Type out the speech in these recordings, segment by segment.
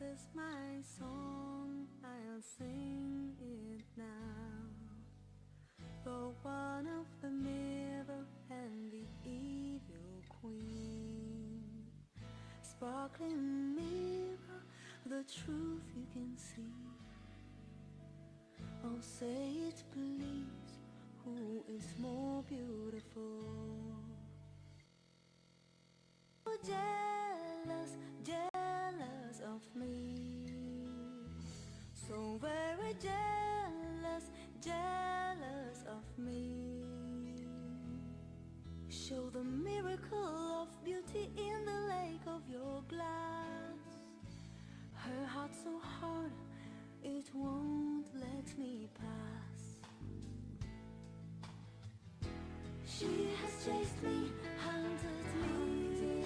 is my song, I'll sing it now. The one of the mirror and the evil queen. Sparkling mirror, the truth you can see. Oh, say it please, who is more beautiful? Oh, jealous, jealous of me. So very jealous, jealous of me. Show the miracle of beauty in the lake of your glass. Her heart so hard, it won't let me pass. She has chased me, hunted me,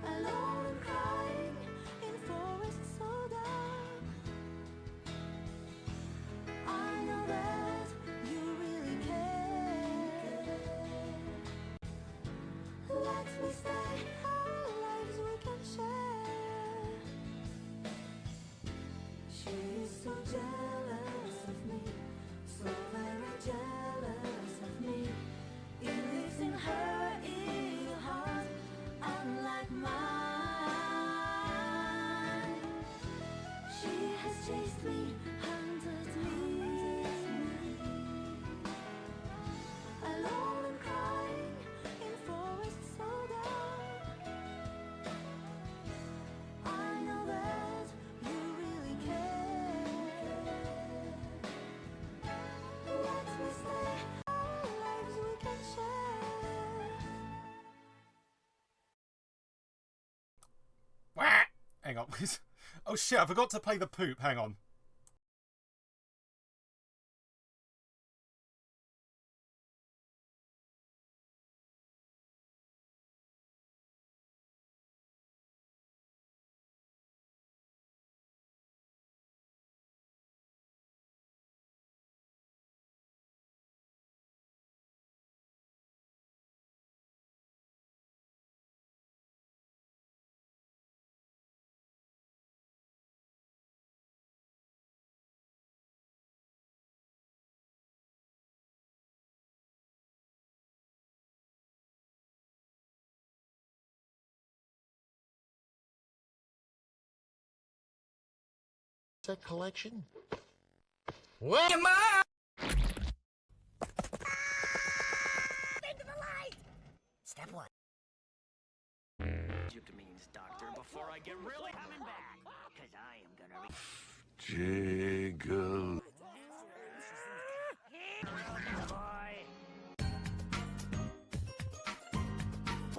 alone and crying in forests so dark. I know that you really care. Let me stay, our lives we can share. She is so jealous of me, so very jealous of me. It lives in her evil heart, unlike mine. She has chased me, hunted me, alone and crying in forests so dark. I know that you really care. Let me stay, our lives we can share. Wah! Hang on. Oh shit, I forgot to play the poop. Hang on. That collection? What? Your mom! Into the light! Step one. Egypt means, doctor, before I get really coming back. Cause I am gonna Jiggle.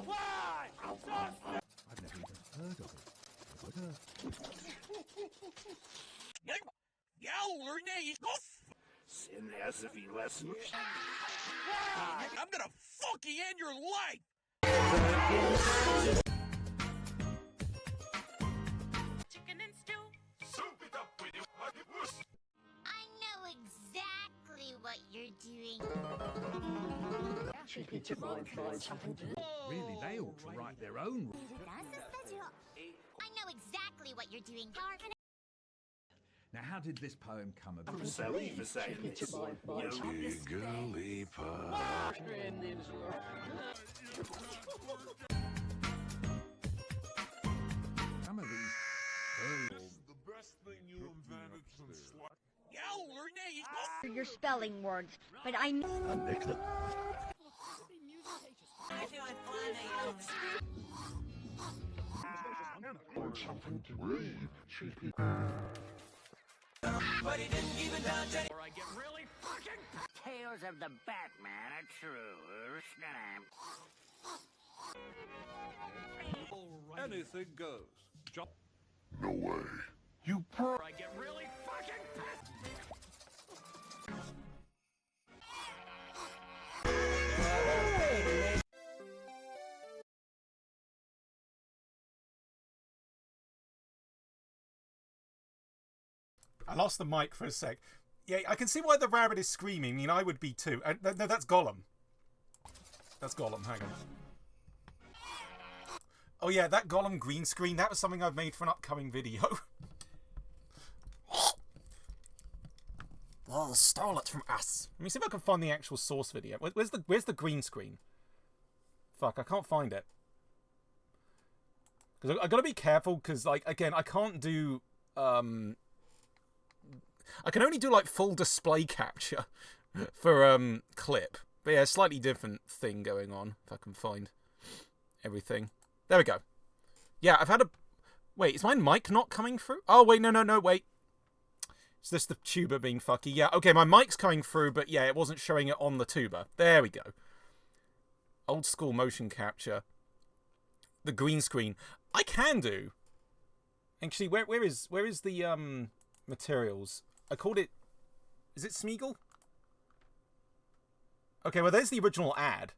boy. I've never even heard of it. Sin recipe lesson. I'm gonna fucking end your life! Chicken and stew. Soup it up with you. I know exactly what you're doing. Really, they ought to write their own rules. I know exactly what you're doing. Now, how did this poem come about? Sally for saying this. Jigglypuff. Some of these very The best thing you invented since Your spelling words, but I know. But he didn't even touch it. Or I get really fucking. Tales of the Batman are true. Anything goes. No way. You Or I get really fucking pissed. I lost the mic for a sec. Yeah, I can see why the rabbit is screaming. I mean, I would be too. No, that's Gollum. That's Gollum. Hang on. Oh yeah, that Gollum green screen, that was something I've made for an upcoming video. Oh, stole it from us. Let me see if I can find the actual source video. Where's the green screen? Fuck, I can't find it. Because I gotta be careful, because, like, again, I can't do, I can only do, like, full display capture for, clip. But yeah, slightly different thing going on, if I can find everything. There we go. Yeah, I've had a... Wait, is my mic not coming through? Oh, wait, no, wait. Is this the tuba being fucky? Yeah, okay, my mic's coming through, but yeah, it wasn't showing it on the tuba. There we go. Old school motion capture. The green screen. I can do. Actually, where is the materials? I called it... Is it Smeagol? Okay, well, there's the original ad.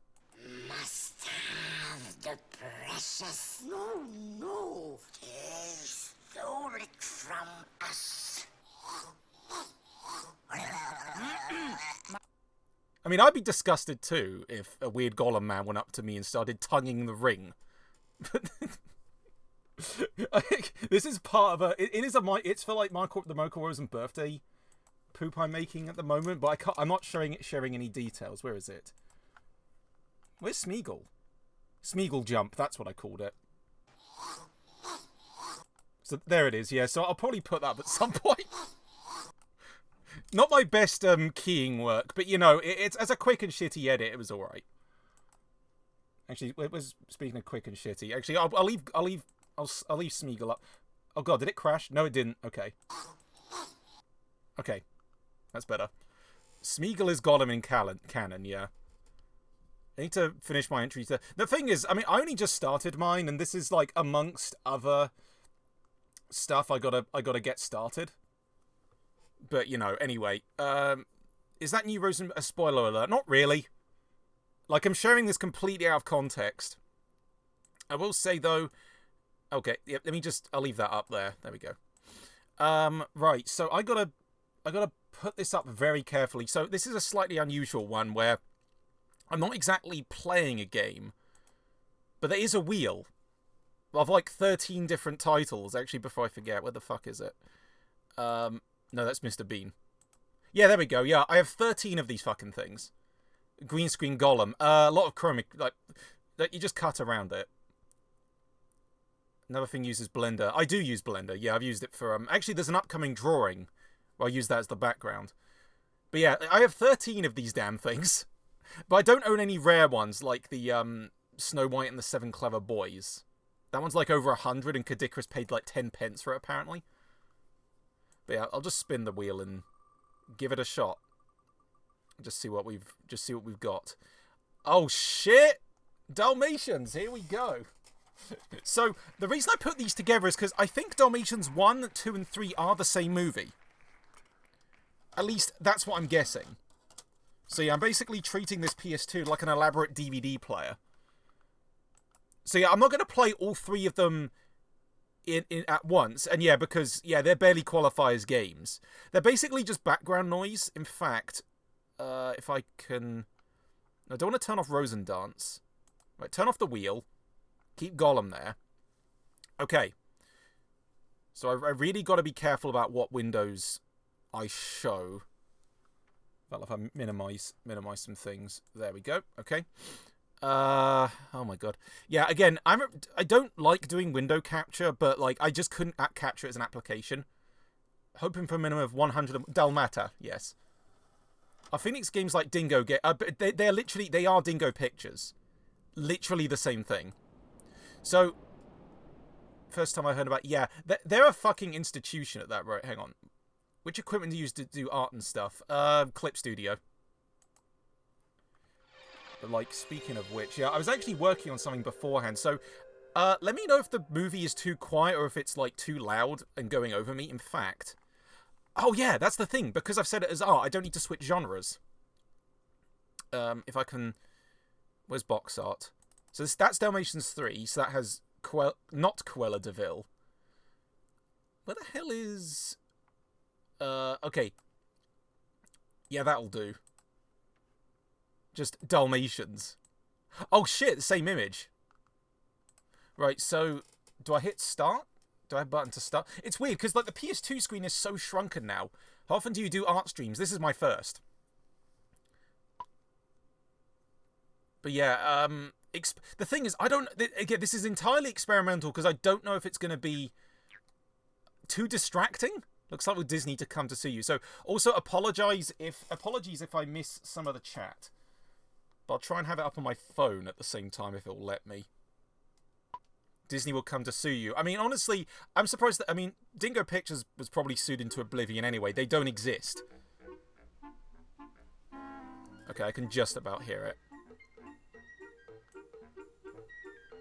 Must have the precious. No. Stole it from us. I mean, I'd be disgusted too if a weird Gollum man went up to me and started tonguing the ring. This is part of a... It's for like the Michael Rosen birthday poop I'm making at the moment, but I'm not sharing any details. Where is it? Where's Smeagol? Smeagol jump. That's what I called it. So there it is. Yeah. So I'll probably put that up at some point. Not my best keying work, but you know, it's as a quick and shitty edit, it was all right. Actually, it was speaking of quick and shitty. Actually, I'll leave Smeagol up. Oh god, did it crash? No, it didn't. Okay. Okay, that's better. Smeagol is Gollum in canon. Yeah. I need to finish my entries. The thing is, I mean, I only just started mine, and this is like amongst other stuff I gotta get started. But, you know, anyway. Is that new Rosen a spoiler alert? Not really. Like, I'm sharing this completely out of context. I will say, though... Okay, yeah, I'll leave that up there. There we go. Right, so I gotta put this up very carefully. So, this is a slightly unusual one where I'm not exactly playing a game, but there is a wheel of, like, 13 different titles. Actually, before I forget, where the fuck is it? No, that's Mr. Bean. Yeah, there we go. Yeah, I have 13 of these fucking things. Green screen Gollum. A lot of chromic, like you just cut around it. Another thing uses Blender. I do use Blender. Yeah, I've used it for... Actually, there's an upcoming drawing where I use that as the background. But yeah, I have 13 of these damn things. But I don't own any rare ones, like the Snow White and the Seven Clever Boys. That one's like over 100, and Cadicris paid like 10 pence for it, apparently. But yeah, I'll just spin the wheel and give it a shot. Just see what we've got. Oh shit! Dalmatians, here we go. So the reason I put these together is because I think Dalmatians 1, 2, and 3 are the same movie. At least that's what I'm guessing. So yeah, I'm basically treating this PS2 like an elaborate DVD player. So yeah, I'm not going to play all 3 of them in at once, and yeah, because yeah, they barely qualify as games. They're basically just background noise. In fact, if I can, I don't want to turn off Rosen Dance. Right, turn off the wheel. Keep Gollum there. Okay. So I really got to be careful about what windows I show. Well, if I minimize some things, there we go. Okay. Oh my god. Yeah, again, I don't like doing window capture, but like I just couldn't capture it as an application. Hoping for a minimum of 100 Dalmata, yes. Our Phoenix games like Dingo get they are Dingo Pictures. Literally the same thing. So first time I heard about they're a fucking institution at that, right? Hang on. Which equipment do you use to do art and stuff? Clip Studio. But, like, speaking of which, yeah, I was actually working on something beforehand, so let me know if the movie is too quiet or if it's, like, too loud and going over me. In fact... Oh, yeah, that's the thing. Because I've set it as art, I don't need to switch genres. If I can... Where's box art? So that's Dalmatians 3, so that has... Not Cruella de Vil. Where the hell is... Okay. Yeah, that'll do. Just Dalmatians. Oh shit, the same image. Right, so do I hit start? Do I have a button to start? It's weird because like the PS2 screen is so shrunken now. How often do you do art streams? This is my first. But yeah, the thing is, I don't... Again, this is entirely experimental because I don't know if it's going to be too distracting. Looks like with Disney to come to see you. So also apologies if I miss some of the chat. But I'll try and have it up on my phone at the same time if it'll let me. Disney will come to sue you. I mean, honestly, I'm surprised that... I mean, Dingo Pictures was probably sued into oblivion anyway. They don't exist. Okay, I can just about hear it.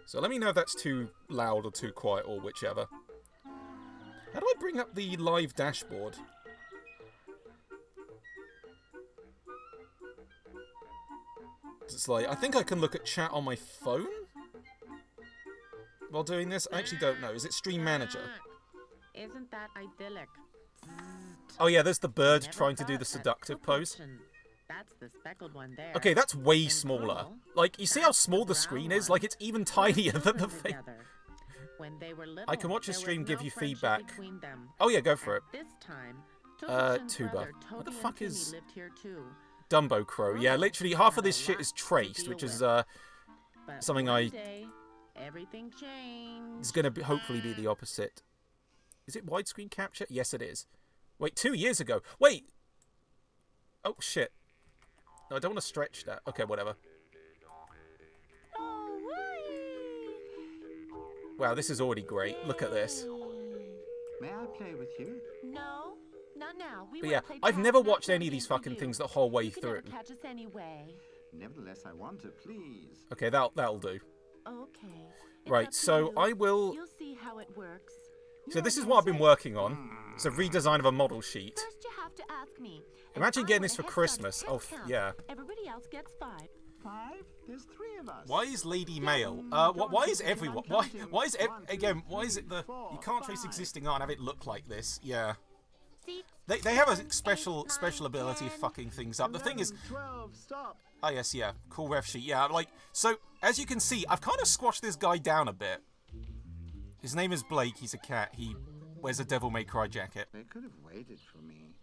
So let me know if that's too loud or too quiet or whichever. How do I bring up the live dashboard? It's like, I think I can look at chat on my phone while doing this. I actually don't know. Is it Stream Manager? Isn't that idyllic? Oh yeah, there's the bird trying to do the seductive pose. That's the speckled one there. Okay, that's way smaller. Like, you see how small the screen is? Like, it's even tinier than the thing. When they were little, I can watch a stream, give you feedback. Them. Oh yeah, go for it. This time, Tuba. What the fuck is... lived here too. Dumbo Crow. Yeah, literally half of this shit is traced, which is something everything changed. It's going to hopefully be the opposite. Is it widescreen capture? Yes, it is. Wait, 2 years ago. Wait! Oh, shit. No, I don't want to stretch that. Okay, whatever. Wow, this is already great. Look at this. May I play with you? No, not now. But yeah, I've never watched any of these fucking things the whole way through. Catch us anyway. Nevertheless, I want to, please. Okay, that'll do. Okay. Right, so I will... You'll see how it works. So this is what I've been working on. It's a redesign of a model sheet. First, you have to ask me. Imagine getting this for Christmas. Oh, yeah. Everybody else gets 5. 5? There's 3 of us. Why is Lady Male? Why is everyone? Why is it the? You can't trace existing art and have it look like this. Yeah. They have a special ability of fucking things up. The thing is, 12, stop. Oh yes, yeah, cool ref sheet. Yeah, like so. As you can see, I've kind of squashed this guy down a bit. His name is Blake. He's a cat. He wears a Devil May Cry jacket. They could have waited for me.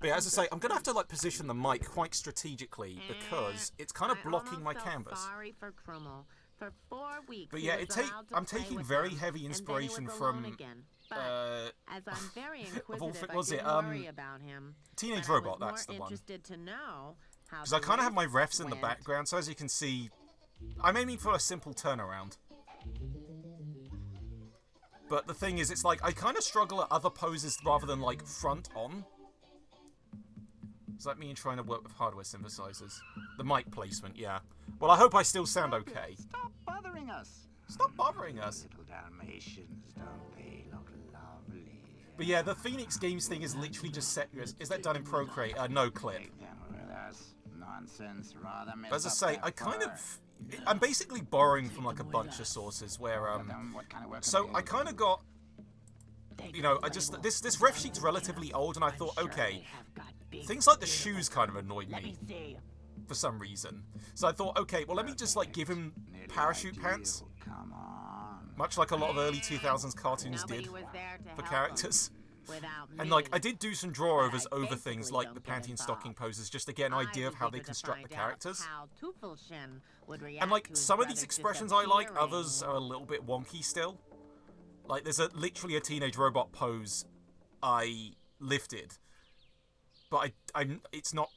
But yeah, as I say, I'm gonna have to like position the mic quite strategically because it's kind of blocking my canvas. Sorry for Krummel. For 4 weeks. But yeah, I'm taking very heavy inspiration from as I'm very inquisitive, was it worry about him. Teenage Robot? That's the one. To know because I kind of have my refs in the background, so as you can see, I'm aiming for a simple turnaround. But the thing is, it's like I kind of struggle at other poses rather than like front on. Does that mean trying to work with hardware synthesizers? The mic placement, yeah. Well, I hope I still sound okay. Stop bothering us. Stop bothering us. Little Dalmatians, don't they look lovely? But yeah, the Phoenix Games thing is literally just set. Is that done in Procreate? No clip. Nonsense, rather. As I say, I'm basically borrowing from like a bunch of sources where so I kind of got, you know, this ref sheet's relatively old, and I thought, okay, things like the shoes kind of annoyed me for some reason. So I thought, okay, well, let me just like give him parachute pants, much like a lot of early 2000s cartoons did for characters. And like I did do some draw-overs over things like the panty and stocking poses just to get an idea of how they construct the characters. And like some of these expressions I like, others are a little bit wonky still. Like there's literally a teenage robot pose I lifted, but it's not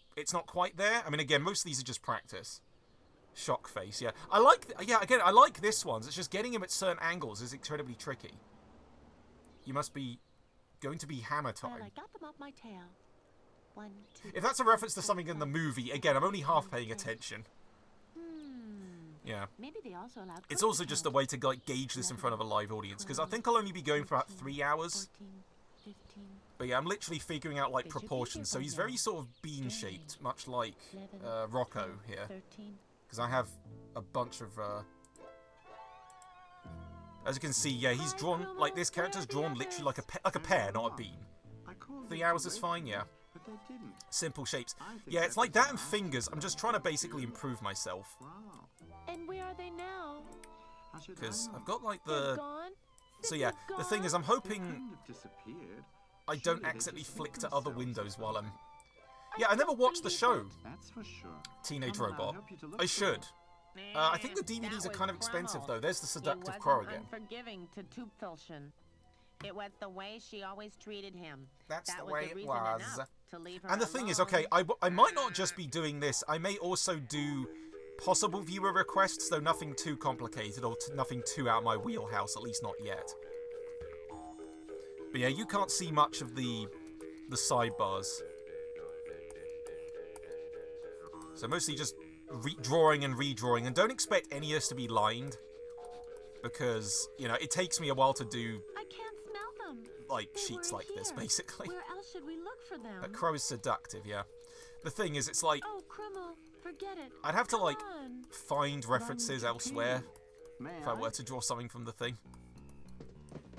quite there. I mean, again, most of these are just practice. Shock face, yeah. I like this one. It's just getting him at certain angles is incredibly tricky. You must be going to be hammer time. Well, I got them up my tail. 1, 2. If that's a reference to something in the movie, again, I'm only half paying attention. Yeah. Maybe they also allowed it's also just a way to like gauge this in front of a live audience, because I think I'll only be going for about 3 hours. 14, 15. But yeah, I'm literally figuring out like proportions. So he's very sort of bean-shaped, much like Rocco here. Because I have a bunch of... As you can see, yeah, he's drawn, like, this character's drawn literally like a pear, not a bean. 3 hours is fine, yeah. But they didn't. Simple shapes. Yeah, it's like that and fingers. I'm just trying to basically improve myself. And where are they now? Because I've got like the... Gone? So yeah, the thing is I'm hoping Disappeared. I don't accidentally flick to other windows while I'm... Yeah, I never watched the show, That's for sure. Teenage Come on, I'll Robot. help you to look I for should. it. I think the DVDs are kind of expensive though. There's the seductive crow again. Unforgiving to Tupfilchen. It was the way she always treated him. That's that the way the it reason was. enough to leave her And the thing is, alone. okay, I might not just be doing this. I may also do possible viewer requests, though nothing too complicated or nothing too out of my wheelhouse, at least not yet. But yeah, you can't see much of the sidebars. So mostly just drawing and redrawing, and don't expect any of this to be lined, because, you know, it takes me a while to do, I can't smell them. like, They sheets weren't like this, here. basically. Where else should we look for them? That crow is seductive, yeah. The thing is, it's like, Oh, Crummel, forget it. I'd have to, Come like, on. find references elsewhere May if I were to draw something from the thing.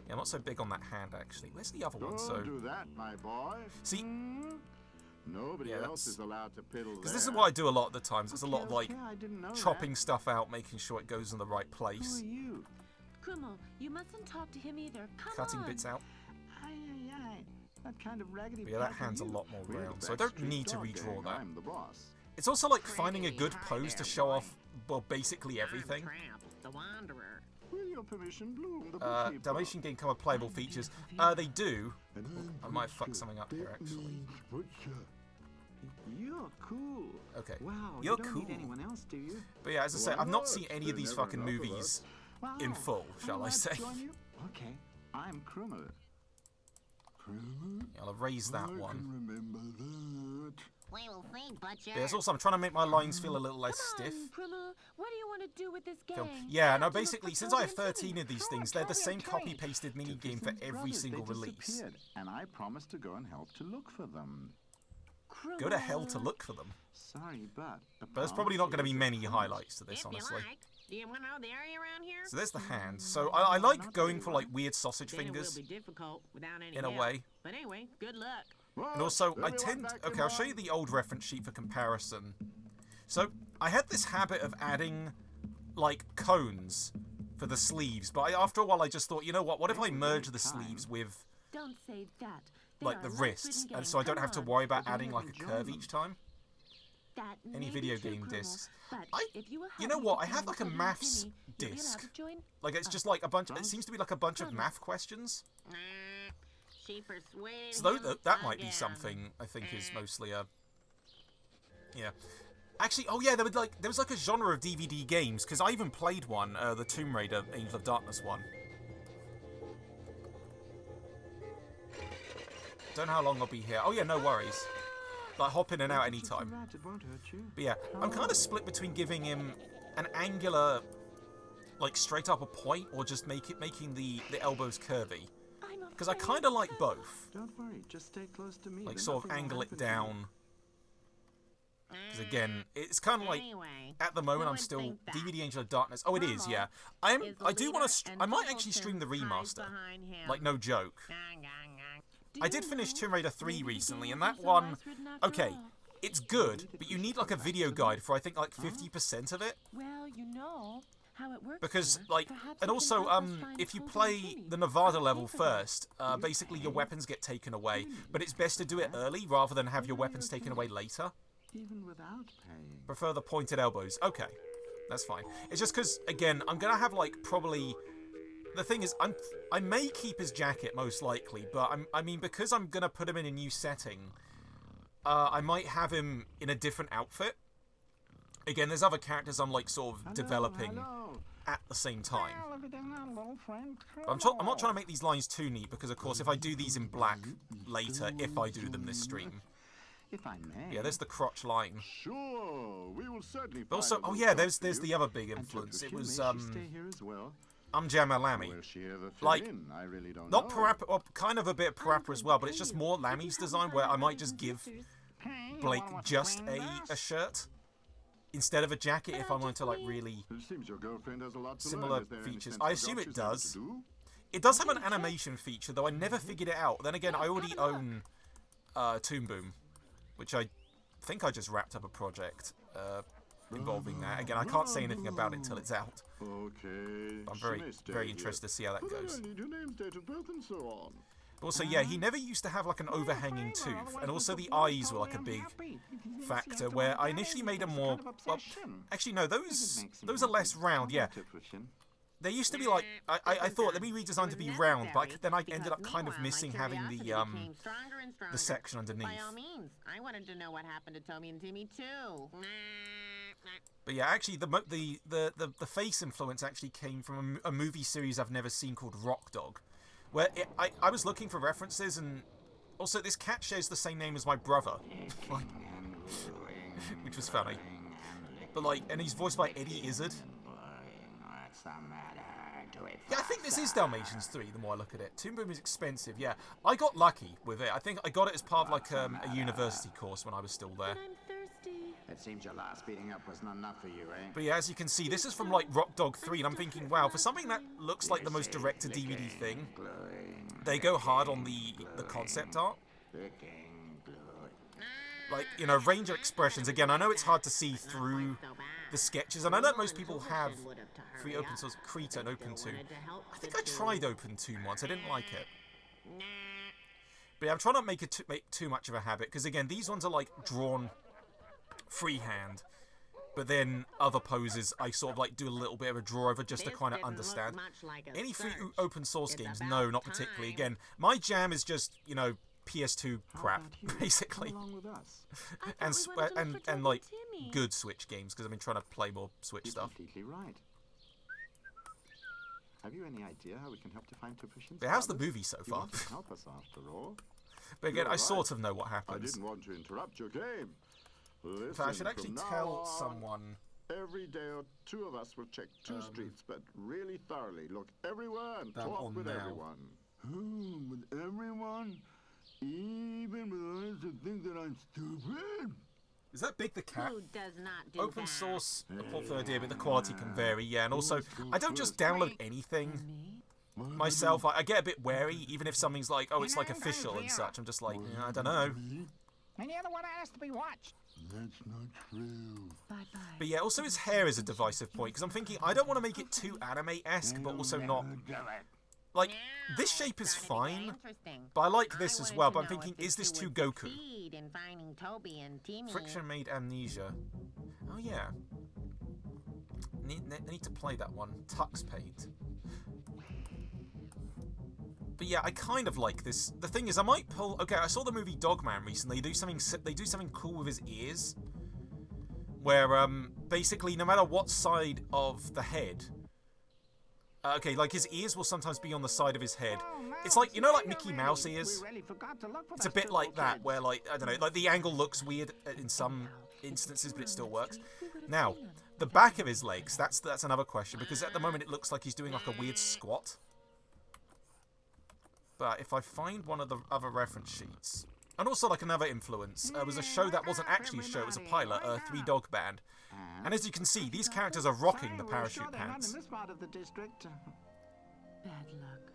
Yeah, I'm not so big on that hand, actually. Where's the other one? Don't So, do that, my boy. see, Nobody Yeah, else that's- is allowed to piddle because this is what I do a lot of the times. It's a lot of, like, I didn't know chopping stuff out, making sure it goes in the right That. place, Who are you? Crummel, you mustn't talk to him either. Come cutting on. bits out. Aye, aye, aye. That kind of raggedy. But yeah, that pack are hand's a you. lot more We're the round, so I don't Backstreet need to Dog redraw gang. that. I'm the boss. It's also like finding a Pretty. good Hi pose there, to show boy. off, well, basically everything. I'm Tramp, the Wanderer. With your permission, Bloom, the bookkeeper. Dalmatian game come with playable features. They do. I might have fucked something up here, actually. You're cool. Okay. Wow, You're you don't cool. need anyone else, do you? But yeah, as I say, I've not seen any of these Never fucking enough of movies Wow. in full, shall I I'd say. join you. Okay, I'm Krummel. Krummel? I'll erase that I one. can remember that. We will see, Butcher. There's also, I'm trying to make my lines feel a little less Come stiff. on, Crummel. What do you want to do with this game? Film. Yeah, I no, have to look basically, for since I have Toad and 13 Timmy. of these Sure, things, they're the okay, same okay. copy-pasted mini-game for Dickerson's every brothers, single they release. disappeared, and I promised to go and help to look for them. Go to hell to Crummel. look for them. Sorry, but But there's probably not going to be many highlights to this, If honestly. you like. Do you want to know the area around here? So there's the hand. So I like going for like weird sausage Then it will fingers be difficult without any in a help. way. But anyway, good luck. Well, And also, I everyone tend... back in Okay, I'll show you line. the old reference sheet for comparison. So, I had this habit of adding, like, cones for the sleeves. But after a while, I just thought, you know what if I merge the sleeves with, Don't say that. They like, are the a wrists? light-written And game. so I don't Come have to on. worry about But you adding, like, a haven't curve joined each time. That Any may video be true, game Crummel, discs. But I- if you will you help know me what? to I have, find like, a Toad and maths Timmy, you'll be allowed disc. to join Like, it's us. just, like, a bunch... It seems to be, like, a bunch of math questions. She persuaded So him that might be again. something I think is mostly a... Yeah. Actually, oh yeah, there was like a genre of DVD games, because I even played one, the Tomb Raider Angel of Darkness one. Don't know how long I'll be here. Oh yeah, no worries. Like, hop in and out anytime. Right, it won't hurt you. But yeah, I'm kind of split between giving him an angular, like, straight up a point, or just making the elbows curvy. Because I kind of like both. Don't worry, just stay close to me. Like, then sort of nothing will angle it happen to you. down. Because again, it's kind of like, Anyway, at the moment who I'm would still think that? DVD Angel of Darkness. Oh, it is, yeah. I do want to. I might actually stream the remaster. Like, no joke. I did finish Tomb Raider 3 recently, and that one, okay, it's good, but you need like a video guide for I think like 50% of it. Well, you know how it works. Because, here. like, Perhaps and you also, can help us find if you Toad and play Timmy. the Nevada I'll level pay for them. first, basically your weapons get taken away. But it's best to do it early rather than have your weapons taken away later. Even without paying. Prefer the pointed elbows. Okay, that's fine. It's just because, again, I'm gonna have like probably. The thing is, I may keep his jacket most likely, but I mean because I'm gonna put him in a new setting, I might have him in a different outfit. Again, there's other characters I'm like sort of developing Hello. at the same time. Well, have you done that, little friend? I'm not trying to make these lines too neat because, of course, if I do these in black later, if I do them this stream, If I may. yeah, there's the crotch line. Sure, we will certainly. But also, find a oh good yeah, spot there's for you. the other big And influence. Dr. It Kim, was may she stay here as well? Jammer Lammy. Will she ever fit Like, in? I really don't Not know. Parappa, well, kind of a bit of Parappa as well, but it's just more Lammy's design where I might just give Blake just a shirt instead of a jacket if I want to like really It seems your girlfriend has a lot to similar learn. Is there any features. sense I of assume job it she's able does. to do? It does have an animation feature, though I never figured it out. Then again, I already own Toon Boom, which I think I just wrapped up a project. involving that. Again, I can't say anything about it until it's out. Okay. I'm very interested to see how that goes. I need your name, date of birth, and so on. Also, yeah, he never used to have like an overhanging tooth, and also the eyes were like a big factor. Where I initially made them more. Well, actually, no, those are less round. Yeah, they used to be like I thought they'd be redesigned to be round, but then I ended up kind of missing having the section underneath. By all means, I wanted to know what happened to Tommy and Timmy too. But yeah, actually, the face influence actually came from a movie series I've never seen called Rock Dog, where I was looking for references, and also this cat shares the same name as my brother, like, which was funny. But like, and he's voiced by Eddie Izzard. Yeah, I think this is Dalmatians 3, the more I look at it. Toon Boom is expensive, yeah. I got lucky with it. I think I got it as part of like a university course when I was still there. It seems your last beating up was not enough for you, eh? But yeah, as you can see, this is from like Rock Dog 3, and I'm thinking, wow, for something that looks like the most direct-to-DVD thing, they go hard on the concept art. Like, you know, range of expressions. Again, I know it's hard to see through the sketches, and I know most people have free open source Krita and OpenToon. I think I tried OpenToon once. I didn't like it. But yeah, I'm trying not to make too much of a habit, because again, these ones are like drawn freehand, but then other poses I sort of like do a little bit of a draw over just to kind of understand. Any free open source games? No, not particularly. Again, my jam is just, you know, PS2 crap, basically. and like good Switch games, because I've been trying to play more Switch stuff. Completely right. Have you any idea how we can help to find tuition? But how's the movie so far? Help us after all. But again, I sort of know what happens. I didn't want to interrupt your game. Listen, I should actually tell someone. Every day or two of us will check two streets, but really thoroughly. Look everywhere and talk with everyone. With everyone? Even with others who think that I'm stupid? Is that Big the Cat? Who does not do Open that? source, a popular idea, but the quality can vary, yeah. And also, I don't just download anything myself. I get a bit wary, even if something's like, oh, it's like official and such. I'm just like, I don't know. And the other one has to be watched. That's not true. Bye-bye. But yeah, also his hair is a divisive point, because I'm thinking, I don't want to make it too anime-esque, but also not... Like, this shape is fine, but I like this as well, but I'm thinking, is this too Goku? Friction made Amnesia. Oh yeah. Need to play that one. Tux Paid. But yeah, I kind of like this. The thing is, I might pull... Okay, I saw the movie Dogman recently. They do something cool with his ears. Where, basically, no matter what side of the head... okay, like his ears will sometimes be on the side of his head. It's like, you know, like Mickey Mouse ears? It's a bit like that, where like, I don't know, like the angle looks weird in some instances, but it still works. Now, the back of his legs, that's another question, because at the moment it looks like he's doing like a weird squat. But if I find one of the other reference sheets, and also like another influence, it was a show that wasn't actually a show, it was a pilot, a 3 Dog Band. And as you can see, these characters are rocking the parachute pants. In this part of the district. Bad luck.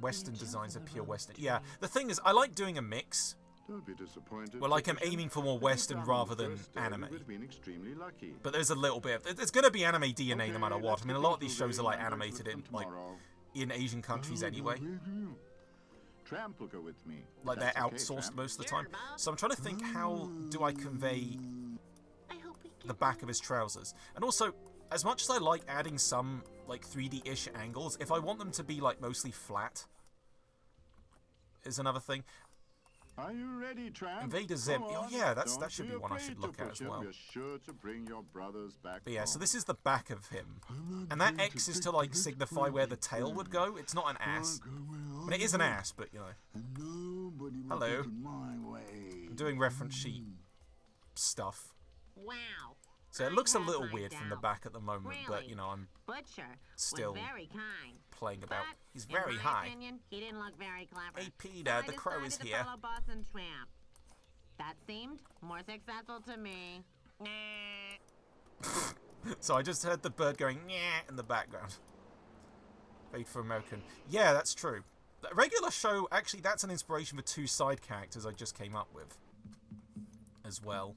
Western designs are pure Western. Yeah, the thing is, I like doing a mix. Don't be disappointed. Well, like I'm aiming for more Western rather than anime. We've been extremely lucky. But there's a little bit. There's going to be anime DNA no matter what. I mean, a lot of these shows are like animated in like in Asian countries anyway. Tramp will go with me. Like they're outsourced most of the time. So I'm trying to think, how do I convey the back of his trousers? And also, as much as I like adding some like 3D-ish angles, if I want them to be like mostly flat, is another thing. Are you ready, Tramp? Invader Zim. Oh yeah, that should be one I should look at as well. We're sure to bring your brothers back. But yeah, so this is the back of him, and that X is to like signify where the tail would go. It's not an ass. I mean, it is an ass, but you know. Hello. I'm doing reference sheet stuff. Wow. So it looks a little weird from the back at the moment, but you know, I'm still very kind. playing about. But, he's very in my high. Opinion, he didn't look very clever. Hey Peter, the crow is here. To follow Boss and Tramp. That seemed more successful to me. So I just heard the bird going "nyeh" in the background. Made for American. Yeah, that's true. The regular show, actually, that's an inspiration for 2 side characters I just came up with as well.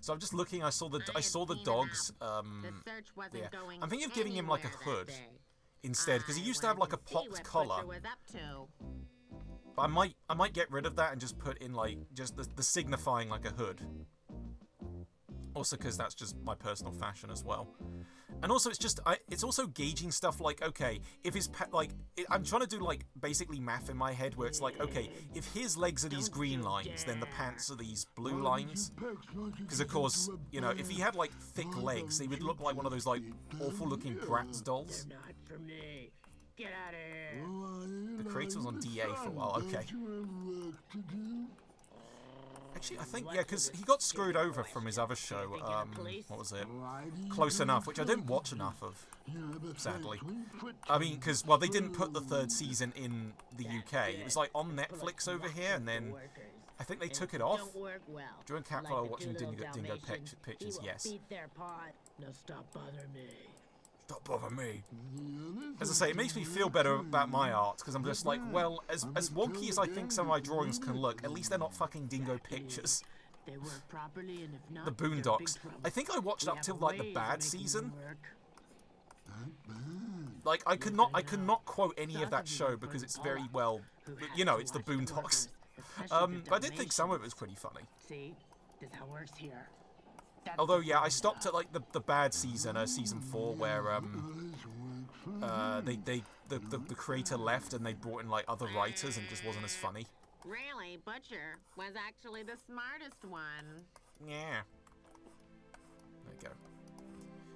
So I'm just looking. I saw the dogs. The search wasn't Yeah. going I'm thinking of giving him like a anywhere hood that day. instead, because he used to have like a See popped what collar. Butcher was up to. But I might get rid of that and just put in like just the signifying like a hood. Also, because that's just my personal fashion as well. And also, it's also gauging stuff like, okay, if his I'm trying to do like basically math in my head where it's like, okay, if his legs are these green lines, then the pants are these blue lines. Because of course, you know, if he had like thick legs, he would look like one of those like awful looking Bratz dolls. They're not for me. Get out of here. The creator was on DA for a while. Okay. Actually, I think, yeah, because he got screwed over from his other show, what was it? Close Enough, which I didn't watch enough of, sadly. I mean, because, well, they didn't put the 3rd season in the UK. It was, like, on Netflix over here, and then I think they took it off. During Catfire watching Dingo Pictures, yes. Now stop bothering me. Stop bothering me. As I say, it makes me feel better about my art, because I'm just like, well, as wonky as I think some of my drawings can look, at least they're not fucking Dingo Pictures. They work properly, and if not, The Boondocks. I think I watched up till, like, the bad season. Like, I could not quote any of that show, because it's very, well, you know, it's the Boondocks. But I did think some of it was pretty funny. See? This how it works here. Although, yeah, I stopped at, like, the bad season, season 4, where, the creator left and they brought in, like, other writers and it just wasn't as funny. Really, Butcher was actually the smartest one. Yeah. There you go.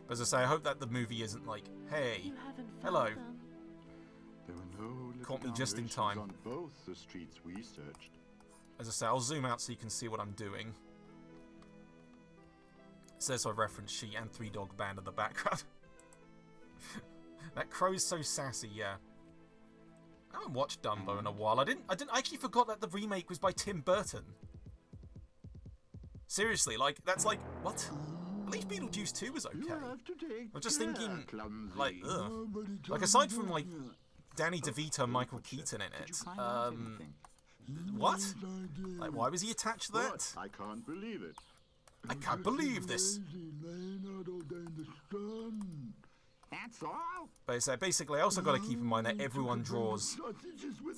But as I say, I hope that the movie isn't like, hey, hello. There were no little Caught me just in time. on both the streets we searched. As I say, I'll zoom out so you can see what I'm doing. It says I reference she and 3 Dog Band in the background. That crow's so sassy, yeah. I haven't watched Dumbo in a while. I actually forgot that the remake was by Tim Burton. Seriously, like, that's like, what? At least Beetlejuice 2 was okay. I'm just thinking, like, ugh. Like, aside from, like, Danny DeVito and Michael Keaton in it, what? Like, why was he attached to that? I can't believe it. I can't believe this. That's all? But so basically, I also got to keep in mind that everyone draws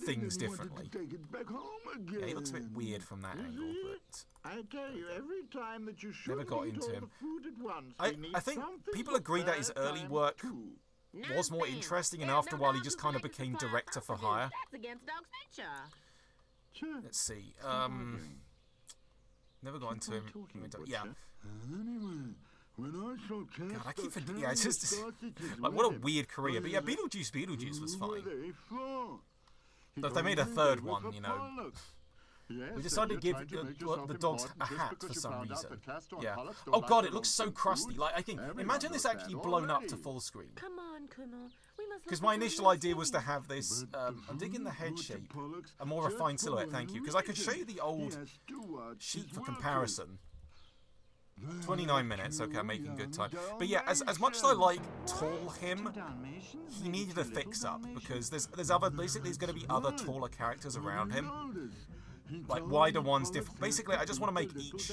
things differently. Yeah, he looks a bit weird from that angle, but I tell you, every time that you should never got into him. food at once, I think people agree that his early work was more interesting, and after a while, he just kind of became director for hire. That's against dog's nature. Let's see. Never got into him. Yeah. God, I keep forgetting. Yeah, it's just like what a weird career. But yeah, Beetlejuice was fine. But if they made a 3rd one, you know. We decided to give the dogs a hat for some reason. Yeah. Oh god, it looks so crusty. Like, I think, imagine this actually blown up to full screen. Come on, Kuno. We must Because my initial idea was to have this, I'm digging the head shape, a more refined silhouette, thank you. Because I could show you the old sheet for comparison. 29 minutes, okay, I'm making good time. But yeah, as much as I like tall him, he needed a fix-up, because there's other, basically there's going to be other taller characters around him. Like wider ones, different. Basically, I just want to make each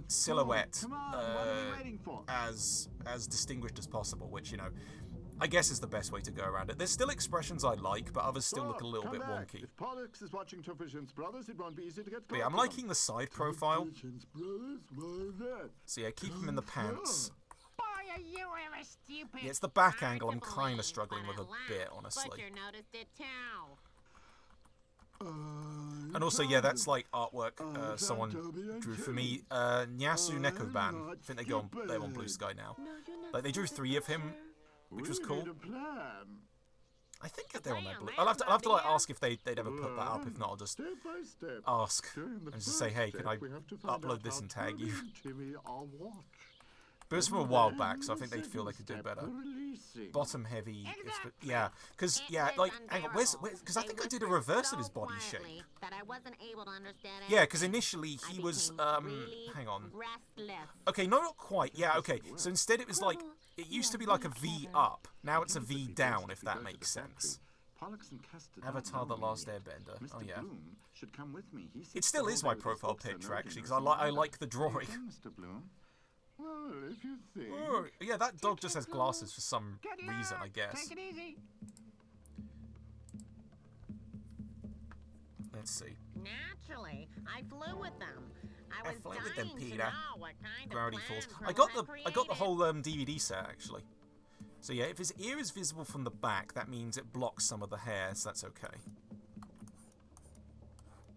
silhouette as distinguished as possible, which, you know, I guess is the best way to go around it. There's still expressions I like, but others still look a little bit wonky. If Pollux is watching Tuffician's Brothers, it won't be easy to get But yeah, I'm liking the side profile. So yeah, keep him in the pants. Boy, are you ever stupid. Yeah, it's the back angle I'm kind of struggling with a bit, honestly. Butcher noticed it too. And also, yeah, that's like artwork someone drew for me. Nyasu Nekoban. I think they're on Blue Sky now. Like, they drew 3 of him, which was cool. I think they're on their Blue. I'll have to like ask if they'd ever put that up. If not, I'll just ask and just say, hey, can I upload this and tag you? But it's from a while back, so I think they'd feel they could do better. Bottom heavy, yeah, because like, hang on, because I think I did a reverse of his body shape. Yeah, because initially he was, hang on. Okay, no, not quite. Yeah, okay. So instead it was like, it used to be like a V up. Now it's a V down, if that makes sense. Avatar: The Last Airbender. Oh yeah. It still is my profile picture actually, because I like the drawing. Well, if you think. Oh, yeah, that dog just has glasses for some reason, I guess. Take it easy. Let's see. Naturally, I flew with them. I was flew dying with them, to Peter. know what kind Gravity of Falls. plans I got Roulette the whole created. DVD set actually. So yeah, if his ear is visible from the back, that means it blocks some of the hair, so that's okay.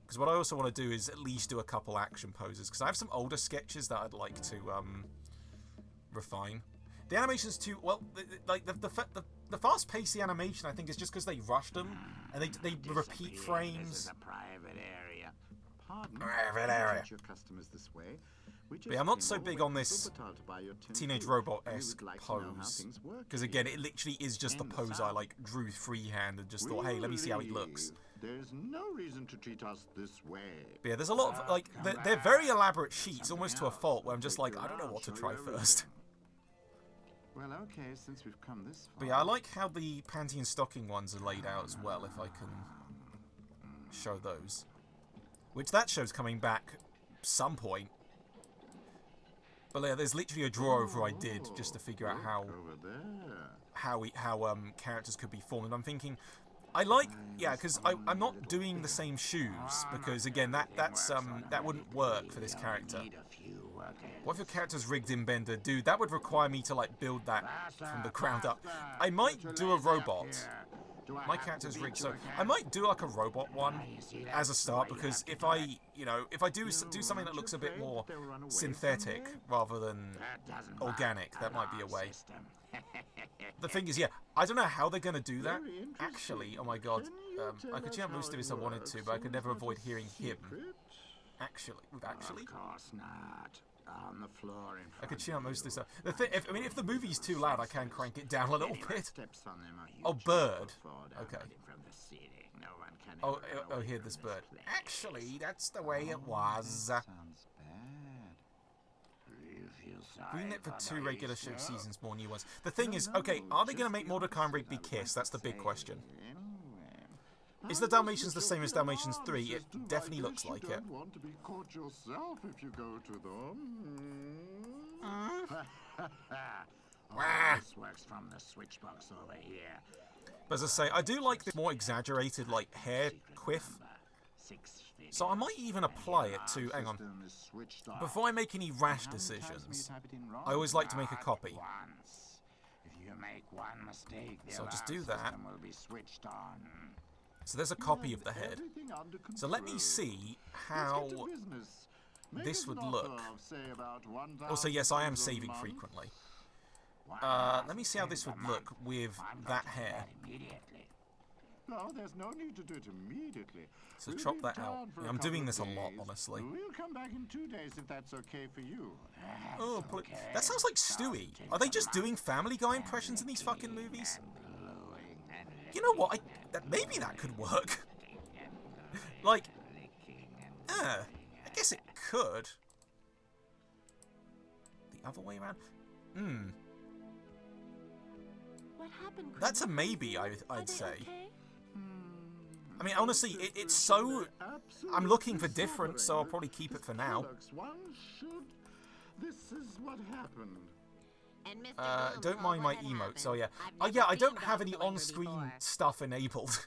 Because what I also want to do is at least do a couple action poses, because I have some older sketches that I'd like to refine. The animation's too well. The fast-paced animation, I think, is just because they rushed them and they repeat frames. This is a private area. Pardon? Private area. Treat your customers this way. We But yeah, I'm not just so came all big the way on from this Wuppertal to buy your tin teenage food. robot-esque We would like to know how pose. things work Because here. again, it literally is just the In the pose I South. like drew freehand and just thought, hey, let me see how he looks. There's no reason to treat us this way. But yeah, there's a lot of like they're very elaborate sheets, almost to a fault, where I'm just like, I don't know what to try first. Well, okay, since we've come this far. But yeah, I like how the panty and stocking ones are laid out as well, if I can show those. Which that show's coming back some point. But yeah, there's literally a draw over I did just to figure out Over there. how characters could be formed. And I'm thinking, I like, yeah, because I'm not doing the same shoes, because again, that wouldn't work for this character. What if your character's rigged in Bender? Dude, that would require me to like build that from the ground up. I might do a robot. My character's rigged, so I might do like a robot one as a start, because if I do something that looks a bit more synthetic rather than organic, that might be a way. The thing is, yeah, I don't know how they're going to do that. Actually, oh my god, I could change most of this if I wanted to, but I could never avoid hearing him. Actually. Of course not. On the floor in front I could tune out most of this. The thing, if the movie's too loud, I can crank it down a little bit. Oh, bird. Okay. Oh, here, this bird. Actually, that's the way it was. Sounds bad. Greenlit for 2 regular show seasons, more new ones. The thing is, okay, are they going to make Mordecai and Rigby kiss? That's the big question. Is the Dalmatians the same as Dalmatians 3? It definitely looks like it. You don't want to be caught yourself if you go to them. This works from the switchbox over here. But as I say, I do like this more exaggerated, like, hair quiff. So I might even apply it to... Hang on. Before I make any rash decisions, I always like to make a copy. If you make one mistake, the So I'll just do alarm that. system will be switched on. So there's a copy of the head. So let me see how this would look. Also, yes, I am saving frequently. Let me see how this would look with that hair. No, there's no need to do it immediately. So chop that out. Yeah, I'm doing this a lot, honestly. We'll come back in 2 days if that's okay for you. Oh, that sounds like Stewie. Are they just doing Family Guy impressions in these fucking movies? You know what? Maybe that could work. Like, I guess it could. The other way around? What happened, That's a maybe, I'd say. I mean, honestly, it's so... I'm looking for different, so I'll probably keep it for now. This is what happened. Don't mind my emotes. Oh, yeah. Oh, yeah, I don't have any on-screen stuff enabled.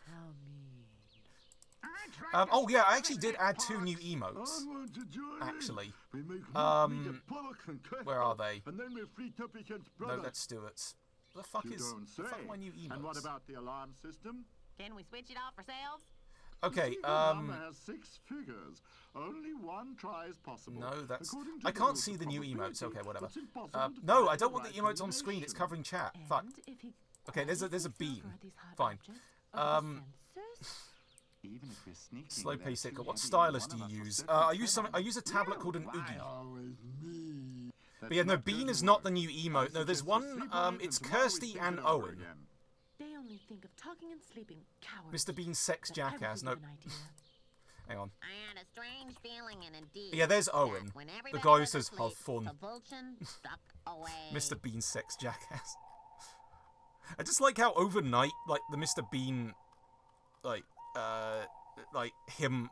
Oh, yeah, I actually did add 2 new emotes. Actually. Where are they? No, that's Stuart's. The fuck is my new emotes? And what about the alarm system? Can we switch it off for sales? Okay, The number has 6 figures. Only one try is possible. No, that's... According to I the can't rules see of the new probability, emotes. Okay, whatever. it's impossible to No, find I don't the want the right emotes on screen. It's combination. covering chat. Fuck. Okay, there's a beam. Fine. Even if we're sneaking, Slow pace it. What stylus do you use? I use a tablet called an Oogie. But yeah, no, Bean is not the new emote. No, there's one. It's Kirsty and Owen. They only think of talking and sleeping. Cowards. Mr. Bean's sex jackass. No. Hang on. I had a strange feeling, and indeed. Yeah, there's Owen, when the everybody guy who was says, "Have asleep, fun." the Vulcan stuck away. Mr. Bean's sex jackass. I just like how overnight, like the Mr. Bean, like him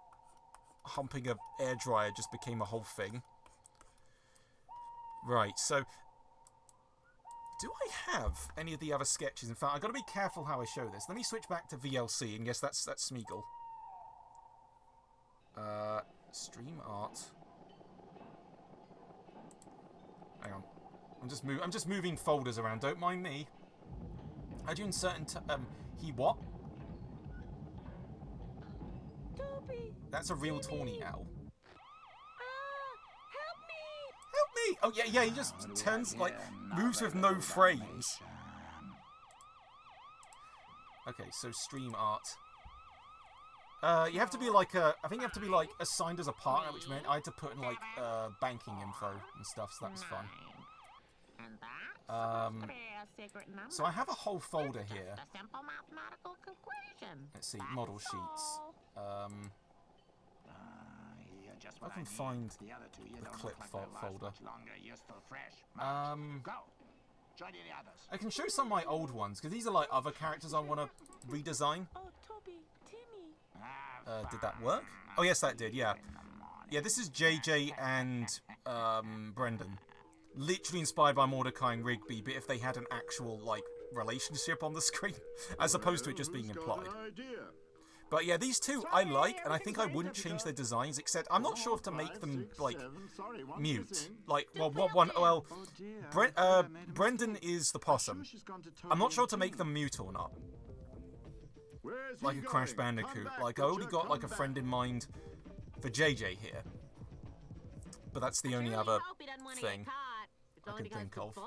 humping a air dryer just became a whole thing. Right, so... Do I have any of the other sketches? In fact, I've got to be careful how I show this. Let me switch back to VLC, and yes, that's Smeagol. Stream art. Hang on. I'm just moving folders around. Don't mind me. How do you insert he what? Toby. That's a real tawny owl. Help me! Help me! Oh yeah, he just turns like moves with no frames. Okay, so stream art. You have to be like I think you have to be like assigned as a partner, which meant I had to put in like banking info and stuff, so that was fun. So I have a whole folder here. Let's see, model sheets. I can find the clip folder. I can show some of my old ones, because these are like other characters I want to redesign. Oh, Toby, Timmy. Did that work? Oh yes, that did, yeah. Yeah, this is JJ and Brendan. Literally inspired by Mordecai and Rigby, but if they had an actual, like, relationship on the screen, as opposed to it just being implied. But yeah, these two I like, and I think I wouldn't change their designs, except I'm not sure if to make them, like, mute. Like, well, Brendan is the possum. I'm not sure to make them mute or not. Like a Crash Bandicoot. Like, I already got, like, a friend in mind for JJ here. But that's the only other thing I can think of.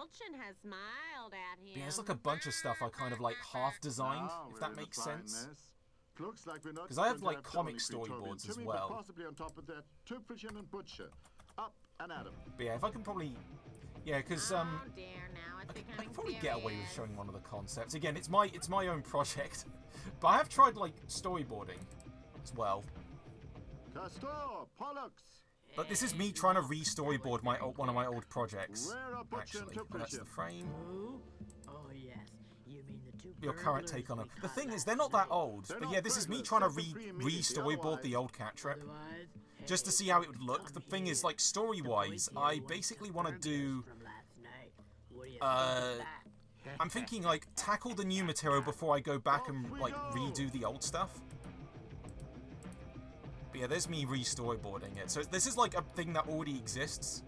Yeah, there's like a bunch of stuff I kind of like half-designed, if that makes sense. Because I have like comic storyboards as well. But yeah, if I can probably... Yeah, because I can probably get away with showing one of the concepts. Again, it's my own project. But I have tried like storyboarding as well. But this is me trying to re-storyboard one of my old projects, actually. And that's the frame. Oh, yes. You mean the two Your current take on them. The thing is, they're not that old. But yeah, this is me trying to re-storyboard the old cat trip. Just to see how it would look. The thing is, like, story-wise, I basically want to do... I'm thinking, like, tackle the new material before I go back and, like, redo the old stuff. But yeah, there's me re-storyboarding it. So this is like a thing that already exists.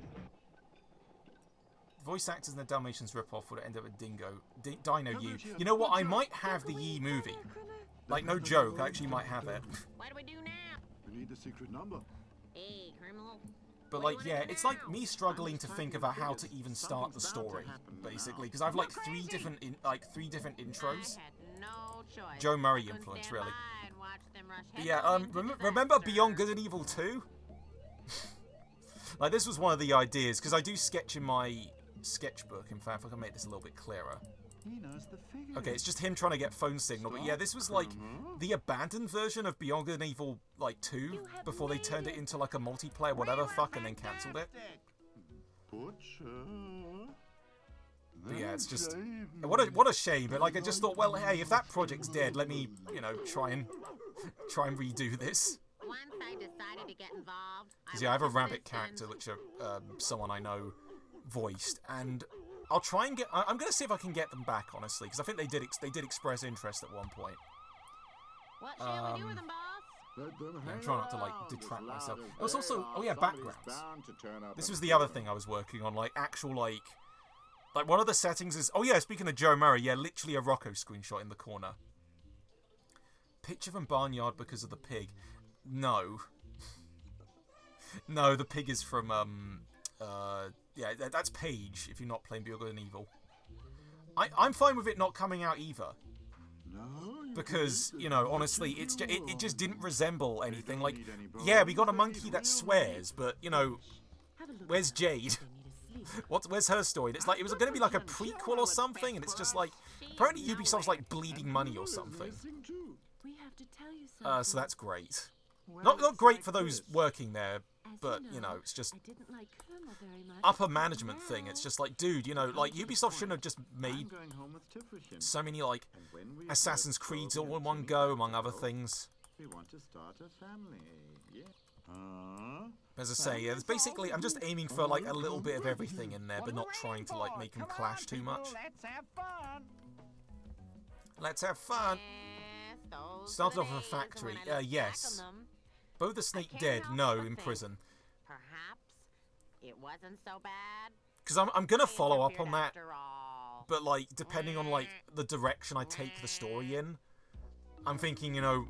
Voice actors in the Dalmatians ripoff would end up with Dino U. You know what? I might have the Yi movie. Like, no joke. I actually might have it. What do we do now? We need the secret number. Hey, criminal. But like, yeah, it's like me struggling to think about how to even start the story, basically, because I have like three different intros. Joe Murray influence, really. But yeah, remember Beyond Good and Evil 2? Like, this was one of the ideas, because I do sketch in my sketchbook. In fact, if I can make this a little bit clearer. Okay, it's just him trying to get phone signal. But yeah, this was like the abandoned version of Beyond Good and Evil, like, 2, before they turned it into like a multiplayer whatever fuck and then cancelled it. But yeah, it's just what a shame. But like, I just thought, well, hey, if that project's dead, let me, you know, try and redo this. Once I decided to get involved, because yeah, I have a rabbit character, which someone I know voiced, and I'll try and get. I'm gonna see if I can get them back, honestly, because I think they did express interest at one point. What shall we do with them, boss? Yeah, I'm trying not to like detract myself. It was also, oh yeah, backgrounds. This was the other thing I was working on, like actual like one of the settings is. Oh yeah, speaking of Joe Murray, yeah, literally a Rocco screenshot in the corner. Picture from barnyard because of the pig. No. No, the pig is from, yeah, that's Paige, if you're not playing Beyond Good and Evil. I'm fine with it not coming out either. Because, you know, honestly, it just didn't resemble anything. Like, yeah, we got a monkey that swears, but, you know, where's Jade? Where's her story? It's like, it was going to be like a prequel or something, and it's just like, apparently Ubisoft's like bleeding money or something. So that's great. Not great for those working there, but, you know, it's just upper management thing. It's just like, dude, you know, like, Ubisoft shouldn't have just made so many, like, Assassin's Creeds all in one go, among other things. We want to start a family. Yeah. As I say, yeah, it's basically, I'm just aiming for like a little bit of everything in there, but not trying to like make them clash too much. Let's have fun. Let's have fun. Started off in a factory. Yes. Both the snake dead. No, in prison. Perhaps it wasn't so bad. Because I'm gonna follow up on that, but like depending on like the direction I take the story in, I'm thinking, you know,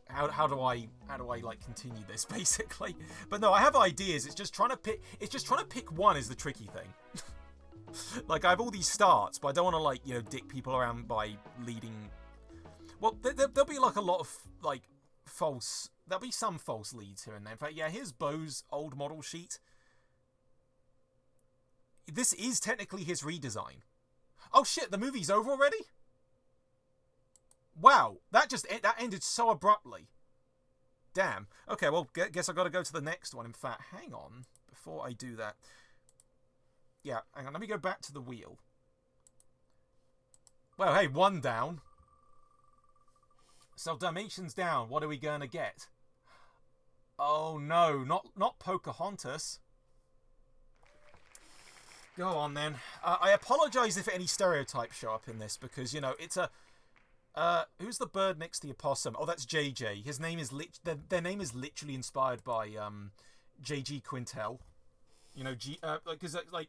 how do I like continue this basically? But no, I have ideas. It's just trying to pick one is the tricky thing. Like I have all these starts, but I don't want to like, you know, dick people around by leading. Well, there'll be like a lot of like false. There'll be some false leads here and there. In fact, yeah, here's Bo's old model sheet. This is technically his redesign. Oh shit, the movie's over already? Wow, that ended so abruptly. Damn. Okay, well, guess I gotta go to the next one. In fact, hang on. Before I do that. Yeah, hang on, let me go back to the wheel. Well, hey, one down. So, Dalmatians down. What are we gonna get? Oh no, not Pocahontas. Go on then. I apologise if any stereotypes show up in this because, you know, it's a... who's the bird next to the opossum? Oh, that's JJ. His name is their name is literally inspired by JG Quintel. You know, because like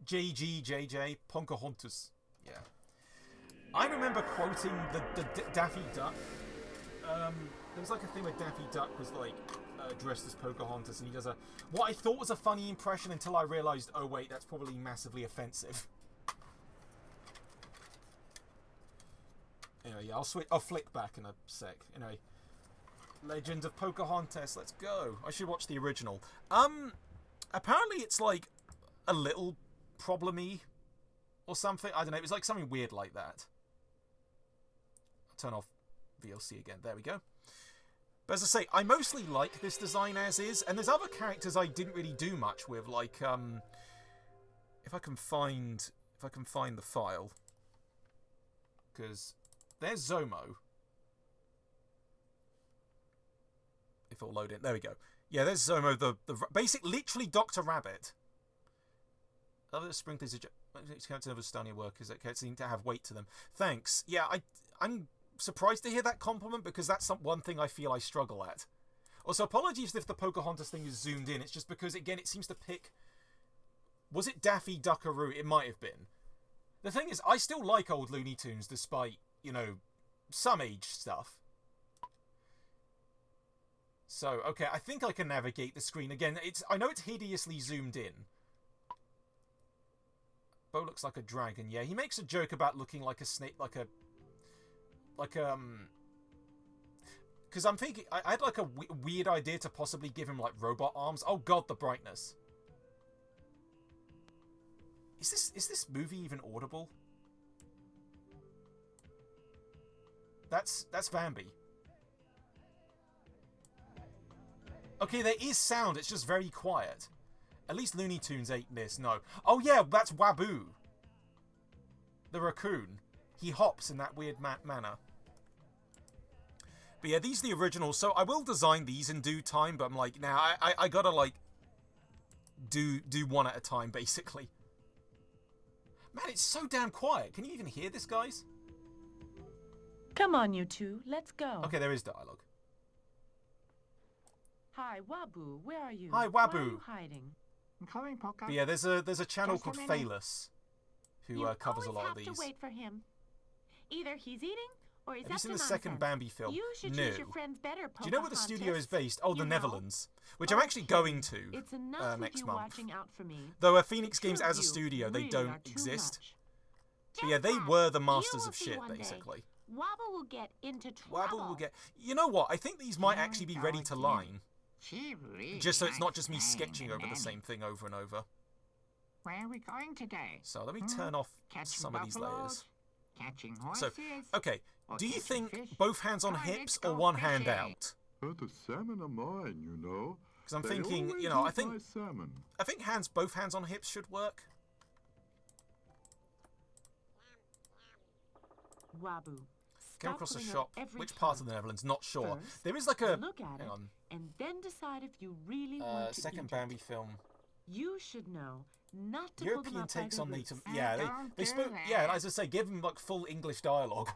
JJ Pocahontas. Yeah. I remember quoting the Daffy Duck. There was like a thing where Daffy Duck was like dressed as Pocahontas, and he does what I thought was a funny impression until I realised, oh wait, that's probably massively offensive. Anyway, yeah, I'll flick back in a sec. Anyway, Legend of Pocahontas, let's go. I should watch the original. Apparently it's like a little problem-y or something. I don't know. It was like something weird like that. I'll turn off VLC again. There we go. But as I say, I mostly like this design as is, and there's other characters I didn't really do much with, like if I can find the file, because there's Zomo. If it'll load in, there we go. Yeah, there's Zomo, the basic, literally Dr. Rabbit. Other sprinklers are of stunning workers that seem to have weight to them. Thanks. Yeah, I'm surprised to hear that compliment because that's one thing I feel I struggle at. Also, apologies if the Pocahontas thing is zoomed in. It's just because, again, it seems to pick... Was it Daffy Duckaroo? It might have been. The thing is, I still like old Looney Tunes despite, you know, some age stuff. So, okay, I think I can navigate the screen. Again, I know it's hideously zoomed in. Bo looks like a dragon. Yeah, he makes a joke about looking like a snake, because I'm thinking, I had like a weird idea to possibly give him like robot arms. Oh god, the brightness. Is this movie even audible? That's Bambi. Okay, there is sound, it's just very quiet. At least Looney Tunes ain't this, no. Oh yeah, that's Waboo. The raccoon. He hops in that weird manner. But yeah, these are the originals. So I will design these in due time, but I'm like, now I gotta like do one at a time, basically. Man, it's so damn quiet. Can you even hear this, guys? Come on, you two. Let's go. Okay, there is dialogue. Hi, Waboo. Where are you? Hi, Waboo. Why are you hiding? I'm coming, Poca. But yeah, there's a channel Just a called minute. Phalus who covers a lot of these. You always have to wait for him. Either he's eating or he's Have you up seen to the second nonsense. Bambi film? You should No. choose your friends better, Do you know where the studio is based? Oh, the You know? Netherlands, which I'm actually going to It's enough with next you month. watching out for me. Though Phoenix The two Games of as a you studio, they really don't are too exist. much. But yeah, they were the masters will of see shit, one day. basically. Wobble will get into trouble. Wabble will get... You know what? I think these might actually be ready to line. She really Just so it's not just me likes sketching playing over the Nanny. same thing over and over. Where are we going today? So let me turn off Catching some of these layers. buffaloes? Catching So, horses? okay. Or Do you catching think fish? both hands on Come on, hips let's or go one hand fishing. out? The salmon are mine, you know. Because I'm They thinking, always you know, eat my salmon. I think both hands on hips should work. Waboo, Came Stop across a pulling out shop. every Which part tongue. of the Netherlands? Not sure. First, There is like a... look at hang it, on. and then decide if you really want to Second eat Bambi it. film. You should know not to pull them European out by takes their on roots. native... Yeah, they spoke... Yeah, as I say, give them like full English dialogue.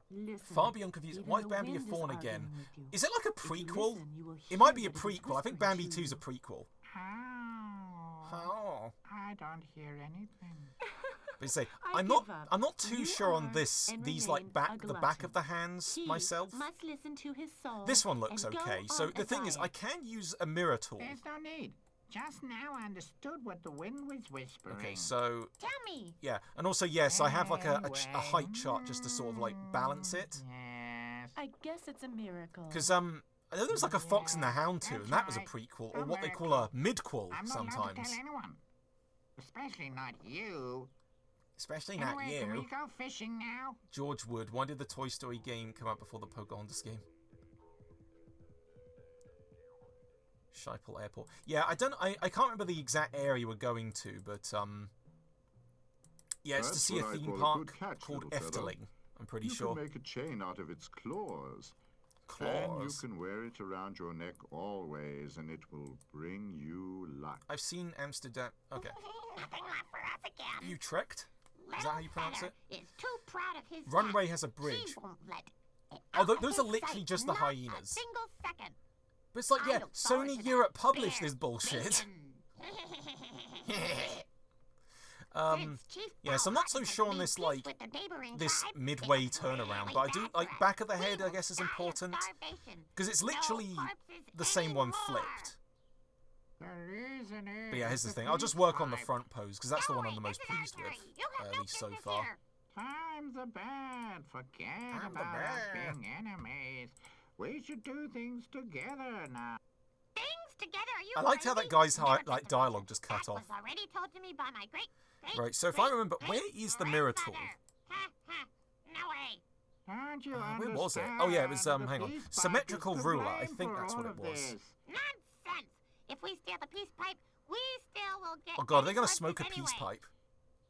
Listen, Far beyond confused. even Why is the Bambi a wind is fawn arguing again? with you. Is it like a If you prequel? listen, you will It might be hear a that it is prequel. I think whispering Bambi to 2's a you. prequel. How? I don't hear anything. But say, I I'm give not up. I'm not too You sure on are this and these remain like back a the back of the glutton. hands He myself. must listen to his soul This one looks and go okay. So on the a thing is, I diet. can use a mirror tool. There's no need. Just now I understood what the wind was whispering. Okay, so Tell me. yeah, and also yes, I have like a height chart just to sort of like balance it. Yes. I guess it's a miracle. Because I know there was like a Fox and the Hound too, and that was a prequel or what they call a midquel I'm not allowed to sometimes. tell anyone. Especially not you. Especially not Anyway, can we you. go fishing now? George Wood. Why did the Toy Story game come out before the Pocahontas game? Schiphol Airport. Yeah, I can't remember the exact area we're going to, but yeah, it's to That's see a what I theme call a park good catch, called little fellow. Efteling. I'm pretty You sure. can make a chain out of its claws. And you Claws. can wear it around your neck always, and it will bring you luck. I've seen Amsterdam. Okay. Nothing left for us again. Utrecht? Is that how you pronounce it? Is too proud of his Runway dad. has a bridge. He won't let it Oh, out of those are his literally sight, just the not hyenas. A single second. But it's like, yeah, I look forward Sony to Europe that published bear this bullshit. Since Chief Yeah, so I'm not so Bowhart has sure on made this, peace like, with the neighboring this tribes, midway it's turnaround, really but I do, bad like, for us. back of the We head, I will guess, is die of important. starvation. Because it's No literally corpses the same one anymore. flipped. The reason is But yeah, here's the the thing. I'll just police work on the pipe. front pose, because that's the one I'm the Joey, most this is pleased with, archery. You have at no least so business far. here. Times are bad. Forget I'm the about us bear. being enemies. We should do things together now. Things together. Are you I liked how that crazy? guy's Never like took dialogue just cut That off. was already told to me by my great. Right, so if I remember, where is the mirror tool? Ha ha. No way. Don't you Where was it? Oh yeah, it was understand? hang The on, peace pipe symmetrical is to ruler. I blame think for that's what all it of was. this. Nonsense. If we steal the peace pipe, we still will get. Oh god, are they any gonna corpses smoke a peace anyway. pipe?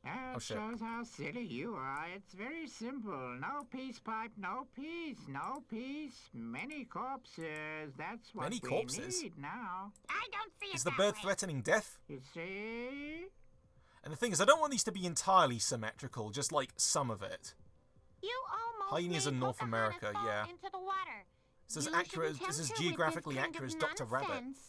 That Oh, shit. shows how silly you are. It's very simple. No peace pipe, no peace. No peace, many corpses. That's what Many we corpses? need now. I don't see it Is the that bird way. threatening death? You see? And the thing is, I don't want these to be entirely symmetrical, just like some of it. You almost Hyenas made in North Pocahontas America, fall yeah. into the water. It's as You accurate, shouldn't it's as tempt her with geographically this kind accurate as of Dr. Rabbit. nonsense.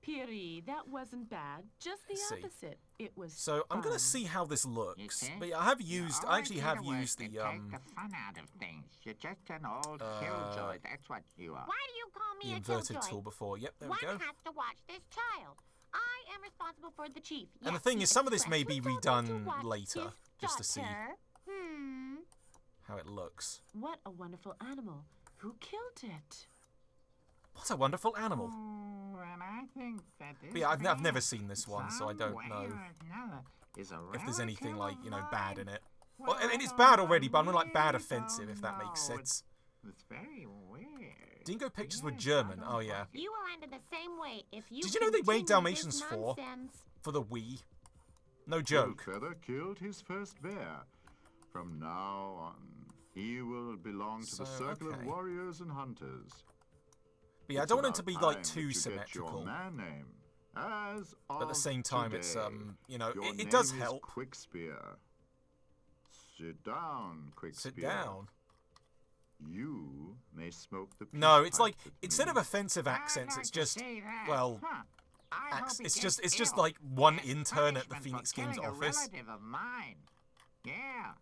Piri, that wasn't bad. Just the See. opposite. It was So I'm gonna fun. see how this You looks. see? But yeah, I have You used, I always actually do have the work used to the take the fun out of things. You're just an old killjoy. That's what you are. Why do you call me a inverted killjoy? tool before. Yep, there One we go. has to watch this child. I am responsible for the chief. And the Yes, thing he is, some of this may expressly be told me to redone watch later, his just to see daughter. how it looks. What a wonderful animal. Who killed it? What a wonderful animal. Oh, and I think that this But yeah, I've never man, seen this one, so I some don't way know or another, is a if there's anything relative like, of bad mine. in it. Well, Well, I mean, I it's don't bad know, already, but I mean, like, bad really offensive, if that don't makes know. sense. It's very weird. Dingo pictures were Yes, German. I Oh, don't yeah. like it. You will end in the same way if you Did you know they made continue Dalmatians this 4? nonsense. For the Wii. No Little joke. Feather killed his first bear. From now on, he will belong to the So, circle okay. of warriors and hunters. But yeah, I It's don't want it about to be, time like, that too you get symmetrical. Your man name. As But at the of same time, it's, today, it your does name is help. Quickspear. Sit down, Quickspear. Sit down. You may smoke the peace No, it's pipe like, with instead me. of offensive I'd accents, like it's to just, see that. well, Huh. I hope he it's gets just ill. like one As intern at the punishment Phoenix for Games killing a office. relative of mine. Yeah.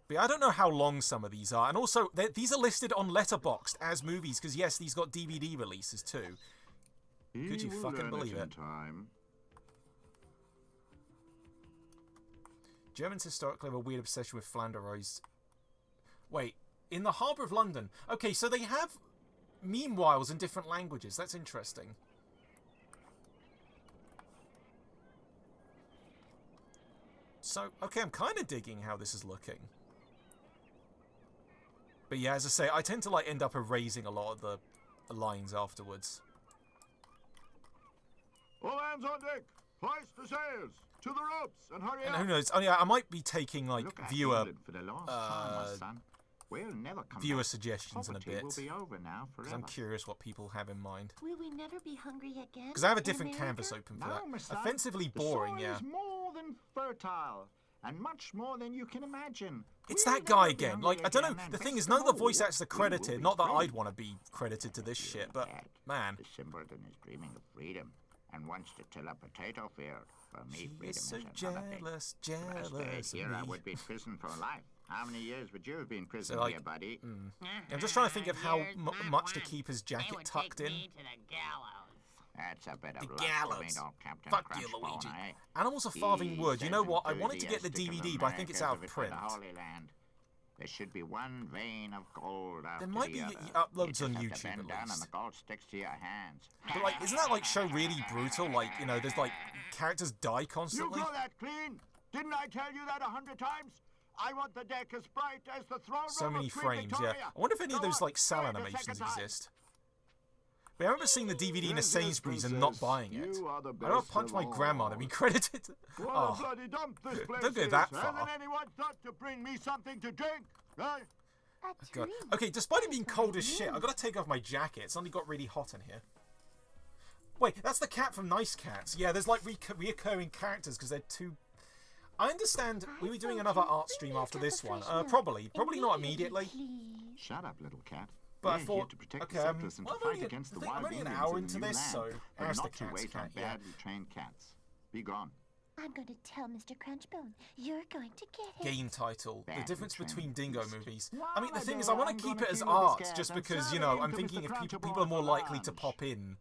But I don't know how long some of these are. And also, these are listed on Letterboxd as movies, because yes, these got DVD releases too. Could you He will fucking learn believe in it? Time. Germans historically have a weird obsession with Flanderized. Wait, in the harbour of London. Okay, so they have meanwhiles in different languages. That's interesting. So, okay, I'm kind of digging how this is looking. But yeah, as I say, I tend to like end up erasing a lot of the lines afterwards. All hands on deck! Hoist the sails! To the ropes and hurry And up. who knows? Oh yeah, I might be taking like Look at viewer England for the last time, my son. We'll never come viewer back. suggestions in a Poverty bit. will be over now Because I'm forever. curious what people have in mind. Will we never be hungry again? Because I have a in different America? canvas open for No, that. my son. Offensively The boring, soil yeah. is more than fertile, and much more than you can imagine. It's We'll that guy never be again. hungry Like, I don't know. again, and The thing best is, none of the all, voice actors are we will credited. be Not that free. I'd want to be credited to this shit, but Dad, man. The simpleton is dreaming of freedom and wants to till a potato field. For me, She freedom is so another thing. jealous, If I jealous stayed of here, I me. would be in prison for life. How many years would you have been in prison like, here, buddy? I'm just trying to think of how much to keep his jacket tucked in. That's a bit of The luck to me, gallows. don't Captain Fuck you, Crunchbone, Luigi. eh? Animals are farthing He wood. You know says what? I wanted to get the enthusiastic of DVD, but I think it's out of America print. for the Holy Land. There should be one vein of gold after There might the be other. uploads You on just have to YouTube bend at down and least. the gold sticks to your hands. But like, isn't that like show really brutal? Like, you know, there's like characters die You constantly. got that clean? Didn't I tell you that 100 times? I want the deck as bright as the throne So room many of Queen frames, Victoria. yeah. I wonder if any of Go those on, like Sal say it a animations second time. exist. But I remember seeing the DVD in a Yes, Sainsbury's and princess, not buying it. you are the I don't best punch of my grandmother. all. Be credited. What a Oh, bloody dump this place don't go is. that Hasn't far. anyone thought to bring me something to drink? Eh? A God. treat. Okay, despite it being That's cold what as I shit, mean. I've got to take off my jacket. It's only got really hot in here. Wait, that's the cat from Nice Cats. Yeah, there's like reoccurring characters because they're too... I understand we were doing another art stream after this one. Probably not immediately. Shut up, little cat. But I We're thought, here to protect okay, the settlers and well, to I'm fight only- against the I think wild I'm only an Indians hour in into the new this, land, so but there's the not to cat's wait cat, on yeah. badly trained cats. Be gone. I'm going to tell Mr. Crunchbone. You're going to get him. Game title: The Badly difference trained between Dingo beast. movies. Well, I mean, the my thing is, dear, I want I'm to keep gonna it as kill this art, cat just and because, serve you know, him I'm to thinking Mr. if people Crunchbone are more for likely to lunch. pop in.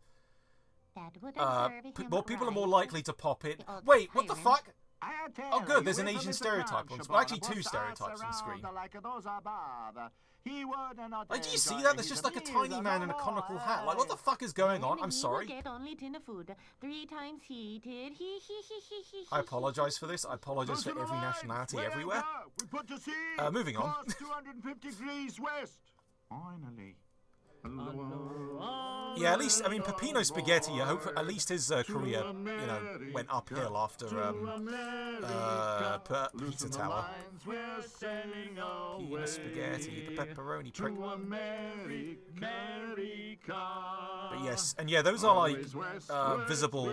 That would Well, serve people are him more right. likely to pop in. The old Wait, what the tyrant. fuck? I tell Oh, good, you, there's an with Asian Mr. stereotype on Crunchbone, well, actually two was stereotypes on around screen. like those above. He would not Like, do you see enjoy that? There's his just like a meals tiny man in a no conical more, hat. Like, what the eh? fuck is going on? And I'm he sorry. will get only tin of food, 3 times heated. I apologize for this. I apologize for Go to the every lines. nationality We're everywhere. anchor. We put to sea. Moving on. Course 250 degrees west. Finally. Yeah, at least, I mean, Peppino Spaghetti, I hope at least his career, you know, went uphill after Pizza Tower. Pino Spaghetti, the pepperoni prick. But yes, and yeah, those are like visible.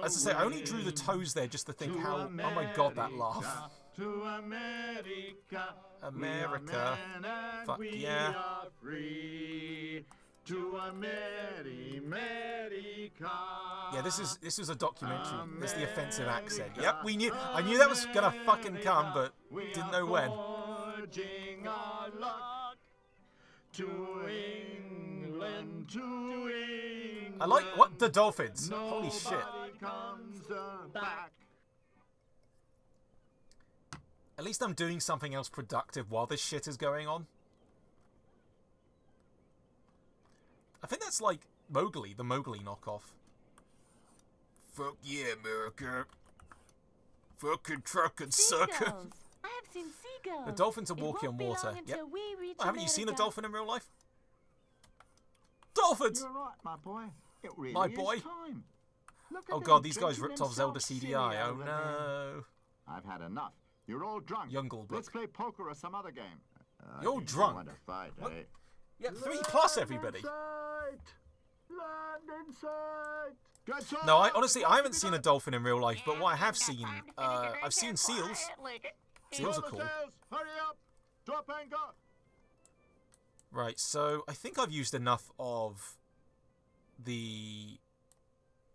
As I say, I only drew the toes there just to think how, oh my god, that laugh. To America. America. Fuck yeah. Free. To America. Yeah, this is a documentary. This is the offensive accent. Yep, I knew that was gonna fucking come, but didn't know when. Forging our luck to England, to England. I like what the dolphins. Holy shit. Nobody comes back. At least I'm doing something else productive while this shit is going on. I think that's like Mowgli, the Mowgli knockoff. Fuck yeah, America. Fucking truck and sucker. Seagulls. I have seen seagulls. The dolphins are It walking on won't be water. long Yep. until we reach Haven't you seen a America. dolphin in real life? Dolphins! You're right, my boy. It really My is boy. time. Look Oh at god, them these guys drinking ripped off Zelda themselves CDI. silly Oh over there. no. I've had enough. You're all drunk. Youngle Let's book. play poker or some other game. You're You drunk. want to fight, What? eh? Yeah, 3+ everybody. Land in sight. Get set. No, I honestly I haven't seen a dolphin in real life, but what I have seen, I've seen seals. Seals are All the cool. sails, hurry up. Drop anchor. Right, so I think I've used enough of the...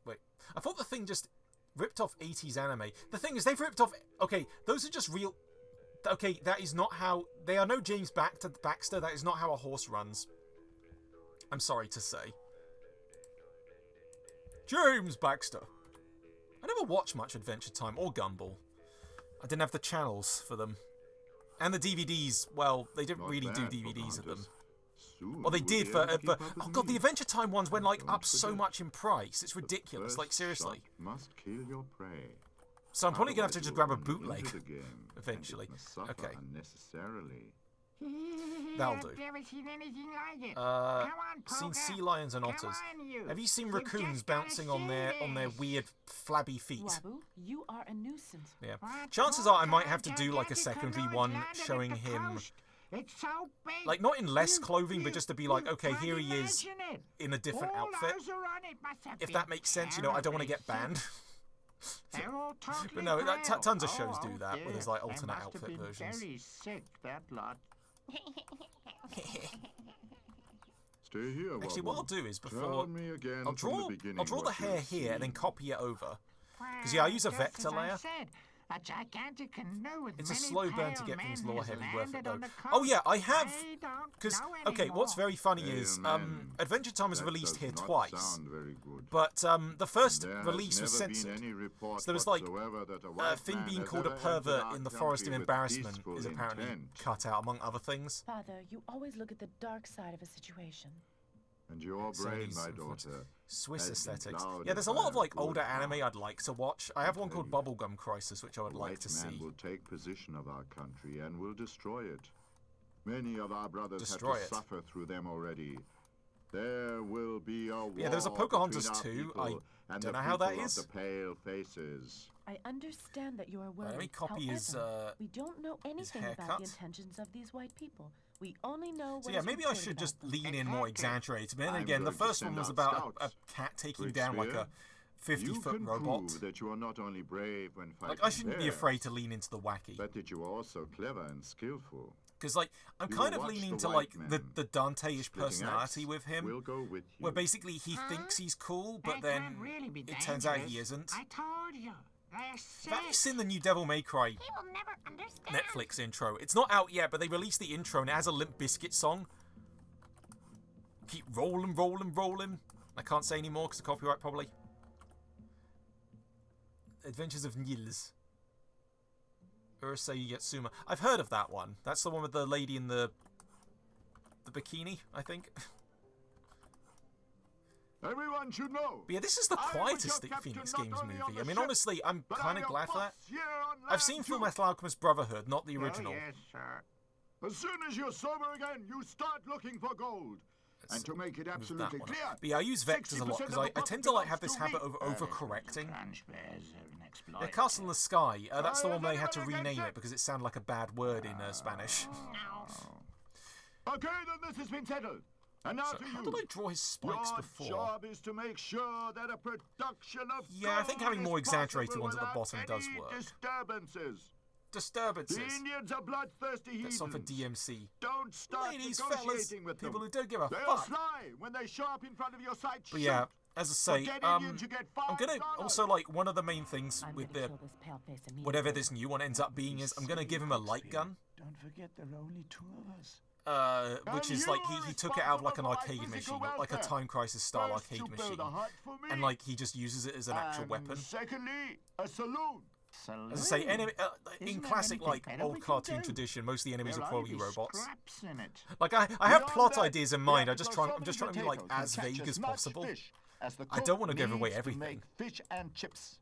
Wait, I thought the thing just ripped off 80s anime. The thing is, they've ripped off... Okay, those are just real... Okay, that is not how... They are no James Baxter. That is not how a horse runs. I'm sorry to say. James Baxter. I never watched much Adventure Time or Gumball. I didn't have the channels for them. And the DVDs, well, they didn't Not really do bad, DVDs of them. Soon Well, they we'll did be for... able to keep up with oh god, the me. Adventure Time ones went like Don't up so forget. much in price. It's The ridiculous, like first seriously. shot must kill your prey. So I'm probably going to have to Otherwise just you'll grab a run bootleg into the game, and eventually. it must suffer Okay. unnecessarily. That'll I've do. never seen anything like it. Come on, Seen Poker. sea lions and Come otters. on, you. Have you seen You've raccoons just gotta bouncing on their see weird flabby feet? Wabu, you are a nuisance. Yeah. What? Chances are I might Poker, have to do like a gigantic secondary canoe, one it's landed at showing the him, coast. It's so big. like not in less You- clothing, but you- just to be like, you okay, can't here he is imagine it. in a different All outfit. eyes are on it. Must have If been that makes sense, you know, I don't want to get terribly banned. sick. They're all totally But no, pale. tons of shows Oh, do that, where dear. there's like They alternate must have outfit been versions. Very sick, that lot. Stay here, Actually, what I'll do is Tell before me again I'll from draw the beginning the what hair you've here and then seen. copy it over. Because yeah, I use a Just vector as I layer. said, a gigantic canoe with It's a many slow burn to pale get things men lower has heavy worth it landed though. on the Oh yeah, I coast. have. I don't Because know okay, what's anymore. very funny Pale is men. Adventure Time was That released does here not twice, sound very good. but the first There has release was never been censored. any report So there was like whatsoever that a white Finn man being has called a ever pervert entered our in the Forest of country with Embarrassment peaceful is apparently intent. cut out among other things. Father, you always look at the dark side of a situation. And your So brain, these my influence- daughter. Swiss has been aesthetics. clouded Yeah, there's a by lot of like good older heart. anime I'd like to watch. I have one called tell Bubblegum Crisis, which I would The like white to man see. will take possession of our country and will destroy it. Many of our brothers Destroy have it. to suffer through them already. There will be a war Yeah, there's a Pocahontas between our 2. people I and don't the know how that people of is. the pale faces. I understand that you are worried. Let me copy However, his, we don't know anything about haircut. the intentions of these white people. We only know what So yeah, is maybe I reported should about just them. lean in more exaggerated. But then I'm again, the going to first one send was out about a scouts. cat taking Fritz down like Spear, a 50-foot you can robot. prove that you are not only brave when fighting Like I shouldn't be bears, afraid to lean into the wacky. but that you are also clever and skillful. Because like I'm You kind will of watch leaning the to white like man. the Dante-ish Splitting personality axe with him. will go with you. Where basically he thinks he's cool, but They then can't really be it turns out he dangerous. isn't. I told you. They're Have you sick. seen the new Devil May Cry He will never understand. Netflix intro? It's not out yet, but they released the intro and it has a Limp Bizkit song. Keep rolling, rolling, rolling. I can't say anymore because of copyright probably. Adventures of Nils. Urusei Yatsuma. I've heard of that one. That's the one with the lady in the bikini, I think. Everyone should know. But yeah, this is the I was quietest your captain Phoenix not Games only movie. on the I mean, ship, honestly, I'm but kind I'm of your glad for that. boss here on I've seen land, Full too. Metal Alchemist Brotherhood, not the original. Oh, yes, sir. As soon as you're sober again, you start looking for gold. And to make it With that absolutely one. clear, But yeah, I use vectors a lot 60% because of I the tend to like have profit this belongs habit to of me. overcorrecting. Crunch bears are an exploit. Yeah, Castle in the Sky. That's the Oh, one they had to everybody rename gets it it? because it sounded like a bad word in Spanish. Okay, then this has been settled. And now So to how you. did I draw his spikes Your before? job is to make sure that a production of Yeah, I think gold having more is exaggerated possible ones at the without bottom does any work. Disturbances. The Disturbances. Indians are bloodthirsty heathens. That's on for DMC. Don't start Ladies, fellas, negotiating with people them. who don't give a They'll fuck. fly when they show up in front of your sight. But yeah, as I say, For dead Indians, you get I'm gonna $5. also like one of the main things I'm with gonna the kill this pale-face immediately. whatever this new one ends up being is I'm gonna give him a light gun. Don't forget there are only two of us. Which And is like you are he took it out of like an responsible for my arcade physical machine, like a welfare. Time Crisis style First, arcade you build machine, a hut for me, and like he just uses it as an actual and weapon. Secondly, a saloon. As I say, in Isn't there classic anything like better we old can cartoon do? tradition, most of the enemies There'll are probably only be robots. scraps in it. Like I have Beyond plot that, ideas in we mind. have I'm to grow just so trying to many be like potatoes as and catch vague as as much possible. fish as the I don't cook want to give away needs to everything. make fish and chips.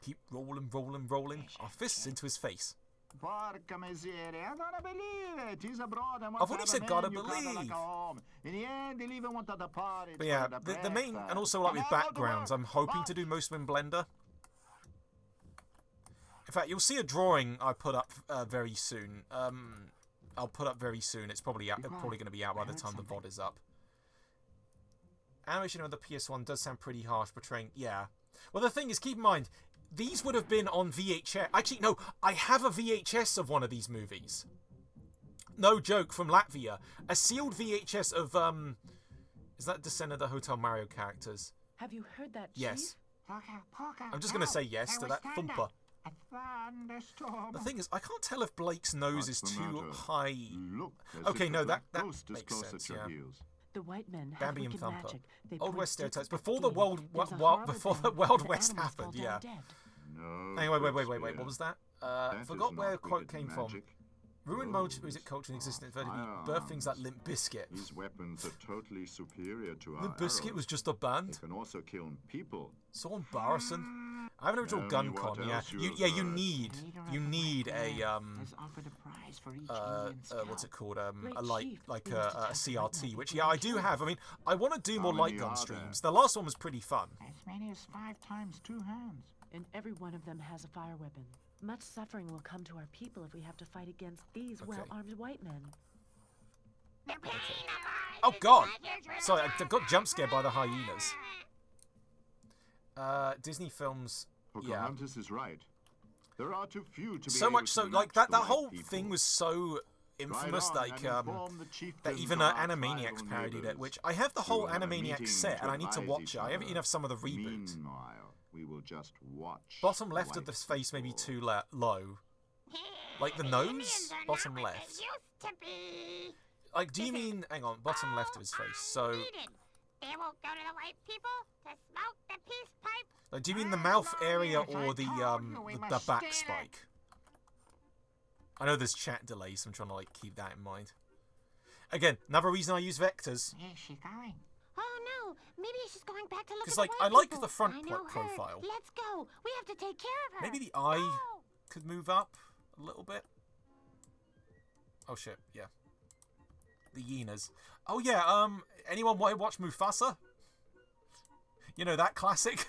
Keep rolling, rolling, rolling. Our fists into his face. Porca miseria, I don't believe it. He's abroad and I've wants only to said have a gotta man you cuddle like believe. a home. In the end, he'll even want to depart it But yeah, for the main breakfast. and also like with Come on, backgrounds, I'm Voldemort. hoping to do most of them in Blender. In fact, you'll see a drawing I put up very soon. I'll put up very soon. It's probably going to be out by the time the VOD is up. Animation on the PS1 does sound pretty harsh, portraying... Yeah. Well, the thing is, keep in mind, these would have been on VHS. Actually, no, I have a VHS of one of these movies. No joke, from Latvia. A sealed VHS of, is that Descent of the Hotel Mario characters? Have you heard that, Chief? Yes. Porca, I'm just going to help. say yes to There that was thumper. A thunderstorm. The thing is, I can't tell if Blake's nose is What's the too matter? high. Look, as Okay, if no, a that black ghost is makes close sense, at your yeah. heels. The white men have Bambi and wicked Thumper. magic. They Old point West sticks stereotypes. at Before the the game. There's a horrible before thing the where Wild the West animals fall happened, down yeah. dead. No. Anyway, wait. Shakespeare. What was that? That is Forgot where the not quote wicked came magic. from. Ruined music culture in existence birth things like Limp Bizkit. These weapons are totally superior to our Limp Bizkit arrows. was just a band. They can also kill people. So embarrassing. I have an original gun con, yeah. You need a what's it called? A CRT, which I do have. I mean, I want to do more light gun streams. The last one was pretty fun. As many as 5 times 2 hands. And every one of them has a fire weapon. Much suffering will come to our people if we have to fight against these well-armed white men. Okay. Oh god! Sorry, I got jump scared by the hyenas. Disney films. Pocahontas is right. There are too few to be so much so, like that whole thing was so infamous, Right like that even Animaniacs parodied it. Which I have the whole Animaniacs set, and I need to watch it. I haven't even have some of the reboots. Meanwhile, we will just watch. Bottom left of the face may be too low. Like the nose? Bottom left. Like, do you mean... Hang on, bottom left of his face, so... They will go to the white people to smoke the peace pipe. Like, do you mean the mouth area or the back spike? I know there's chat delay, so I'm trying to, like, keep that in mind. Again, another reason I use vectors. Where's she going? Oh no, maybe she's going back to look Because, at like, the I white like people. the front I know profile. Her. Let's go. We have to take care of her. Maybe the eye could move up a little bit. Oh shit, yeah. The hyenas. Oh yeah, anyone want to watch Mufasa? You know, that classic?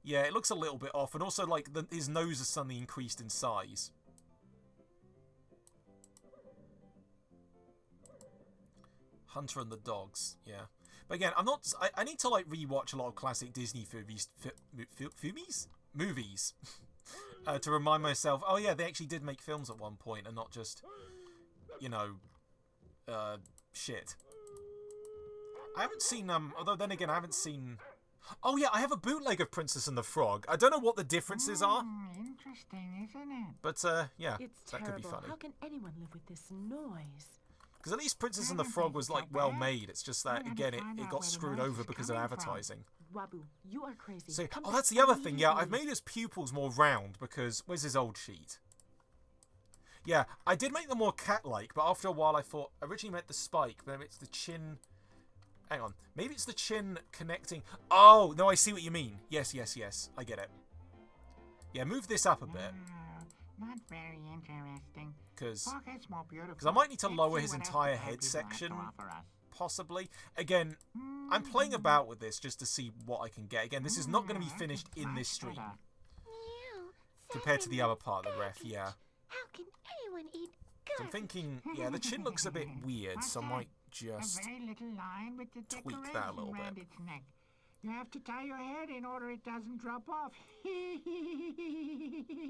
Yeah, it looks a little bit off, and also, like, his nose has suddenly increased in size. Hunter and the Dogs, yeah. But again, I need to, like, rewatch a lot of classic Disney movies. To remind myself, oh yeah, they actually did make films at one point, and not just, you know, shit. I haven't seen, although then again, I haven't seen... Oh yeah, I have a bootleg of Princess and the Frog. I don't know what the differences are. Interesting, isn't it? But, yeah, it's that could be funny. How can anyone live with this noise? Because at least Princess and the Frog was, like, well made. It's just that, again, it got screwed over because of advertising. Wabu, you are crazy. So, oh, that's the other thing, yeah, I've made his pupils more round because... Where's his old sheet? Yeah, I did make them more cat-like, but after a while I thought... I originally meant the spike, but it's the chin... Hang on. Maybe it's the chin connecting... Oh, no, I see what you mean. Yes, yes, yes. I get it. Yeah, move this up a bit. Not very interesting. Because more beautiful. I might need to lower his entire head section. Possibly. Again, I'm playing about with this just to see what I can get. Again, this is not going to be finished in this stream. Compared to the other part of the ref, yeah. How can anyone eat So I'm thinking, yeah, the chin looks a bit weird, so I might just a very little line with the tweak that a little around bit. its neck. You have to tie your head in order it doesn't drop off.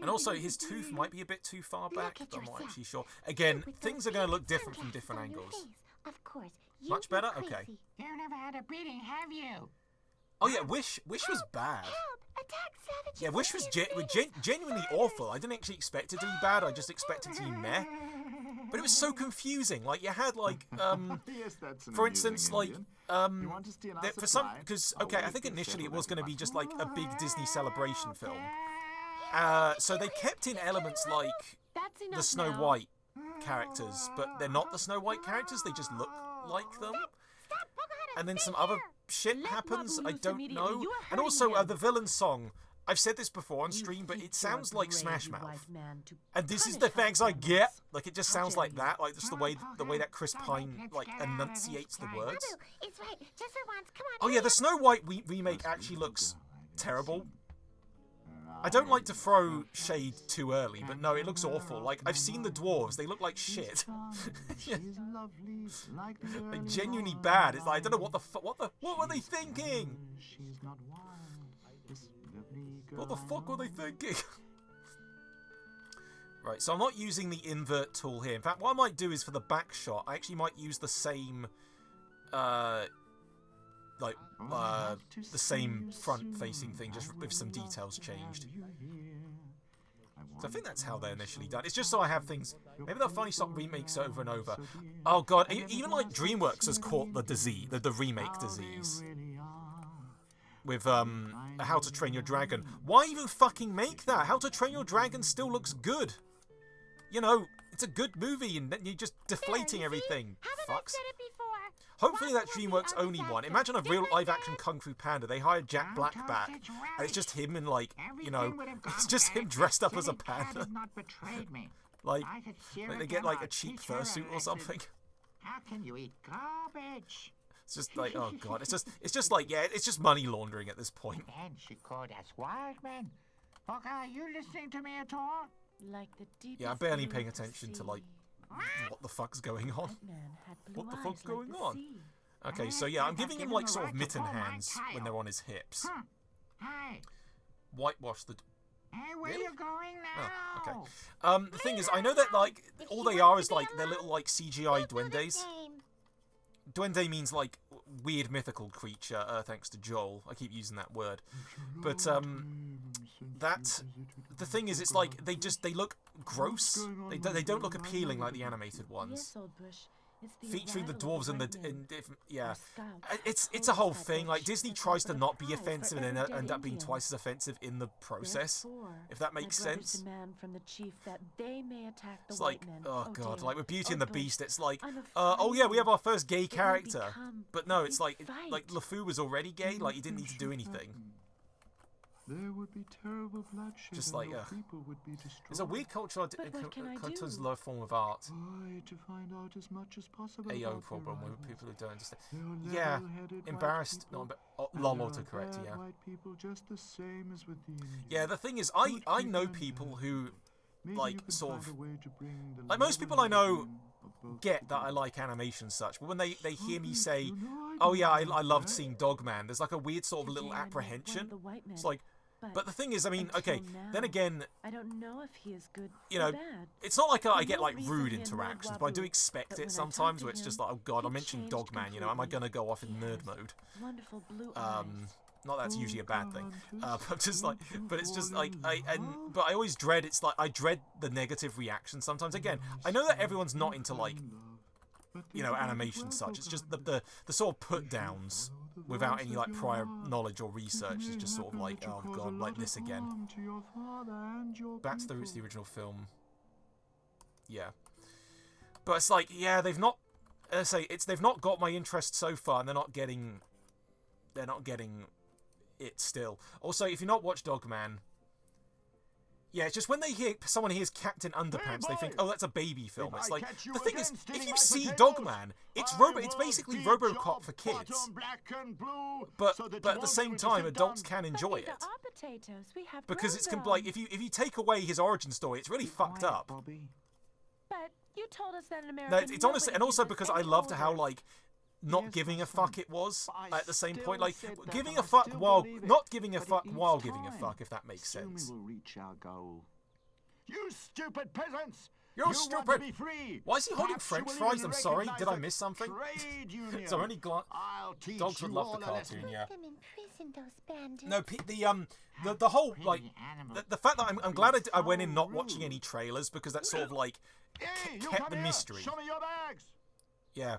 And also, his tooth might be a bit too far back, but I'm not actually sure. Again, things are going to look different from different angles. Of course. Much better? Okay. You've never had a beating, have you? Oh yeah, Wish was bad. Yeah, Wish was genuinely awful. I didn't actually expect it to be bad. I just expected it to be meh. But it was so confusing. Like, you had, like, Yes, that's an for instance, like, You want to steal our for some, supply? because, I'll okay, I wait think to initially it settle was that going to be much. just, like, a big Disney celebration film. So they kept in elements like the Snow White characters, but they're not the Snow White characters, they just look like them. And then some other shit happens, I don't know. And also, the villain song, I've said this before on stream, but it sounds like Smash Mouth. And this is the thanks I get. Like, it just sounds like that, like just the way that Chris Pine, like, enunciates the words. It's right. Just for once. Come on. Oh yeah, the Snow White remake actually looks terrible. I don't like to throw shade too early, but no, it looks awful. Like, I've seen the dwarves, they look like shit. Like, genuinely bad. It's like, I don't know what were they thinking? What the fuck were they thinking? Right, so I'm not using the invert tool here. In fact, what I might do is for the back shot, I actually might use the same, the same front-facing thing, just with some details changed. So I think that's how they're initially done. It's just so I have things... Maybe they'll finally stop remakes over and over. Oh god, even like DreamWorks has caught the disease, the remake disease. With, How to Train Your Dragon. Why even fucking make that? How to Train Your Dragon still looks good. you know, it's a good movie, and then you're just deflating everything. Fucks. Hopefully that DreamWorks only one. Imagine a real live-action Kung Fu Panda. They hired Jack Black back, and it's just him in, like, you know, it's just him dressed up as a panda. Like they get, like, a cheap fursuit or something. How can you eat garbage? It's just like, oh god, it's just like, yeah, it's just money laundering at this point. And she called us wild men. Fuck, are you listening to me at all? Like the deepest Yeah, I'm barely blue paying of the attention to, sea. like, what the fuck's going on. That man had blue What the eyes fuck's like going the on? sea. Okay, so yeah, I'm giving him, like, sort of mitten hands when they're on his hips. Hey. Whitewash the... Hey, where you going now? Oh, okay. The thing is, I know that, like, all they are is, like, they're little, like, CGI duendes. Duende means, like, weird mythical creature, thanks to Joel. I keep using that word. But, the thing is, it's like, they look gross. They don't look appealing like the animated ones. Yes, old Bush. It's the Featuring the arrival of dwarves and white the men. different, yeah, Our scouts it's a whole told us that thing. Like, Disney Bush tries to was not be prize for offensive and every then dead end up being Indian. twice as offensive in the process. Therefore, If that makes my brothers sense. demand from the chief that they may attack the It's white like, men. oh god, dear. like with Beauty Oh, and the Bush, Beast, it's like, I'm oh yeah, we have our first gay It will character. become But no, a it's big like fight. LeFou was already gay. Like, you didn't need to do anything. There would be terrible bloodshed. Just and like, your people would be destroyed. It's a weird cultural But what can I culture's do? low form of art. Try to find out as much as possible. AO about problem their with rivals. people who don't understand. They're Yeah, level-headed white embarrassed. people, No, but and lol, there are autocorrect. bad Yeah. white people just the same as with the Indians. Yeah, the thing is, Good I know and people bad. who, Maybe like, you could sort find of, a way to bring the like, most people I know level-headed of both get that I together. like animation and such, but when they hear me you say, do know I oh yeah, don't I like loved that. seeing Dogman, there's like a weird sort of Today little I met one of apprehension. the white men, It's like, but the thing is, I mean, until okay, then now, again, I don't know if he is good you or know, bad. it's not like I For get no like reason rude he annoyed interactions, but I do Wabu, expect but it when I talked sometimes to where it's just him, like, oh god, I he mentioned changed Dogman, you know, am I completely. gonna go off in He nerd has mode? Wonderful blue eyes. Not that's usually a bad thing. Pocahontas, But just like, don't you but it's just fall like, in but I always dread. It's like I dread the negative reaction sometimes. Again, I know that everyone's not into like, you know, animation and such. It's just the sort of put downs without any like prior knowledge or research is just sort of like, oh god, like this again. Back to the roots of the original film. Yeah, but it's like, yeah, they've not. As I say, they've not got my interest so far, and they're not getting it still. Also, if you've not watched Dogman, yeah, it's just when someone hears Captain Underpants, they think, oh, that's a baby film. It's like, the thing is, if you see Dogman, it's basically RoboCop for kids. But at the same time, adults can enjoy it. These are our potatoes. We have Because it's grown like, them. if you take away his origin story, it's really fucked up. But you told us that in America. No, it's honestly, and nobody also gives us because I any loved how, orders. like, not Yes, giving a my fuck son. it was I at the same still point. Like, said that, giving and a I fuck still while believe it. not giving a But fuck it while needs giving a time. fuck, if that makes Soon sense. we will reach our goal. You stupid peasants! You're you stupid. Want to be free. Why is he holding Perhaps French you will fries? even I'm sorry. Did I recognize miss something? Trade union. So only I'll teach dogs would you love all the a lesson. cartoon, yeah. Put them in prison, those bandits. No, the whole like the fact that I'm glad I went in not watching any trailers because that sort of like Hey, you kept come the here. mystery. Show me your bags. Yeah,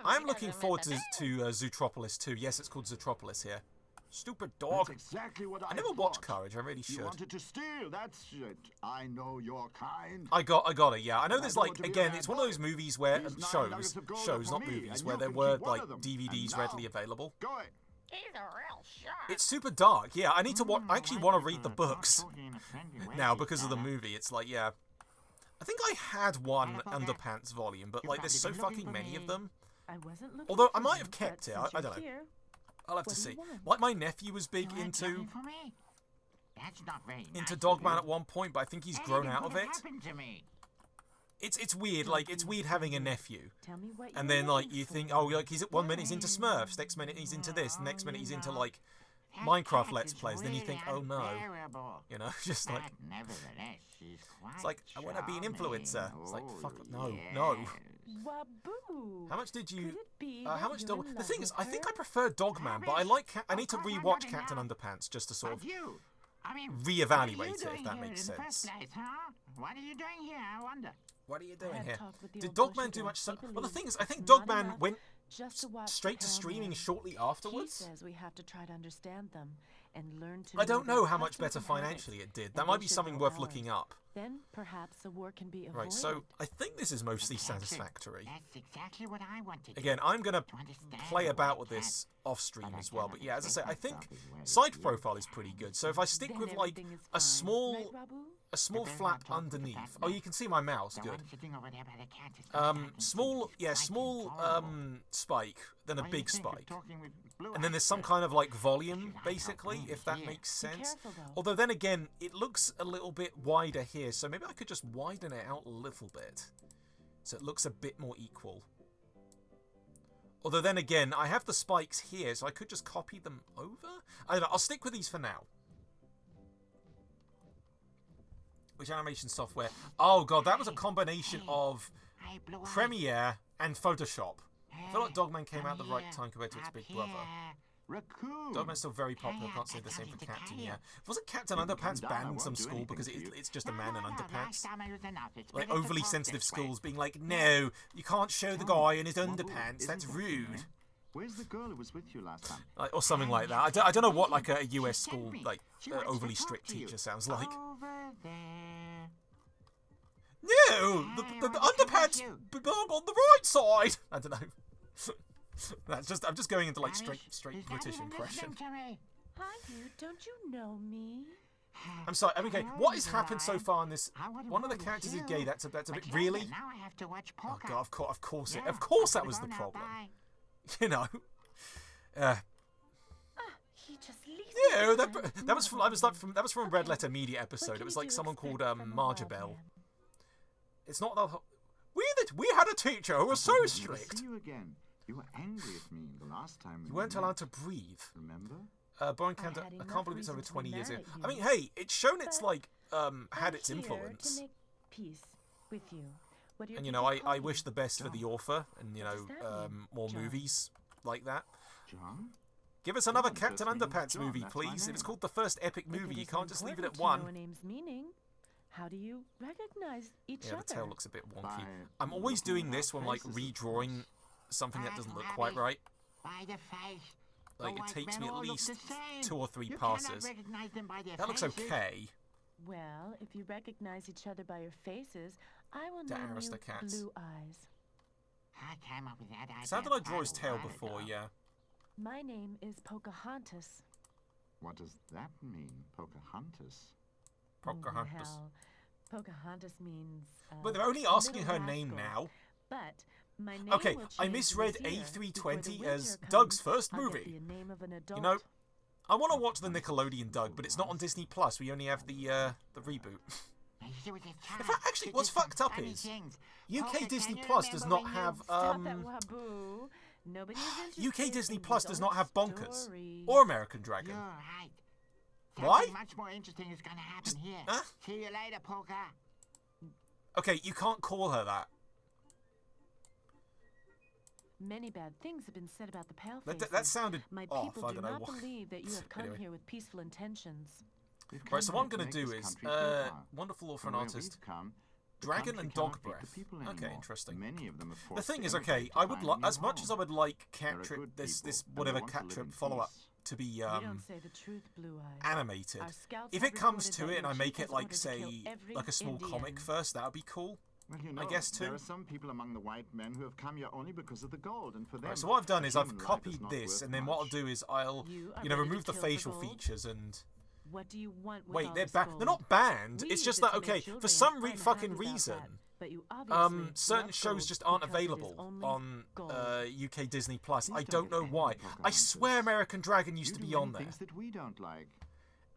I'm looking forward to Zootropolis too. Yes, it's called Zootropolis here. Stupid dog. That's exactly what I I never thought. watched Courage. I really You should. wanted to steal. That's it. I know your kind. I got it. Yeah, I know And there's I know like to be a again, bad it's one of those boy. movies where These 9 shows, nuggets of gold are shows, for not me, movies, and where you there can were keep one like of them. DVDs And readily now- available. Go it. He's a real shark. It's super dark. Yeah, I need to watch. I actually want to read the books now because of the movie. It's like, yeah, I think I had one Underpants volume, but like there's so fucking many of them. I wasn't looking Although I for might him, have kept but it. since I you're don't know. here, I'll have to what do see. you want? Like my nephew was big into Dogman at one point, but I think he's grown out of it. It's weird. Like it's weird having a nephew, Tell me what and you're then like looking you think, for. oh, like he's at 1 minute he's into Smurfs, next minute he's into this, next minute he's into like Minecraft Let's Plays. Then you think, oh no, you know, just like it's like I want to be an influencer. It's like fuck no. Waboo. How much did you? Could it be How that much you're Dog? in The love thing is, with I think her? I prefer Dogman, but I like. I need to rewatch Captain Underpants just to sort of reevaluate it, if that makes sense. What are you doing here, I wonder? What are you doing had here? talked with the Did old Dogman bushy do guy, much? he Well, the thing is, believes I think not Dogman enough went just to watch straight to the streaming Pale Man. shortly He afterwards. says we have to try to understand them, and learn to. I don't know about how much customs better and habits, financially it did. and That might they be should something know worth ours. looking up. Then perhaps the war can be avoided. Right, so I think this is mostly satisfactory. That's exactly what I wanted. Again, I'm going to play about with this off stream as well. But yeah, as I say, I think side profile is pretty good. So if I stick with like a small flap underneath. Oh, you can see my mouse. Good. Small spike, then a big spike. And then there's some kind of like volume, basically, if that makes sense. Although then again, it looks a little bit wider here, so maybe I could just widen it out a little bit. So it looks a bit more equal. Although then again, I have the spikes here, so I could just copy them over? I don't know, I'll stick with these for now. Which animation software? Oh god, that was a combination of Premiere and Photoshop. I feel like Dogman came out at the right time compared to its big brother. Dogman's still very popular, can't say the same for Captain, yeah. Wasn't Captain Underpants banned in some school because it's just a man in underpants? Like overly sensitive schools being like, no, you can't show the guy in his underpants, that's rude. Where's the girl who was with you last time? Or something like that. I don't know what like a US school, like overly strict teacher sounds like. No, the underpants belong on the right side. I don't know. I'm just going into like straight British impression. Hi, you. Don't you know me? I'm sorry. Okay, what has happened so far in this? One of the characters is gay. That's a bit really. Oh god, of course that was the problem. You know. He just leaves. Yeah, that was from a Red Letter Media episode. It was like someone called Marjabelle. It's not the. We had a teacher who was so strict. See you again. You were angry at me the last time. You weren't allowed to breathe. Remember? Boring Canada, I can't believe it's over 20 years in. I mean, hey, it's shown it's like had its influence. To make peace with you. And you know, I wish the best for the author, and you know, more movies like that. John? Give us another Captain Underpants movie, please. If it's called the first epic movie, you can't just leave it at one. Know a name's meaning. How do you recognize each other? Yeah, the tail looks a bit wonky. I'm always doing this when like redrawing something that doesn't look quite right. Like it takes me at least 2 or 3 passes. That looks okay. Well, if you recognize each other by your faces, I will name you Blue Eyes. Sounded like I draw his tail before, yeah. My name is Pocahontas. What does that mean, Pocahontas? Pocahontas. Well, Pocahontas means. But they're only asking her name now. But my name okay, will I change misread this year A320 before the as winter Doug's comes. first I'll get movie. the name of an adult. You know, I want to watch the Nickelodeon Doug, but it's not on Disney Plus. We only have the reboot. In fact, actually, what's fucked up is UK Disney Plus does not have UK Disney Plus does not have Bonkers or American Dragon. Why? Much more interesting is going to happen here. Huh? See you later, Polka. Okay, you can't call her that. Many bad things have been said about the Palefaces. That sounded My off. people I do don't know not why. believe that you have come Anyway. here with peaceful intentions. Right, so what I'm going to do is, wonderful author and artist, Dragon and Dog Breath. Okay, interesting. The thing is, okay, I would as much as I would like Cat Trip, this whatever Cat Trip follow-up to be You don't say the truth, Blue Eyes. animated. Our scouts If have it comes reported to that it and I your make chief it has like, ordered to say, kill every like a small Indian. comic first, that would be cool. Well, you know, I guess too. There are some people among the white men who have come here only because of the gold, and for them. Right, so what I've done is I've human life copied is not this, worth and then what I'll much. do is I'll, You are you know, ready to remove the kill for facial gold? features and. What do you want with Wait, all they're this banned. gold? They're not banned. We It's use just it that to make okay, children for some unhappy fucking about reason, that, but you obviously certain love shows gold just aren't because it is available only on gold. UK Disney Plus. I Please don't know offend why. I Pocahontas. swear American Dragon used You to do be many on there. things that we don't like.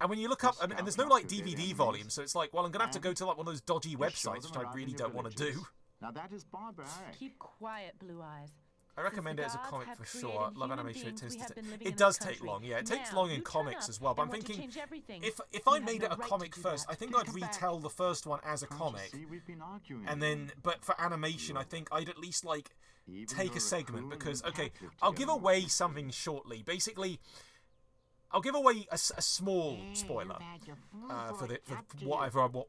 And when you look up, and there's no Scout like Doctor did DVD animate. volume, so it's like, well, I'm gonna have to go to like one of those dodgy You show websites, them which I around really in your don't want to villages. do. Now that is barbaric. Keep quiet, Blue Eyes. I recommend it Since as the a comic gods for have sure. created Love human animation. It beings, tends we to have been living it in does this take country. long. Yeah, it takes Now, long in you turn comics up as well. But I'm and want to thinking change everything. if You I have made no it a right to comic do first, that. I think Please I'd come back. retell the first one as a Can't comic, you see we've been arguing and again? then but for animation, I think I'd at least like Even take though a segment Raccoon because and okay, Cat live I'll give together away more something peacefully. shortly. Basically, I'll give away a small spoiler for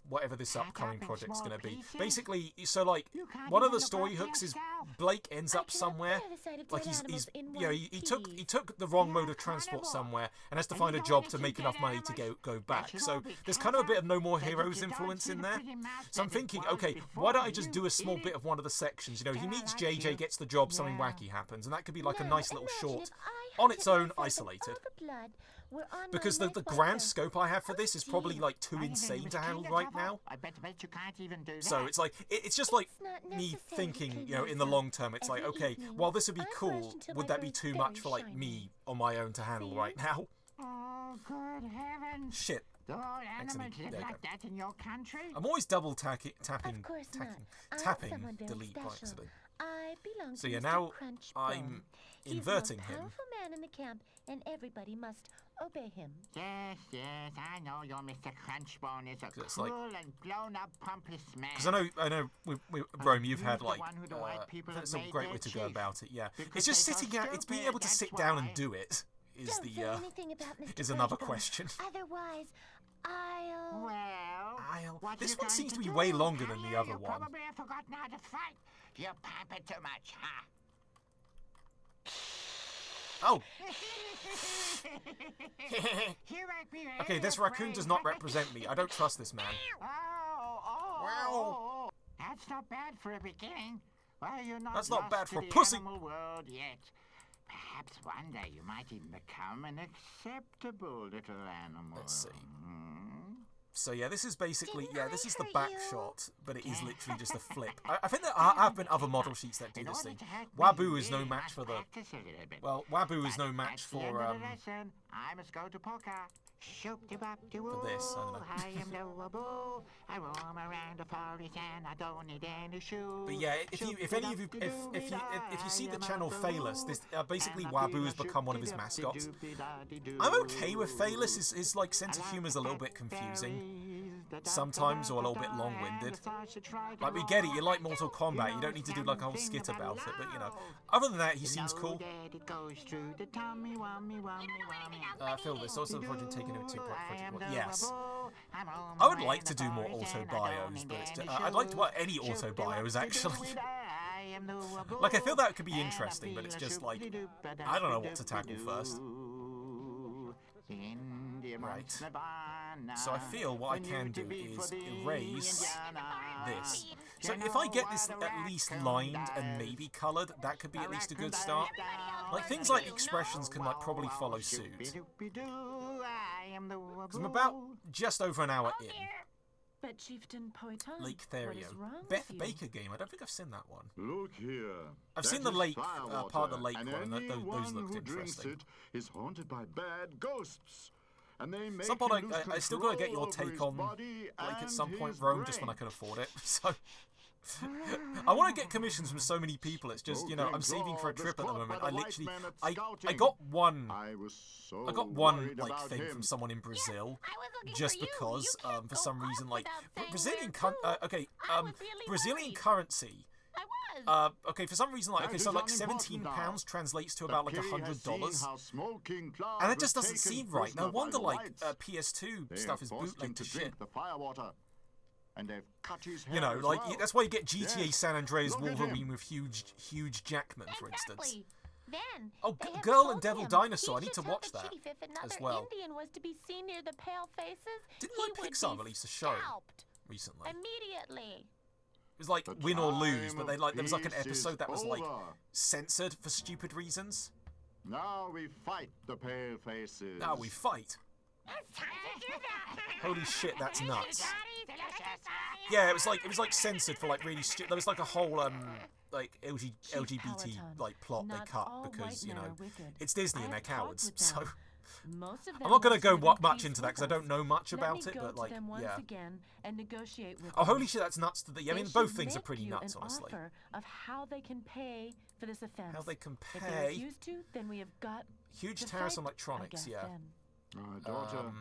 whatever this upcoming project's going to be. Basically, so like one of the story hooks is Blake ends up somewhere, like he took the wrong mode of transport somewhere and has to find a job to make enough money to go back. So there's kind of a bit of No More Heroes influence in there. So I'm thinking, okay, why don't I just do a small bit of one of the sections? You know, he meets JJ, gets the job, something wacky happens, and that could be like a nice little short on its own, isolated. Because the grand scope I have for this is probably like too insane to handle right now. I bet you can't even do that. So it's like it's just like me thinking, you know, in the long term, it's like, okay, while this would be cool, would that be too much for like me on my own to handle right now? Oh, good heavens. Shit. Don't animals live like that in your country? I'm always double tapping someone very delete by special. accident. I belong So to yeah, Mr. now Crunchbone. I'm He's inverting the most him. powerful man in the camp, and everybody must obey him. Yes, I know your Mr. Crunchbone is a It's cool like- and blown-up, pompous man. Because I know, Rome, you've had the like, one who the white people have that's a made great their way to go chief. about it. Yeah, Because it's just they sitting got out. It's being stupid, able to that's sit down and why. do it. Is Don't say anything about Mr. is another Crunchbone. question. Otherwise, I'll... Well, what This you one going seems to be do? way longer than the other You one. probably have forgotten how to fight. You pamper too much, huh? Oh, You make me okay. very This raccoon afraid. does not represent me. I don't trust this man. Oh. That's not bad for a beginning. Well, you're not That's not lost bad to for the pussy. animal world yet. Perhaps one day you might even become an acceptable little animal. Let's see. Hmm? So yeah, this is basically this is the hurt back you? shot, but it is literally just a flip. I think there have been other model sheets that do this thing. Wabu is no match for the. Well, Wabu is no match for I must go to poker. for this. I don't know. I am the Wabu. I roam around the forest and I don't need any shoes. But yeah, if any of you if you see the channel Phalus, this basically Wabu has become one of his mascots. I'm okay with Phalus. His like sense of humor is a little bit confusing sometimes, or a little bit long-winded. Like we get it, you like Mortal Kombat, you don't need to do like a whole skit about it. But you know, other than that, he seems cool. Phil, this also the project taken over 2 project. Yes. I would like to do more auto bios, but it's just, I'd like to work any auto bios actually. Like I feel that could be interesting, but it's just like I don't know what to tackle first. Right. So I feel what I can do is erase this. So if I get this at least lined and maybe coloured, that could be at least a good start. Like things like expressions can like probably follow suit. Because I'm about just over an hour in. But Chieftain Poitin, Lake what is Therio. wrong Beth with you? Baker game. I don't think I've seen that one. Look here. I've That seen the is lake, firewater, part of the lake and one, and those anyone looked who drinks interesting. it is haunted by bad ghosts. And they make Some point him lose I still gotta get your control over take his on, body like at and some point, his Rome, just when I brain. can afford it. So I want to get commissions from so many people. It's just, you know, I'm saving for a trip at the moment. I literally, I got one like thing from someone in Brazil, just because for some reason, like Brazilian Brazilian currency. Okay, for some reason, like okay, so like £17 translates to about like $100, and it just doesn't seem right. No wonder like PS2 stuff is bootleg to shit. And they've cut his You know, hair as like well. that's why you get GTA Yes. San Andreas Look at Wolverine him. with huge Jackman, for instance. Then, Oh, they have Girl told and Devil him Dinosaur, I he need to should tell watch the that chief if another as well. Indian was to be seen near the pale faces, Didn't he like would Pixar be release a show scalped recently? immediately. It was like The win or lose, time but they of like there was like an peace is episode that was like over. censored for stupid reasons. Now we fight the pale faces. Now we fight. Holy shit, that's nuts. Yeah, it was like censored for like really stupid. There was like a whole like LGBT Palatine, like plot they not cut all because white you men know are wicked. it's Disney I and they're have talked cowards. with So them. Most of them I'm not gonna want go live in much peace into that with because I don't us. know much Let about me it. go But to like them once yeah. again and negotiate with Oh, them. holy shit, that's nuts. I They mean, should both things are make pretty you nuts, an honestly. offer of how they can pay for this offense. How they can If they pay. refuse to, then we have got Huge to tariffs fight, on electronics, I guess, yeah. then. Daughter.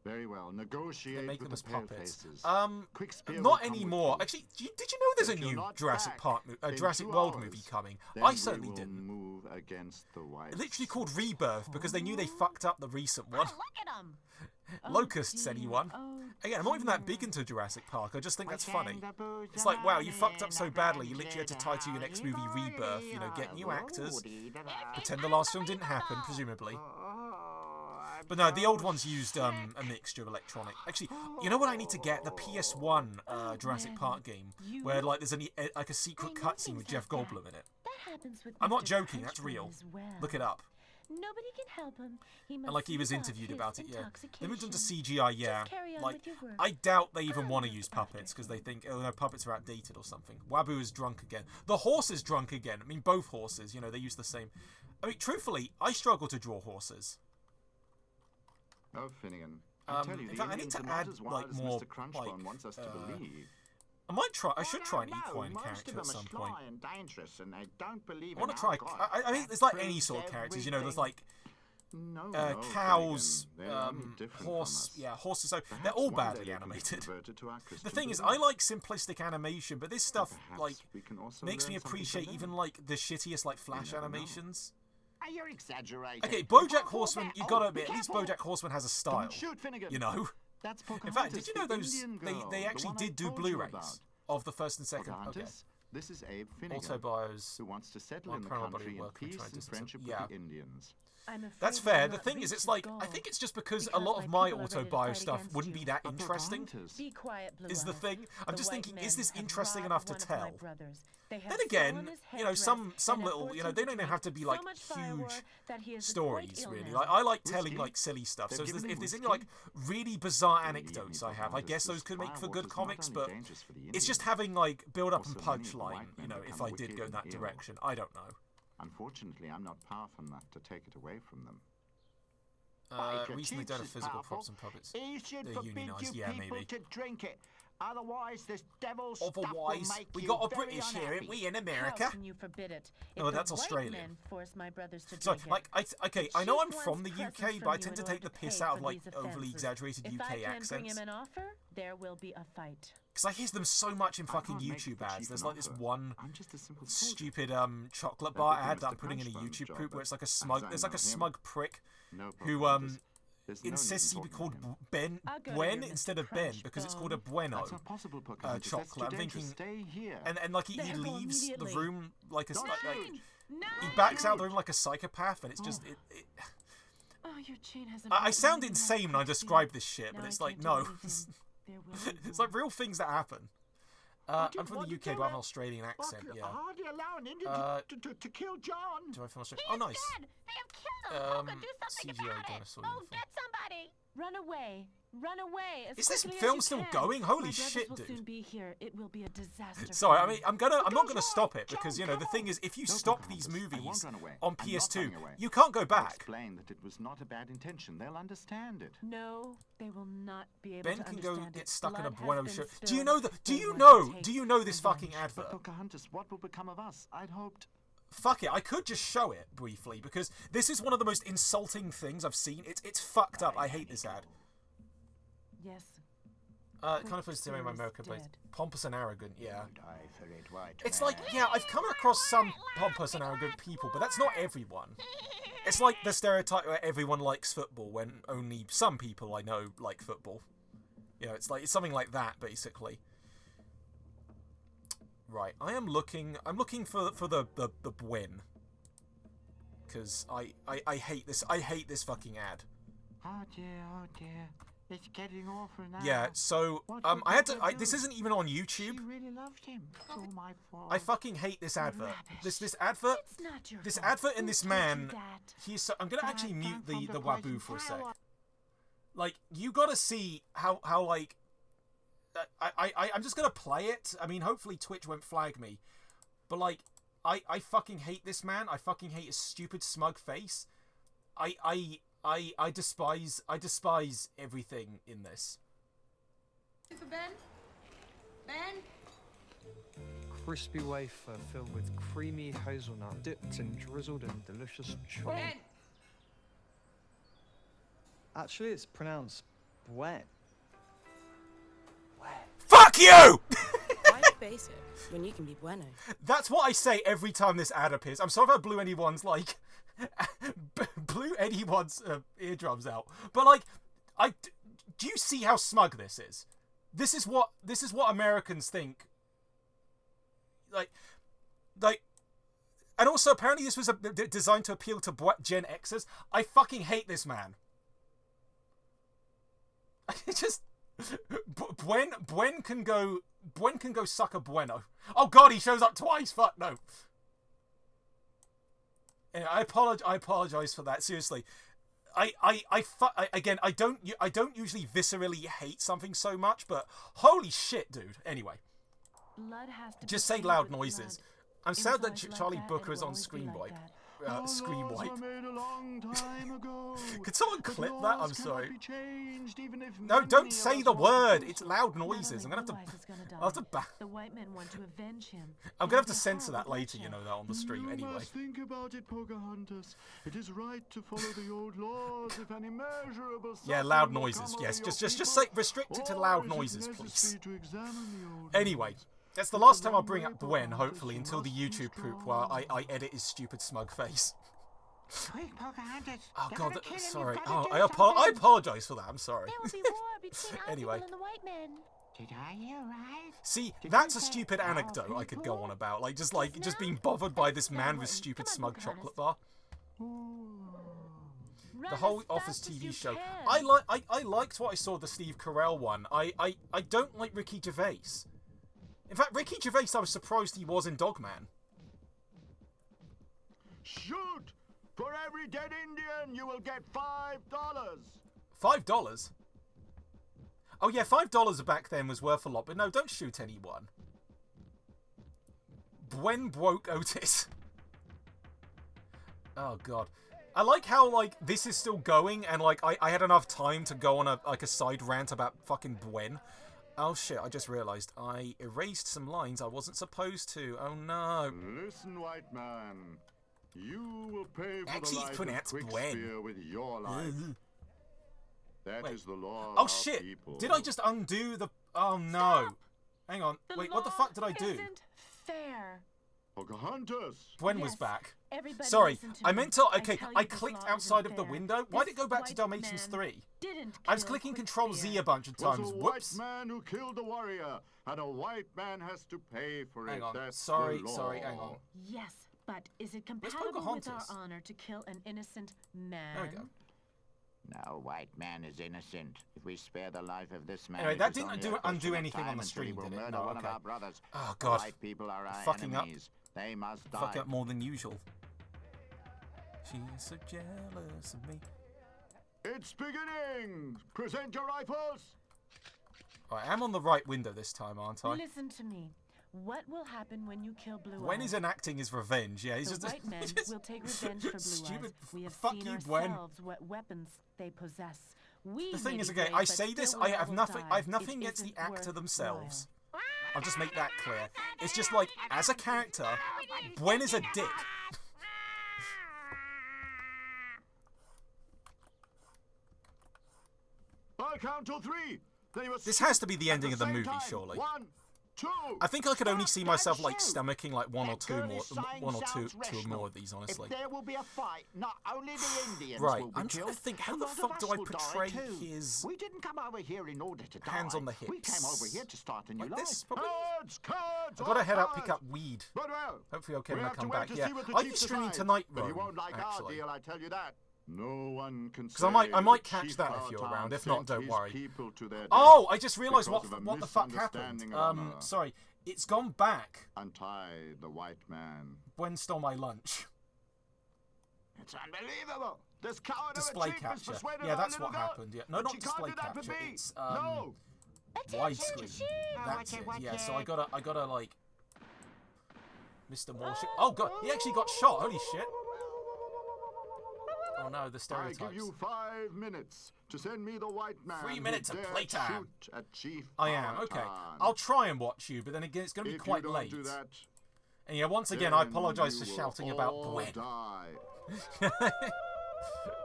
Very well. They Negotiate make with them as the pale puppets. faces. Not Quick spear will come with anymore. you. Actually, did you know there's a If you're new not Jurassic back Park, in Jurassic 2 World hours, movie coming? then I we certainly will didn't. move against the whites. Literally called Rebirth because they knew they fucked up the recent one. Oh, look at him. Locusts, anyone? Again, I'm not even that big into Jurassic Park. I just think that's funny. It's like, wow, you fucked up so badly, you literally had to tie to your next movie Rebirth. You know, get new actors. Pretend the last film didn't happen, presumably. But no, the old ones used a mixture of electronic. Actually, you know what I need to get? The PS1 Jurassic Park game, where like there's like a secret cutscene with Jeff Goldblum in it. I'm not joking, that's real. Look it up. Nobody can help him. And like he was interviewed about it, yeah. They moved into CGI, yeah. Like, I doubt they even want to use puppets because they think, oh no, puppets are outdated or something. Wabu is drunk again. The horse is drunk again. I mean, both horses, you know, they use the same. I mean, truthfully, I struggle to draw horses. Oh, Finnegan. I tell you, in fact, I need to add like more, Mr. Crunchbone wants us to believe. I might try. I should try an equine character at some point. And dangerous, and they don't believe I want to try. I think there's like any sort of characters. You know, there's like cows, horse. Yeah, horses. So they're all badly animated. The thing is, I like simplistic animation, but this stuff like makes me appreciate even like the shittiest like Flash animations. You're exaggerating. Okay, BoJack Horseman. You gotta admit, at least BoJack Horseman has a style. You know. In fact, did you know those they actually did do Blu-rays of the first and second? Okay. This is Abe Finnegan, Autobios, who wants to settle in the country in peace and friendship with the Indians. That's fair. The thing is, it's like, I think it's just because a lot of my autobio stuff wouldn't be that interesting. Be quiet, Blue is the Eyes. thing. I'm just thinking, is this interesting enough to tell? Then again, you know, some little, you know, they don't even have to be like huge stories, really. Like, I like telling like silly stuff. So if there's any like really bizarre anecdotes I have, I guess those could make for good comics. But it's just having like build up and punchline. You know, if I did go in that direction, I don't know. Unfortunately, I'm not powerful enough to take it away from them. Recently done a physical props and puppets. He should They're forbid unionised, you yeah, people maybe. to drink it. Otherwise, this devil's stuff will Otherwise, make we you got a very British here, unhappy. ain't we, in America? How can you forbid it? No, that's Australian. Men force my brothers to So, drink like, it. I know I'm Chief from the wants UK, presents but I from tend to you take in the order to piss pay out of for like these overly offenses. exaggerated If UK I can accents. bring him an offer, there will be a fight. Because I hear them so much in fucking can't make YouTube the ads. chief There's an like this offer. one I'm just a simple soldier. stupid chocolate bar became ad that Mr. I'm putting in a Crunchbone's YouTube job, group where but it's like a as smug. I There's like know a him, smug prick No who problem. There's no need insists in he be talking called to him. Ben I'll go to Buen your instead Mr. of Ben because it's called a Bueno That's not possible, Pocahontas. That's chocolate. too I'm dangerous. thinking, Stay here. and like he Then go leaves the immediately. room like a Don't like, shoot. he backs out the room like a psychopath, and it's just Oh, your chain hasn't I broken sound in insane when I that describe this shit, Now but I it's like can't do no, anything. There will be it's war. like real things that happen. I'm from the UK, but I have an Australian accent. I Yeah. hardly allow an Indian to kill John. Do I from Australia? Oh, nice. Dead! They have killed him! Olga, do something CGI about it! dinosaur Oh, uniform. get somebody! Run away! Run away! As Is this quickly as film you still can. going? Holy My brothers shit, will dude. soon be here. It will be a disaster. Sorry, for I mean, you. I'm not gonna stop it because you know the thing is, if you No, stop these Pocahontas, I won't movies run away. on I'm not PS2, running away. you can't go I'll back. explain that it was not a bad intention. They'll understand it. No, they will not be able Ben to can go understand get it. stuck in a Blood has Bueno been show. Do spilled. you know the? Do They you want know? to Do you take know this fucking revenge. advert? But Pocahontas, what will become of us? I'd hoped. Fuck it, I could just show it briefly because this is one of the most insulting things I've seen. It's fucked up. I hate this ad. Yes. Kind of puts to my American place. dead. Pompous and arrogant, yeah. Die for it, white It's man. like, yeah, I've come across some pompous and arrogant people, but that's not everyone. It's like the stereotype where everyone likes football when only some people I know like football. You know, it's something like that, basically. Right, I'm looking for the Buen. Because I hate this fucking ad. Oh dear, it's getting awful now. Yeah, so What I had would to. Papa do? This isn't even on She YouTube. really loved him. It's all my fault. I fucking hate this advert. Rubbish. This advert. It's not your This fault. advert and Who this told you man. that? He's. So, I'm gonna That actually came mute from the poison Waboo for a sec. flower. Like you gotta see how like. I'm just gonna play it. I mean, hopefully Twitch won't flag me, but like, I fucking hate this man. I fucking hate his stupid smug face. I despise everything in this. For Ben? Ben? Crispy wafer filled with creamy hazelnut, dipped in drizzled and delicious chocolate. Ben! Actually, it's pronounced Buen. Fuck you! White basic when you can be bueno. That's what I say every time this ad appears. I'm sorry if I blew anyone's, like, eardrums out. But, like, do you see how smug this is? This is what Americans think. Like, and also apparently this was designed to appeal to Gen Xers. I fucking hate this man. It just Buen can go suck a bueno. Oh god, he shows up twice. Fuck no. Anyway, I apologize for that. Seriously, again, I don't usually viscerally hate something so much, but holy shit, dude. Anyway, just say loud noises. I'm sad that Charlie Booker is on Screen Wipe. Screen Wipe. Could someone clip that? I'm sorry. No, don't say the word. It's loud noises. I'm gonna have to back. The white men want to avenge him. I'm gonna have to censor that later, you know, that on the stream anyway. You must think about it, Pocahontas. It is right to follow the old laws if an immeasurable. Yeah, loud noises. Yes, just say restrict it to loud noises, please. Anyway. That's the last time I'll bring up Buen, hopefully, until the YouTube poop while I edit his stupid smug face. Quick, Pocahontas. Oh god, sorry. Oh, I apologize for that. I'm sorry. There will be war between our anyway. people and the white men. Did I hear right? See, that's a stupid anecdote I could go on about. Like just being bothered by this man with stupid smug chocolate bar. The whole Office TV show. I liked what I saw the Steve Carell one. I don't like Ricky Gervais. In fact, Ricky Gervais, I was surprised he was in Dogman. Shoot! For every dead Indian, you will get $5. $5? Oh yeah, $5 back then was worth a lot, but no, don't shoot anyone. Buen broke Otis. Oh god. I like how, like, this is still going, and, like, I had enough time to go on a side rant about fucking Buen. Oh shit, I just realised I erased some lines I wasn't supposed to. Oh no. Listen, white man. You will pay for the life of Quickspear with your life. That is the law of Oh shit! people. Did I just undo the... Oh no. Hang on. Wait, what the fuck did I do? Isn't fair. Pocahontas! Buen was back. Everybody Sorry, listen to I me meant to... and Okay, tell you I this clicked law outside isn't of the fair. window. Why did it go back to White Dalmatians man 3? didn't I was kill clicking Control Z Quickspear. a bunch of It was times. a Whoops. white man who killed the warrior, and a white man has to pay for Hang it. on. That's Sorry, the law. sorry, hang on. Yes, but is it compatible with our Pocahontas? honor to kill an innocent man? There we go. No white man is innocent. If we spare the life of this man, Anyway, it that is didn't only do- a question undo of anything time on the until he stream, will did it? murder No, one of okay. our brothers. Oh, The God. white people are our Fucking up. enemies. They must die. Fuck up more than usual. She's so jealous of me. It's beginning! Present your rifles! Right, I'm on the right window this time, aren't I? Listen to me. What will happen when you kill Blue When Eyes? he's enacting his revenge, yeah, he's The just... white men just will take revenge for Blue stupid, Eyes. We have fuck seen you, Buen. ourselves what weapons they possess. We The thing may is, be again, brave, I but say this, still I we have will nothing. die. I have nothing It against the isn't actor worth themselves. while. I'll just make that clear. It's just like, as a character, Buen is a dick. I'll count to 3. Then you must This shoot has to be the at ending of the same movie, time. surely. 1, 2. I think I could only see myself like shoot. stomaching like one or That two girl more, is saying one or two sounds rational. more of these, honestly. If there will be a fight, not only the Indians Right, will be I'm trying to killed, think, how a the lot fuck of do us I will die portray too. his We didn't come over here in order to hands die. on the We came hips? over here to start a new Like life. this, probably? Cards! Cards! I've got to all head out, pick cards. up weed. But well, Hopefully okay we when I have to come wait back. to Yeah, see what the I'll chief be streaming decides. tonight, But he Rome, won't like our actually. deal, I tell you that. No one can say Because I might the catch chief that of if our you're town around. If not, sent don't his worry. people to their Oh, death I just realised what because of a the fuck happened. misunderstanding of honor. Sorry, it's gone back. Untie the white man. Buen stole my lunch. It's unbelievable. This coward Display of a chief has capture. persuaded Yeah, our that's little what girl. happened. Yeah, no, But not she can't display do that for capture. me. It's No. widescreen. That's it. watch Yeah, it. so I gotta like, Mr. Morship. Oh god, he actually got shot. Holy shit. Oh no, the I stereotypes. give you 5 minutes to send me the white man. 3 who minutes of dared playtime. shoot at Chief I am, okay. Artan. I'll try and watch you, but then again, it's going to be If quite you don't late. do that, And yeah, once again, I then apologise for you will shouting about all Buen. die.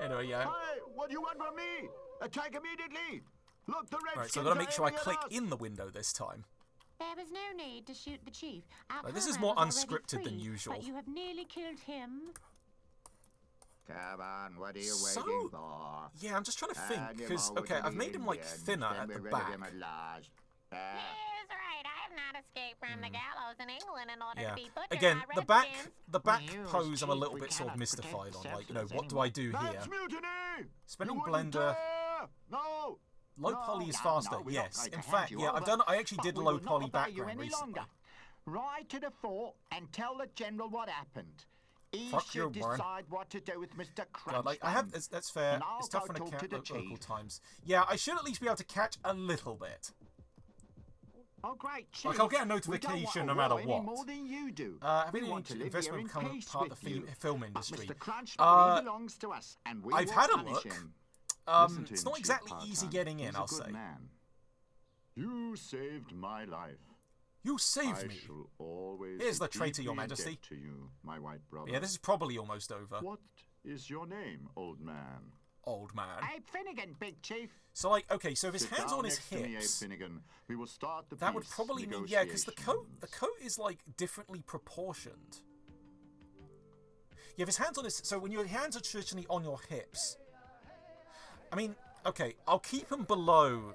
Anyway, yeah. Hey, what do you want from me? Attack immediately. Look, the Redskins Right, so I've got to make sure I are aiming at click us. in the window this time. There was no need to shoot the chief. Our This is comrade more was already unscripted than free, usual. But you have nearly killed him. Come on, what are you So- waiting for? Yeah, I'm just trying to think, Hand him because, over okay, to I've the made him, like, Indians, thinner then at we're the rid of back. him at last. He's right. I have not escaped from the gallows in England in order Yeah. to be butchered Again, by the back redskins. pose, I'm a little bit sort of mystified on. Like, you know, what do I do here? That's mutiny! Spending You wouldn't Blender. dare! No! Low No, poly is no, faster. no, we're not Yes. going to In hand fact, you yeah, over, I actually but did we low will not poly obey you background any recently. longer. Ride to the fort and tell the general what happened. He Fuck you, should Warren. decide what to do with Mr. Crunch. God, like, I have, that's fair. And I'll It's tough go on talk account to the local chief. times. Yeah, I should at least be able to catch a little bit. Oh, great, Chief. Like, I'll get a We don't want notification a no matter war what. any more than you do. Having We an want to live investment here in become peace part of the with you. film But industry. Mr. Crunch, Uh, he belongs to us, and we I've will had a punish look. him. Listen to It's him, not Chief exactly Part-Time. easy getting in, He's I'll a good say. man. You saved my life. You saved me. I shall always Here's the be traitor, Your deeply in Majesty. debt to you, my white brother. Yeah, this is probably almost over. What is your name, old man? Old man. Abe Finnegan, Big Chief. So, like, okay, so if his Sit hands down on his next to me, Abe hips, Finnegan. We will start the that would peace probably mean, yeah, because the coat negotiations. is, like, differently proportioned. Yeah, if his hands on his, so when your hands are traditionally on your hips, I mean, okay, I'll keep them below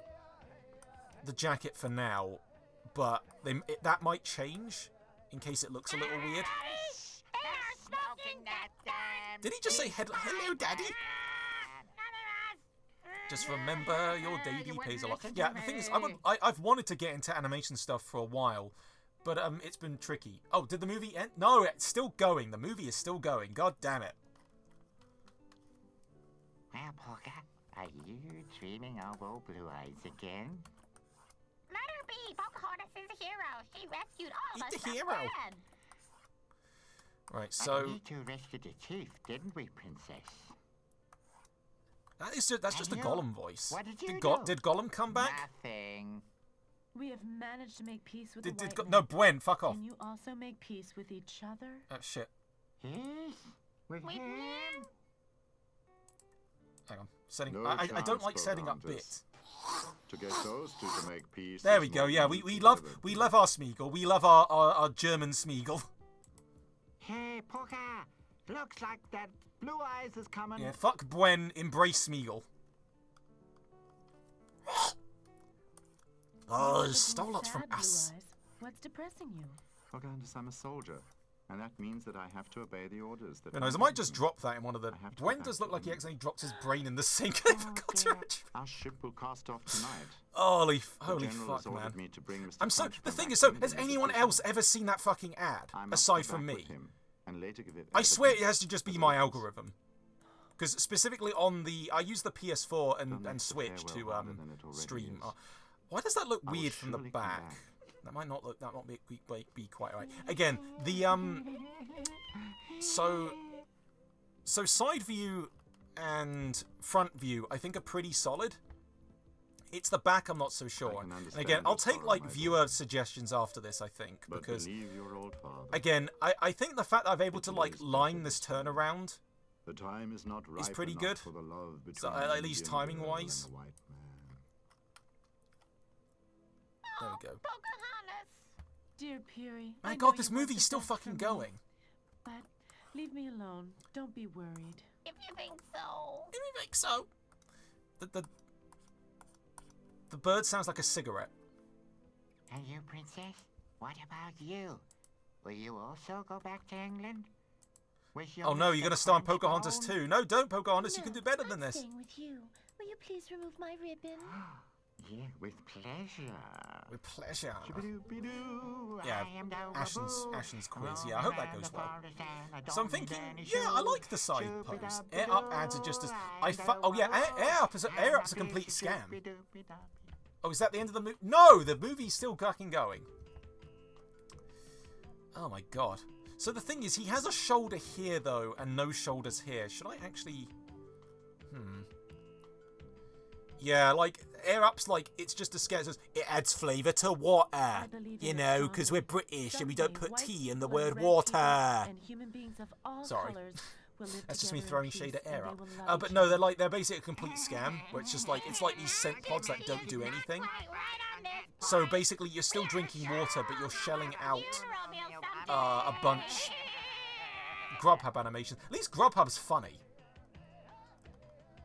the jacket for now, but that might change in case it looks a little weird. Did he just say hello, Daddy? Just remember your daddy pays a lot. Yeah, the thing is, I've wanted to get into animation stuff for a while, but it's been tricky. Oh, did the movie end? No, it's still going. The movie is still going. God damn it. Well, Polka, are you dreaming of old Blue Eyes again? Let her be. Pocahontas is a hero. She rescued all of us the from hero. Brad. Right, so We two rescued the chief, didn't we, Princess? that's just a you? Gollum voice. What did you Did Gollum come back? Nothing. We have managed to make peace with Did the white no, men. Bwen, fuck off. Can you also make peace with each other? Shit. Yes? With him? Hang on. Setting. No I don't chance, like setting up Pocahontas. bit. To get those two to make peace. There is we go. more Yeah, than we you love delivered. our Smeagol. We love our German Smeagol. Hey, Polka, looks like that Blue Eyes is coming. Yeah, fuck Bwen, embrace Smeagol. Oh, Looking Stolots from sad, Blue us. Eyes. What's depressing you? Pocahontas, I'm a soldier, and that means that I have to obey the orders. That Who knows, I might just drop that in one of the... have to Bwen go does back look to like he him. accidentally drops his brain in the sink. I forgot to dear. mention. Our ship will cast off tonight. Holy The fuck, general has man. ordered me to bring Mr. I'm so... Crunch The from thing back is, to so, has England anyone as else prisoner. ever seen that fucking ad? I must Aside go from back me? with him and later give it I swear it evidence has to just be for my the algorithm. Because specifically on the... I use the PS4 Don't and make the Switch to farewell harder than it already stream. is. Why does that look I will weird from the surely come back? back. That might not look... That might be quite right. Again, the... So side view and front view, I think, are pretty solid. It's the back I'm not so sure on. And again, I'll take, like, viewer suggestions after this, I think. But Because, believe your old father. again, I think the fact that I'm able to, like, line this turnaround The time is not is ripe pretty enough good. for the love So, between at the least Indian girl timing-wise. and the white man. There we go. Pocahontas. Dear Peary. My I know god, you this want movie's the still best fucking for me, going. But leave me alone. Don't be worried. If you think so. If you think so. The bird sounds like a cigarette. And you, Princess? What about you? Will you also go back to England? With your Oh no, Mr. you're gonna star in Crunch Pocahontas bone? too. No, don't, Pocahontas. You can do better I'm than this. staying with you. Will you please remove my ribbon? Yeah, with pleasure. With pleasure. Shoo-ba-doo-be-doo, Yeah, I am down Ashen's quiz. roll Yeah, I hope that around goes the well. forest and I So I'm don't thinking, need any yeah, I shoes. like the side pose. Shoo-ba-doo-be-doo, Air up ads are just as oh yeah, air up's a complete scam. Oh, is that the end of the movie? No, the movie's still fucking going. Oh my god. So the thing is, he has a shoulder here though, and no shoulders here. Should I actually? Yeah, like air up's like it's just a scare. It adds flavour to water, you know, because we're British and we don't put tea in the word water. And human beings of all Sorry. colors We'll live That's just me together throwing in peace, shade of air and up. they will love But each no, other. they're basically a complete scam, where it's just like, it's like these scent pods that don't do anything. So basically you're still drinking water, but you're shelling out a bunch Grubhub animations. At least Grubhub's funny.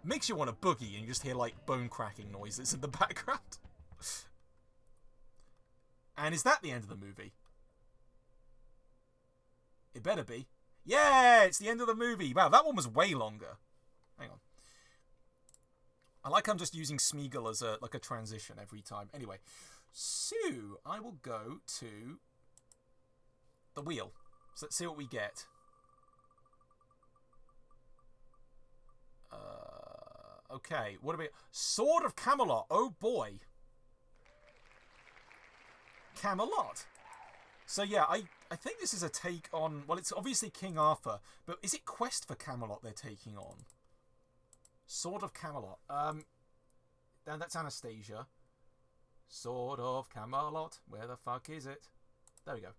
Makes you want to boogie and you just hear like bone cracking noises in the background. And is that the end of the movie? It better be. Yeah, it's the end of the movie. Wow, that one was way longer. Hang on. I like I'm just using Smeagol as a transition every time. Anyway, so I will go to the wheel. So let's see what we get. Okay, what about Sword of Camelot? Oh boy. Camelot. So yeah, I think this is a take on, well, it's obviously King Arthur, but is it Quest for Camelot they're taking on? Sword of Camelot. Then that's Anastasia. Sword of Camelot. Where the fuck is it? There we go.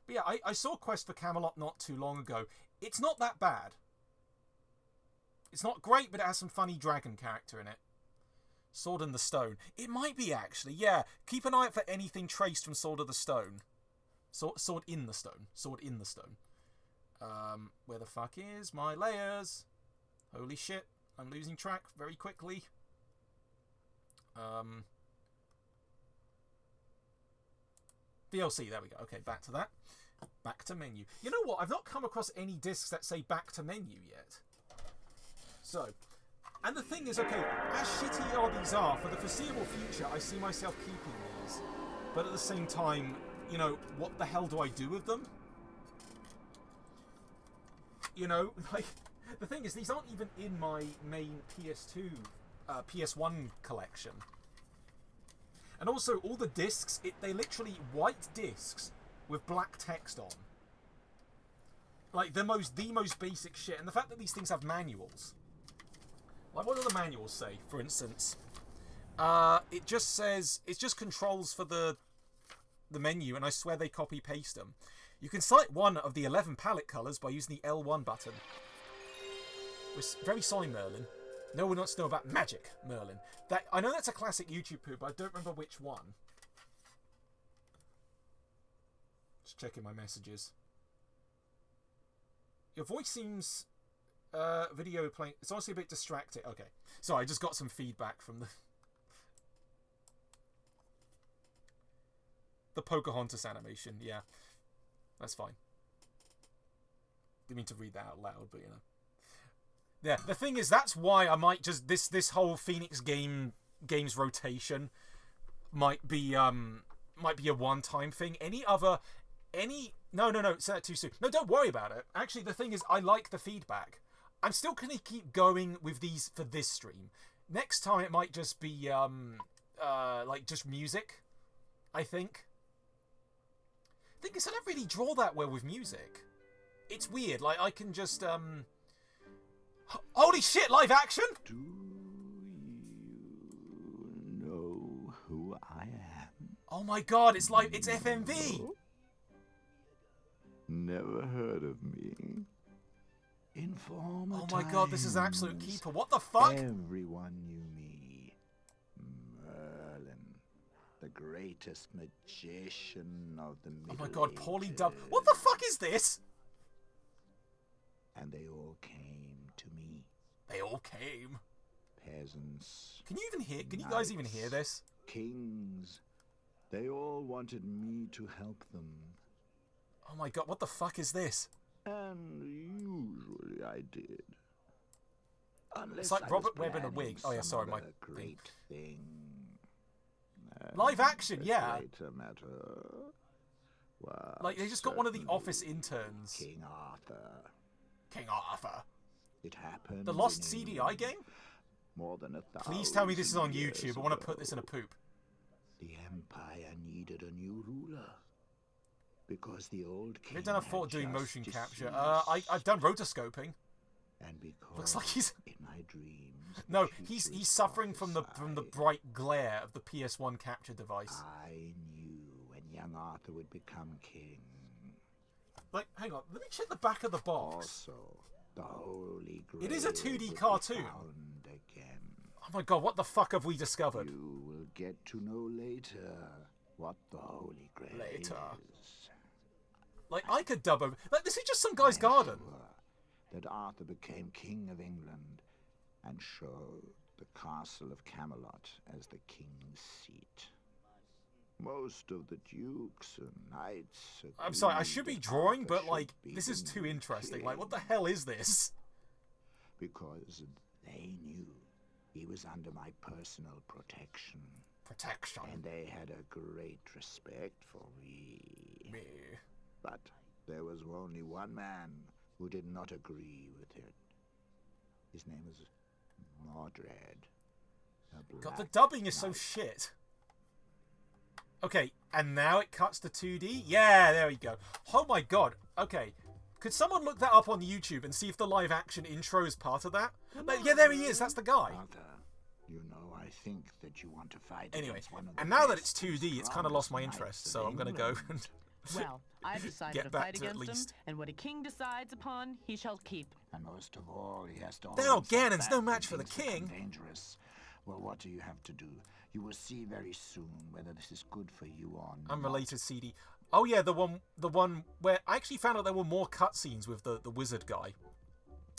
But yeah, I saw Quest for Camelot not too long ago. It's not that bad. It's not great, but it has some funny dragon character in it. Sword in the Stone. It might be, actually. Yeah, keep an eye out for anything traced from Sword of the Stone. Sword in the Stone. Sword in the Stone. Where the fuck is my layers? Holy shit. I'm losing track very quickly. VLC, there we go. Okay, back to that. Back to menu. You know what? I've not come across any discs that say back to menu yet. So, and the thing is, okay, as shitty these are, for the foreseeable future, I see myself keeping these. But at the same time, you know, what the hell do I do with them? You know, like, the thing is, these aren't even in my main PS2, PS1 collection. And also, all the discs, they're literally white discs with black text on. Like, the most basic shit. And the fact that these things have manuals. Like, what do the manuals say, for instance? It just says, it's just controls for the menu, and I swear they copy-paste them. You can select one of the 11 palette colours by using the L1 button. We're very sorry, Merlin. No one wants to know about magic, Merlin. I know that's a classic YouTube poo, but I don't remember which one. Just checking my messages. Your voice seems... video playing... It's honestly a bit distracting. Okay. Sorry, I just got some feedback from the Pocahontas animation. Yeah. That's fine. Didn't mean to read that out loud, but you know. Yeah, the thing is, that's why I might just... This whole Phoenix games rotation might be a one-time thing. No, say that too soon. No, don't worry about it. Actually, the thing is, I like the feedback. I'm still going to keep going with these for this stream. Next time it might just be, like, just music, I think. The thing is, I don't really draw that well with music. It's weird, like, I can just, Holy shit, live action! Do you know who I am? Oh my god, it's FMV! Never heard of me. In former Oh my god, this is an absolute keeper. What the fuck? Everyone knew me. Merlin, the greatest magician of the Middle Oh my god, poorly dubbed. Ages. What the fuck is this? And they all came to me. They all came. Peasants. Can you guys even hear this? Kings. They all wanted me to help them. Oh my god, what the fuck is this? And usually I did. Unless It's like I Robert was Webb in a wig. Oh yeah, some sorry, my other great thing. live action, yeah. Greater matter was Like they just got one of the office interns. King Arthur. King Arthur. It happened. The Lost in CDI game? More than 1,000. Please tell me this is on years YouTube. I want to ago. put this in a poop. The Empire needed a new ruler. Because the old king I've done a had thought doing just motion capture. deceased. I've done rotoscoping. And because Looks like he's in my dreams. No, the he's future suffering from the prophesied. bright glare of the PS1 capture device. I knew when young Arthur would become king. Like, hang on, let me check the back of the box. Also, the Holy Grail It is a 2D would be cartoon. found again. Oh my god, what the fuck have we discovered? You will get to know later what the Holy Grail is. Like, I could dub over... Like, this is just some guy's garden. That Arthur became King of England and showed the castle of Camelot as the king's seat. Most of the dukes and knights... I'm sorry, I should be drawing, but, like, this is too interesting. Like, what the hell is this? Because they knew he was under my personal protection. Protection. And they had a great respect for me. But there was only one man who did not agree with it. His name was Mordred. God, the dubbing is so shit. Okay, and now it cuts to 2D? Yeah, there we go. Oh my god. Okay. Could someone look that up on YouTube and see if the live action intro is part of that? Like, yeah, there he is. That's the guy. You know, I think that you want to fight. Anyway, and now that it's 2D, it's kind of lost my interest, so I'm going to go and Well, I decided get to back fight to at against him, least. and what a king decides upon, he shall keep. And most of all, he has to. No, Ganon's no match for the king. Dangerous. Well, what do you have to do? You will see very soon whether this is good for you or not. Unrelated CD. Oh yeah, the one where I actually found out there were more cutscenes with the wizard guy.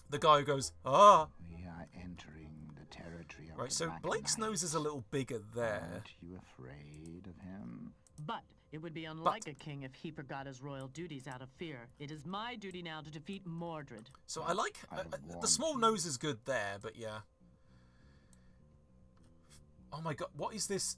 The guy who goes, ah. We are entering the territory of right, the so Black Blake's Knight. nose is a little bigger there. Aren't you afraid of him? But it would be unlike a king if he forgot his royal duties out of fear. It is my duty now to defeat Mordred. So I like... the small nose is good there, but yeah. Oh my god, what is this?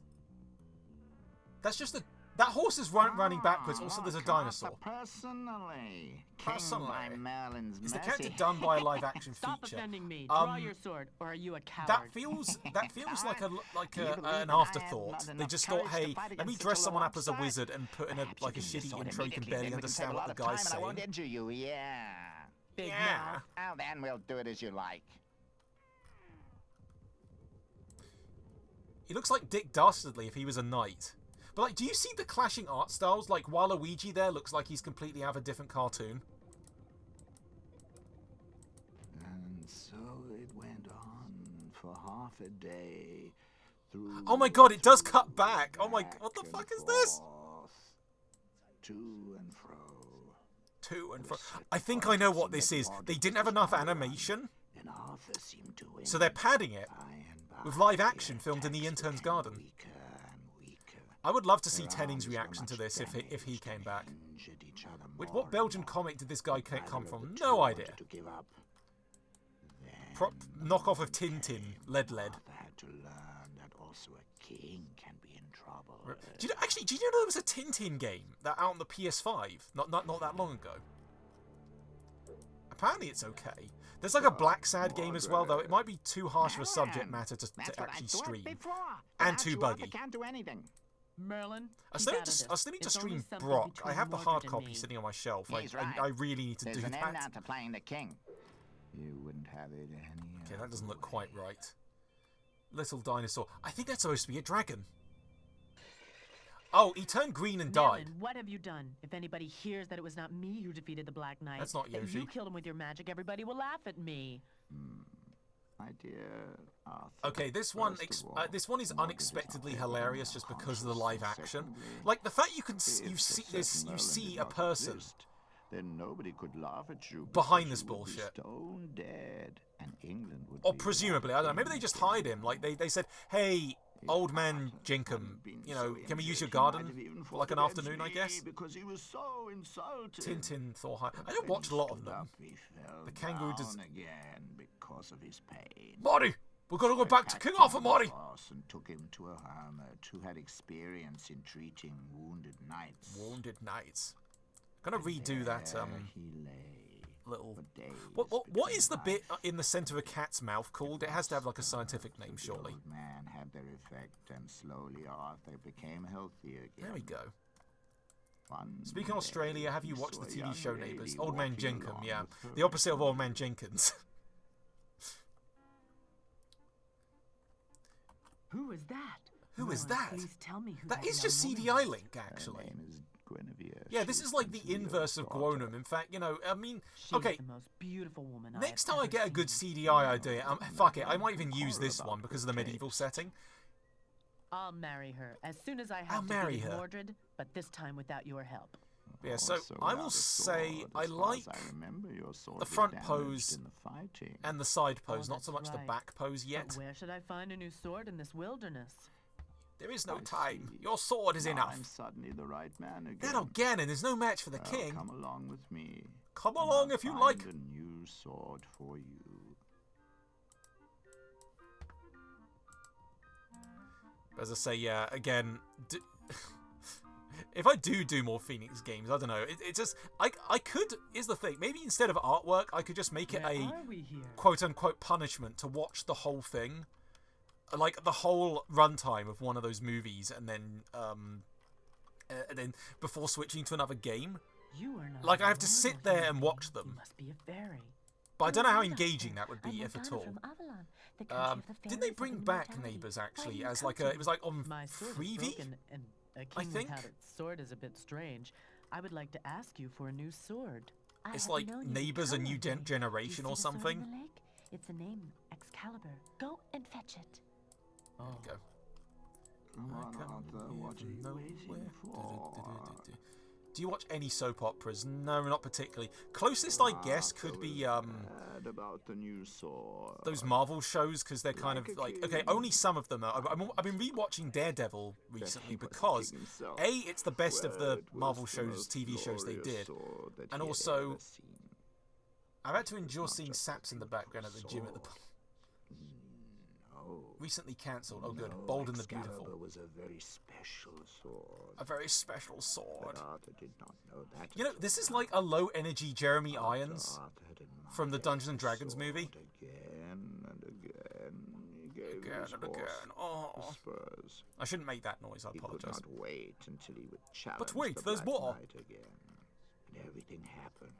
That's just a... That horse is running backwards. Also, there's a dinosaur. Personally. Is the character done by a live-action feature? Stop offending me. Draw your sword, or are you a coward? That feels like an afterthought. They just thought, hey, let me dress someone up as a wizard and put in a shitty intro. You can barely understand what the guy's saying. I won't injure you. Yeah. Big mouth. Well, then we'll do it as you like. He looks like Dick Dastardly if he was a knight. But, like, do you see the clashing art styles? Like, Waluigi there looks like he's completely out of a different cartoon. And so it went on for half a day. Oh my god, it does cut back! Oh my... What the fuck is this? To and fro. To and fro. I think I know what this is. They didn't have enough animation. And Arthur seemed to win. So they're padding it with live action filmed in the intern's garden. I would love to see Tenning's reaction to this if he came back. What Belgian comic did this guy come from? No idea. Knockoff of Tintin, Lead. Arthur had to learn that also a king can be in trouble. Do you know there was a Tintin game that out on the PS5 not that long ago? Apparently it's okay. There's like a Black Sad game as well, though. It might be too harsh of a subject matter to actually stream. And too buggy. Can't do anything. Merlin, I was thinking to stream Brock. I have the hard copy sitting on my shelf. I really need to do that. There's an end to playing the king. You wouldn't have it any Okay, that doesn't look quite right. Little dinosaur. I think that's supposed to be a dragon. Oh, he turned green and died. Merlin, what have you done? If anybody hears that it was not me who defeated the Black Knight, that's not that Yoshi. You killed him with your magic, everybody will laugh at me. My dear Arthur. Okay, this one is unexpectedly hilarious just because of the live action. Like the fact you see a person then nobody could laugh at you behind this bullshit. Stone dead, and England would or presumably, I don't know. Maybe they just hide him. Like they said, hey, old man Jenkum, you know, can we use your garden for like an afternoon? I guess. Because he was so insulted. Tintin, Thor. I don't watch a lot of them. The kangaroo does again because of his pain. Marty, we've got to go back to King Arthur, Marty. And took him to a hermit who had experience in treating wounded knights. Wounded knights. Gonna redo that he lay little. What is the bit in the center of a cat's mouth called? It has to have like a scientific name, surely. The old man had their effect, and slowly Arthur became healthy again. There we go. Speaking of Australia, have you watched the TV show Neighbours? Old Man Jenkum, yeah. The opposite of Old Man Jenkins. Who is that? Who is that? Please tell me who that is just CDI Link, actually. Her name is Guinevere. Yeah, this is like the inverse of Guonum. In fact, you know, I mean, okay. The most beautiful woman Next time I get a good CDI idea, fuck it, I might even use this one because of the medieval setting. I'll marry her as soon as I have to get Mordred, but this time without your help. Yeah, so I will say I like the front pose and the side pose, not so much the back pose yet. But where should I find a new sword in this wilderness? There is no time. Your sword is enough. I'm suddenly the right man again. That O'Gannon is no match for the king. Come along with me. Come along if you like. A new sword for you. As I say, yeah, again, if I do more Phoenix games, I don't know. It just, I could, here's the thing, maybe instead of artwork, I could just make it a quote-unquote punishment to watch the whole thing. Like, the whole runtime of one of those movies, and then before switching to another game. You are not like, I have to sit there and watch them. You must be a fairy. But I don't know how engaging that would be, if at all. Didn't they bring back Neighbours, actually, as like a... It was like on Freevee, I think? Without its sword is a bit strange. I would like to ask you for a new sword. It's like Neighbours, a new generation or something. It's a name, Excalibur. Go and fetch it. There you go. Do you watch any soap operas? No, not particularly. Closest, I guess, could be about the new sword. Those Marvel shows, because they're kind of like, okay, only some of them. I've been rewatching Daredevil recently because A, it's the best of the Marvel shows, TV shows they did, and also I've had to endure seeing Saps in the background at the gym at the recently cancelled. Oh, good. Bold and the Beautiful. Was a very special sword. A very special sword. But Arthur did not know that. You know, this is like a low-energy Jeremy Irons from the Dungeons and Dragons movie. Again and again. He gave his horse Oh. spurs. I shouldn't make that noise. I apologize. He could not wait until he would challenge but wait, the there's Black more. Knight again. And everything happened.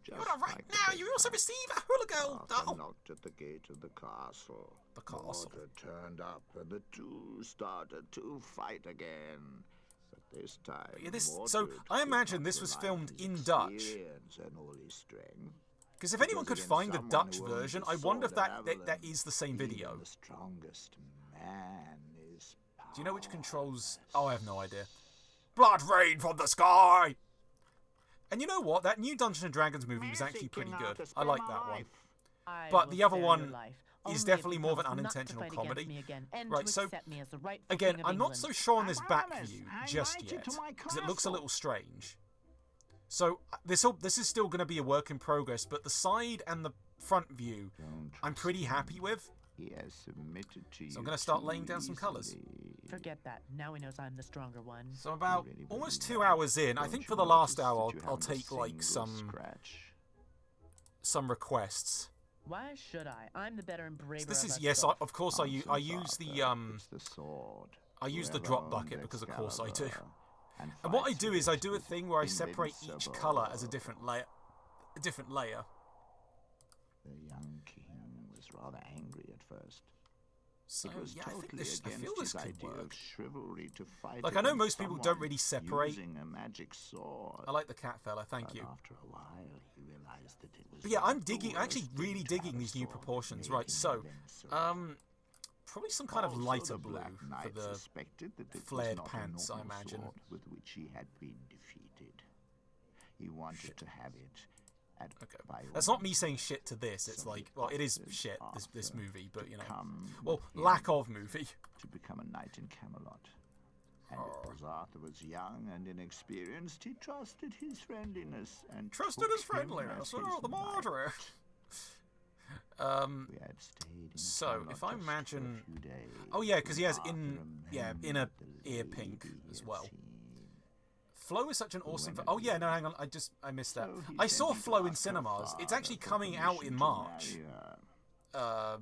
You're not right now. You also receive a hula girl. Arthur knocked at the gate of the castle. The castle. Mordred turned up, and the two started to fight again. But this time, so I imagine this was filmed in Dutch. Because if anyone could find the Dutch version, I wonder if that is the same video. The strongest man is power. Do you know which controls? Oh, I have no idea. Blood rain from the sky. And you know what? That new Dungeons & Dragons movie was actually pretty good. I like that one. But the other one is definitely more of an unintentional comedy. Right, so, again, I'm not so sure on this back view just yet, because it looks a little strange. So, this is still going to be a work in progress, but the side and the front view, I'm pretty happy with. He has submitted to you. So I'm going to start laying down some colours. Forget that. Now he knows I'm the stronger one. So about almost 2 hours in, I think for the last hour I'll take like some requests. Why should I? I'm the better and braver. So this is of course I use the I use the drop bucket because of course I do. And what I do is I do a thing where I separate each colour as a different layer. The young king was rather angry at first. So, it was yeah, totally I feel this could work. Chivalry to fight like, I know most people don't really separate. Using a magic sword. I like the cat fella, thank you. After a while, he realized that it was. But yeah, I'm actually really digging these new proportions. Right, so, probably some kind of lighter blue for the flared pants, I imagine. With which he had been defeated. He wanted to have it. Okay, that's not me saying shit to this. It's like, well, it is shit, this movie, but you know, well, lack of movie. To become a knight in Camelot. And because Arthur was young and inexperienced, he trusted his friendliness and Oh, the Mordred. So if I imagine, oh yeah, because he has inner ear pink as well. Flo is such an awesome... Oh, yeah, no, hang on. I missed that. I saw Flo in cinemas. It's actually coming out in March. To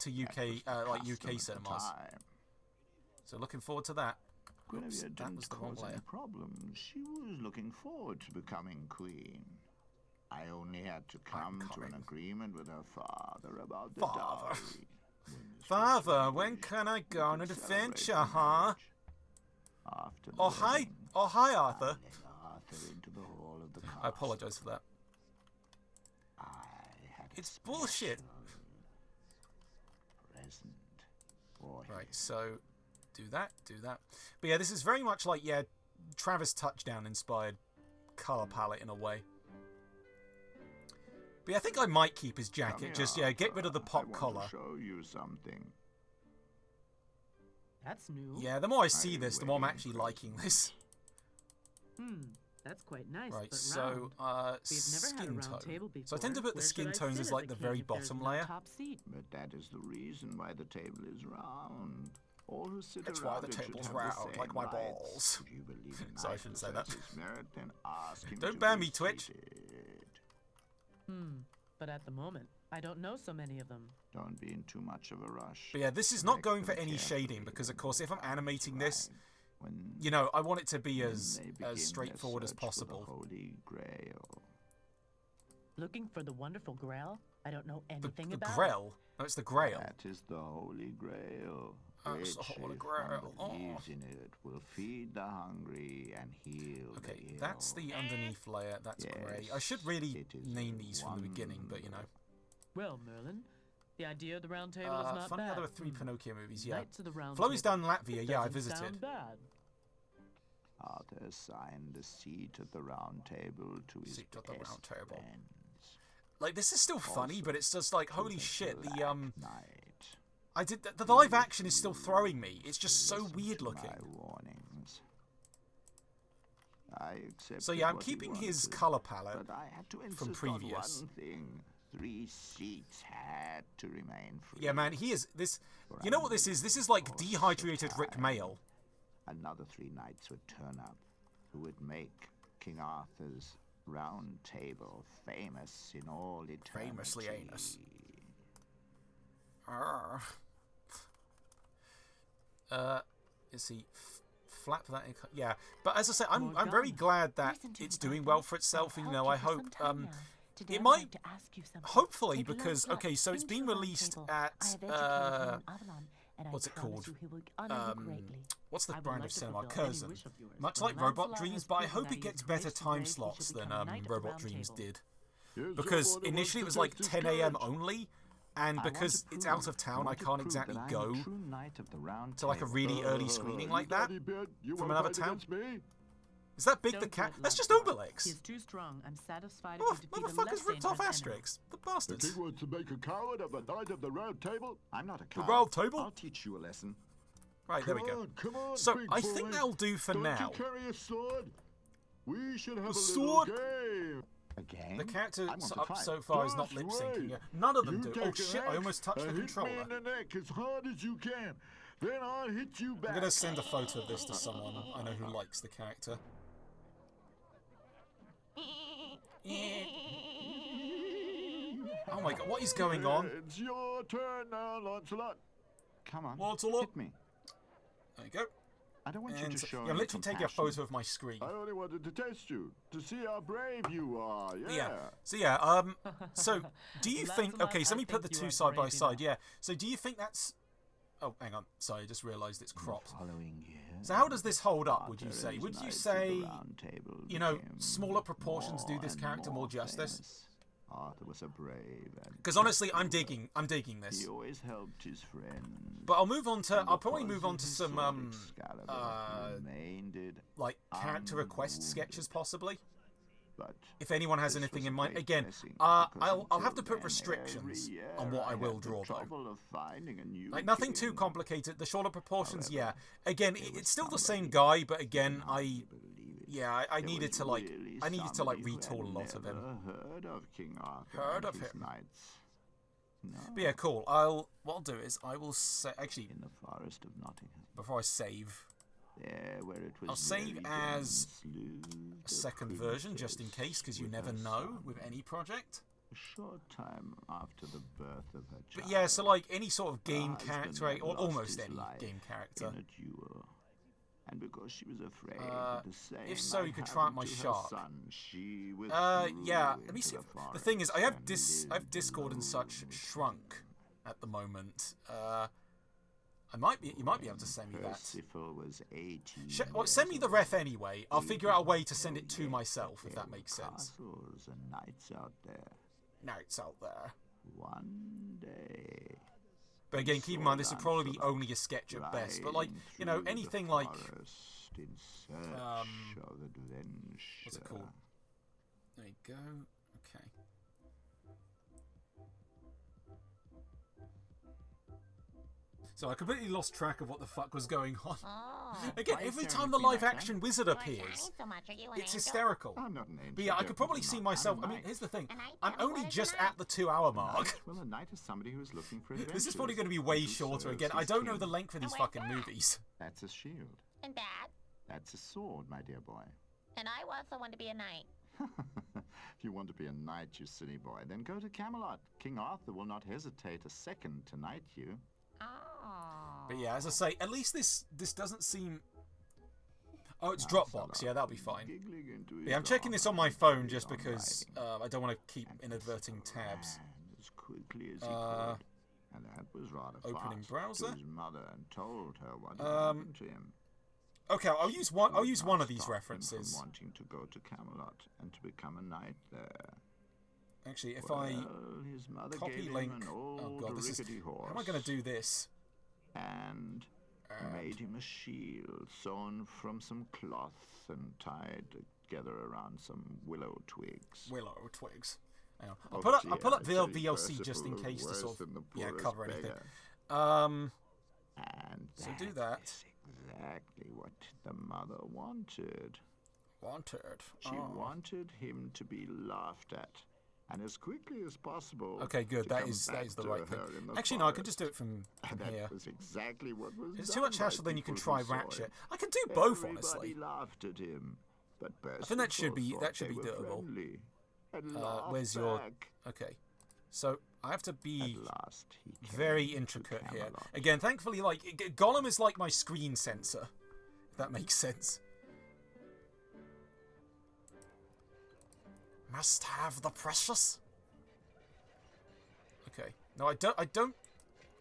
UK, UK cinemas. So looking forward to that. Oops, that was the wrong layer. She was looking forward to becoming queen. I only had to come to an agreement with her father about the dowry. Father, when can I go on an adventure, huh? Oh, hi, Oh, hi, Arthur. I led Arthur into the hall of the castle. I apologize for that. It's bullshit. Present for him. Right, so do that. But yeah, this is very much like, yeah, Travis Touchdown inspired color palette in a way. But yeah, I think I might keep his jacket. Just, yeah, get rid of the pop collar. I want to show you something. That's new. Yeah, the more I see this, the more I'm actually liking this. That's quite nice. Right, but so, round. skin tone. Table So I tend to put the Where skin should I tones sit as at like the king very if there's bottom no layer. top seat? But that is the reason why the table is round. All who sit That's why around the it should table's have the round, same like my rights. balls. If you believe in So I shouldn't say that. Merit, then ask him Don't to ban be me, Twitch. seated. But at the moment, I don't know so many of them. Don't be in too much of a rush. But yeah, this is not Select going for them any carefully. shading, because of course if I'm animating this, When you know, I want it to be as they begin their straightforward as search for the possible. Holy Grail. Looking for the wonderful Grail? I don't know anything The about Grail? No, it's the Grail. That is the Holy Grail. Oh, Which, it's the Holy if Grail. one believes in it, will feed the hungry and heal Okay, the ill. that's the underneath layer. That's grey. I should really name these from the beginning, but you know. it. Well, Merlin, the idea of the round table is not funny bad. how there were 3 Pinocchio movies, yeah. Knights of the Round Flo's Table. done Latvia, yeah, I Doesn't visited. sound bad. Arthur assigned a seat at the round table to his Seat at the best round table. friends. Like, this is still funny, but it's just like, holy shit, the, Night. I did, the live action is still throwing me. It's just so Listen weird to looking. my warnings. I accepted So yeah, I'm what he keeping his wanted, color palette but I had to from insist previous. on one thing. 3 seats had to remain free. Yeah, man, he is, this, you know what this is? This is like dehydrated Rick Mail. Another 3 knights would turn up, who would make King Arthur's round table famous in all eternity. Famously anus. Arrgh. Let's see, flap that, yeah. But as I say, I'm very glad that it's doing well for itself, and you know, I hope, it might, hopefully, because, okay, so it's being released at, what's it called? What's the brand of cinema? Curzon. Much like Robot Dreams, but I hope it gets better time slots than Robot Dreams did. Because initially it was like 10 AM only, and because it's out of town, I can't exactly go to like a really early screening like that from another town. Is that Big the Cat? That's just Obelix. He's too strong. I'm satisfied Oh, if you defeat a motherfuckers less ripped off dangerous enemy. Asterix. The The bastards. king wants to make a coward of the knight of the round table? I'm not a The coward. round table? I'll teach you a lesson. Right, there we go. Come on, So, big I boy. think that'll do for Don't now. you carry a sword? We should have A a sword? little game. A game? The character I want to up fight. so far is not That's lip syncing. right. Yeah. None of them You do. take Oh an shit, I axe almost touched the and controller. hit me in the neck as hard as you can. Then I'll hit you back. I'm gonna send a photo of this to someone I know who likes the character. Oh my god, what is going on? It's your turn now, Lancelot. Come on, Lancelot. hit me. There you go. I don't want you And to show yeah, any I'm literally taking a compassion. photo of my screen. I only wanted to test you, to see how brave you are, yeah. So yeah, so do you think, okay, so let me put the two side by side, yeah. So do you think that's, oh, hang on, sorry, I just realised it's cropped. Following year, So how does this hold up, would you Arthur say? and Would you his knights of say, the Round Table you know, became smaller proportions do more this and character more justice? famous. Arthur was a brave and Because honestly, I'm digging this. he always helped his friends. But I'll move on to, And I'll probably because move on of to his some, sword Excalibur, he remained like character request unwounded. sketches possibly. But If anyone has this anything was in a mind, great again, blessing, I'll because have to until put then, restrictions every on year what I will had the draw though. trouble of finding a new Like nothing too king. complicated. The shorter proportions, yeah. However, Again, there was it's still the somebody same guy, but again, who hardly I believed it. yeah, I There needed was to like really I needed to somebody like who had retool a lot of him. never heard of King Arthur Heard and of his him. knights. No. But yeah, cool. What I'll do is I will say actually In the forest of Nottingham, before I save there where it was I'll save very as dense, a second version just in case, because you never know with any project. A short time after the birth of her child. But yeah, so like any sort of game her character, husband or had lost almost his any life game character. in a duel. And because she was afraid that the same if so, might you could try out happen my to her shark. son, she Yeah. withdrew Let me see. into The thing is, I have forest and Discord and such lived shrunk at the moment. You might be able to send me that. Percival was 18. Well, send me the ref anyway. I'll figure out a way to send it to myself, if that makes sense. Castles and knights out there. Knights out there. One day. But again, keep in mind, this would probably be only a sketch at best. But, like, you know, anything like... In search of adventure. What's it called? There you go. Okay. So I completely lost track of what the fuck was going on. Again, every time the live-action wizard appears, it's hysterical. I'm not an angel. But yeah, I could probably see myself... I mean, here's the thing. I'm only just at the 2-hour mark. Well, a knight is somebody who's looking for adventure. This is probably going to be way shorter. Again, I don't know the length of these fucking movies. That's a shield. And that? That's a sword, my dear boy. And I also want to be a knight. If you want to be a knight, you silly boy, then go to Camelot. King Arthur will not hesitate a second to knight you. But yeah, as I say, at least this doesn't seem... Oh, it's Dropbox. Yeah, that'll be fine. But yeah, I'm checking this on my phone just because I don't want to keep inadverting tabs. As quickly as he could. And that was rather opening fast. browser. To his mother and told her what had happened to him. Okay, I'll use one of these references. From wanting to go to Camelot and to become a knight there. Actually, if I his mother copy gave link, him an old oh god, this is. horse, How am I going to do this? And made him a shield sewn from some cloth and tied together around some willow twigs. Willow twigs. Hang on. I'll pull up VLC just in case to sort of cover anything. And so do that. Exactly what the mother wanted. She wanted him to be laughed at, and as quickly as possible. Okay, good. That is the right thing. Actually, no, I can just do it from here. That was exactly what was it's done too much hassle. Then you can try Ratchet. I can do both, honestly. Everybody laughed at him, but I think that should be doable. Where's your? Okay, so I have to be very intricate here. Again, thankfully, like Gollum is like my screen sensor. If that makes sense. Must have the precious. Okay. No, I don't.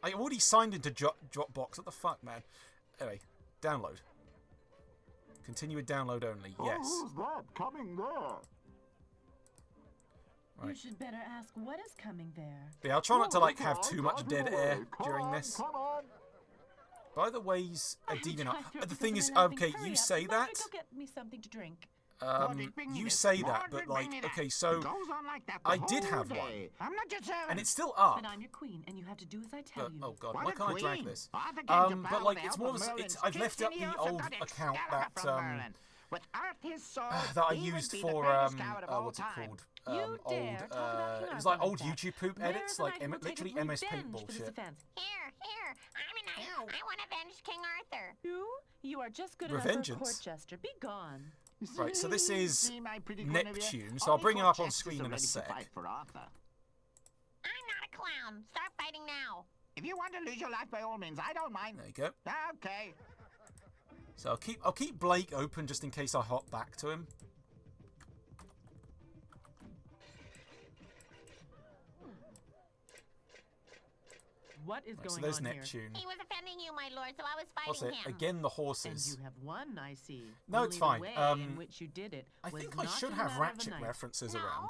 I already signed into Dropbox. What the fuck, man? Anyway, download. Continue with download only. Yes. Who's that coming there? Right. You should better ask what is coming there. Yeah, I'll try not to like have too much dead air during this. By the ways, the thing is, okay, you say that. Go get me something to drink. You say that, but like, okay, so I did have one, and it's still up. And I'm your queen, and you have to do as I tell you. Oh god, why can't I drag this? But like, it's more of I've left up the old account that I used for what's it called? It was like old YouTube poop edits, like literally MS Paint bullshit. Here, I'm a knight. I want to avenge King Arthur. You are just good enough for a court jester. Be gone. Right, so this is Neptune, so I'll bring him up on screen in a sec. I'm not a clown. Start fighting now. If you want to lose your life, by all means, I don't mind. There you go. Okay. So I'll keep Blake open just in case I hop back to him. What is going so there's on Neptune. He was offending you, my lord, so I was fighting him. Again, the horses. And you have won, I see. No, it's fine. In which you did it I think I should have Ratchet references around.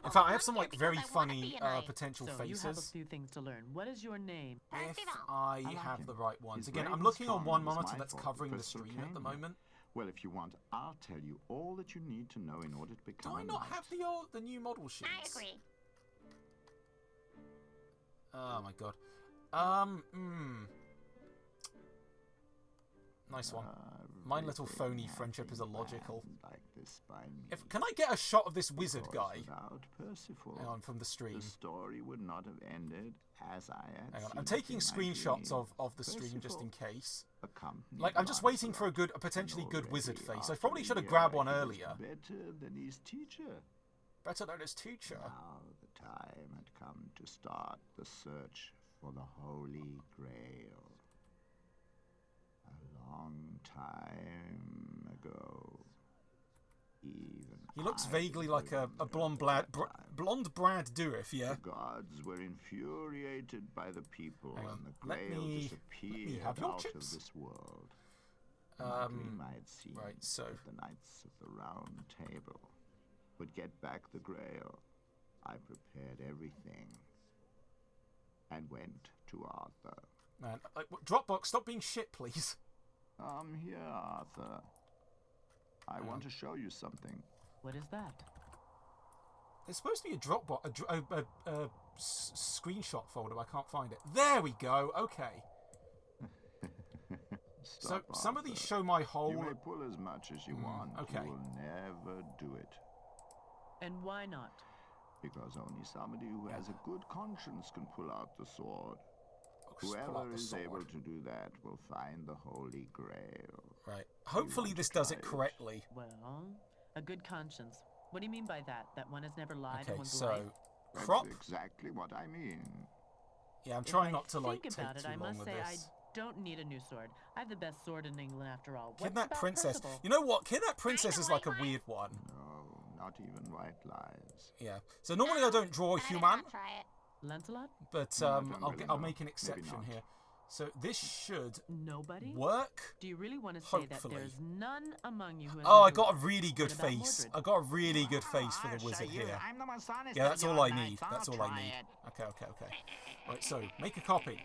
In fact, I have some like very funny potential so faces. You have a few things to learn. What is your name? If I have the right ones. Again, I'm looking on one monitor that's covering the stream at the moment. Well, if you want, I'll tell you all that you need to know in order to become Do I not have the new model sheets? I agree. Oh my god. Nice one. My little phony friendship is illogical. Can I get a shot of this wizard guy? Hang on, from the stream. The story would not have ended as I had. Hang on, I'm taking screenshots of the stream just in case. Like, I'm just waiting for a potentially good wizard face. I probably should have grabbed one earlier. Better than his teacher. Better than his teacher. Now the time had come to start the search for the Holy Grail. A long time ago, even He looks vaguely like a blonde Brad Dourif, yeah. The gods were infuriated by the people, Hang on, and the let Grail me disappeared have your out chips. of this world. My dream I had seen right, so that the Knights of the Round Table would get back the Grail. I prepared everything and went to Arthur. man, Dropbox, stop being shit, please. Come here, Arthur. I want to show you something. What is that? There's supposed to be a Dropbox, a screenshot folder, but I can't find it. There we go. Okay. Stop, so some of these Arthur. show my whole. You may pull as much as you want. Okay. You will never do it. And why not? Because only somebody who has a good conscience can pull out the sword. Just pull out Whoever the is sword. able to do that will find the Holy Grail. Right. Hopefully this does it correctly. Well, a good conscience. What do you mean by that? That one has never lied in Okay, one's so life? crop. That's exactly what I mean. Yeah, I'm trying not to If I like think take about it, too I long must with say this. I don't need a new sword. I have the best sword in England after all. What's Kidnap about Princess. Percival? You know what? Kidnap Princess is like a weird one. No, not even white lies. Yeah. So normally I don't draw I human, better not try it. Lancelot? but No, I don't I'll really I'll know. make an Maybe exception not. here. So this should Nobody? work. Do you really want to say that Hopefully. there's none among you who has Oh, I never got a lived? really good What about face. Mordred? I got a really good face for the wizard here. I'm the most honest Yeah, of that's your all I knights. need. I'll That's all try I need. it. Okay. Right, so make a copy.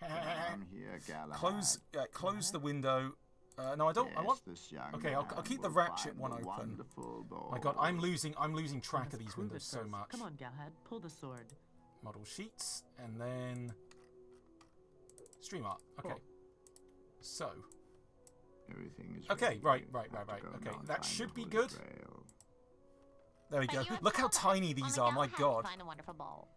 Come here, Galahad. Close the window. No, I don't. I Yes, want. this young Okay, I'll man keep the will ratchet find one the open. wonderful My God, I'm gold. losing track of Let's these prove windows it so first. much. Come on, Galahad, pull the sword. Model sheets and then stream art. Okay. So. Everything is Okay, ready. right. You have to go Okay, now and that find should the be Holy good. Grail. There we But go. you Look how told us tiny these only are. My Galahad God. can find a wonderful bowl.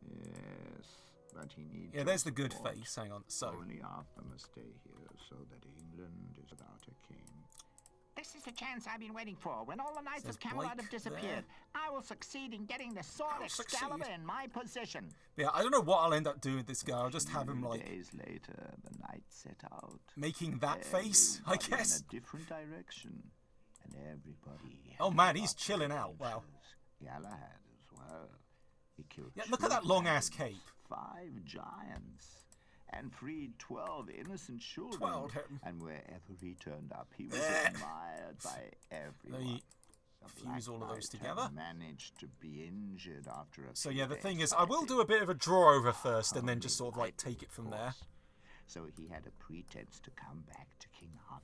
Yes, but he needs. Yeah, your there's the good support. face. Hang on. So. Only Arthur must stay here so that England is without a king. This is the chance I've been waiting for. When all the knights Says of Camelot Blake have disappeared, I will succeed in getting the sword I'll Excalibur succeed. in my possession. Yeah, I don't know what I'll end up doing with this guy. I'll just have him Few like days later, the knights set out. making that face, I Everybody guess. In a different direction, and everybody. Oh had man, he's lots of chilling out. Wow. adventures. Galahad as well. He killed. Yeah, look at that 2 long ass dragons, cape. 5 giants, and freed 12 innocent children. 12 him. And wherever he turned up, he was admired by everyone. The fuse all of those Black Knight together. had managed to be injured after a So few yeah, the days thing is, I will fighting. do a bit of a draw over first, and then Only just sort of like lightly, take it of from there. course. So he had a pretense to come back to King Arthur.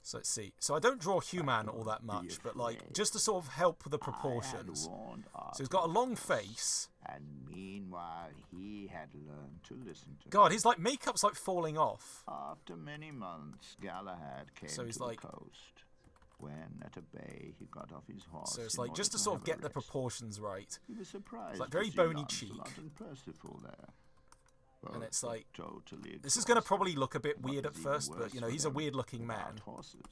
So let's see. So I don't draw human all that much, but like just to sort of help with the proportions. So he's got a long face. And meanwhile, he had learned to listen to God, his like makeup's like falling off. After many months, Galahad came So he's to like- the coast. When at a bay he got off his horse. So it's in like order just to to sort of have a get the rest. proportions right. He was surprised. It's like to very see bony Lancelot cheek. and Percival there. And it's like totally this is going to exhausted. probably look a bit What weird was at even first, but worse you know for he's a them, weird looking without man. Horses.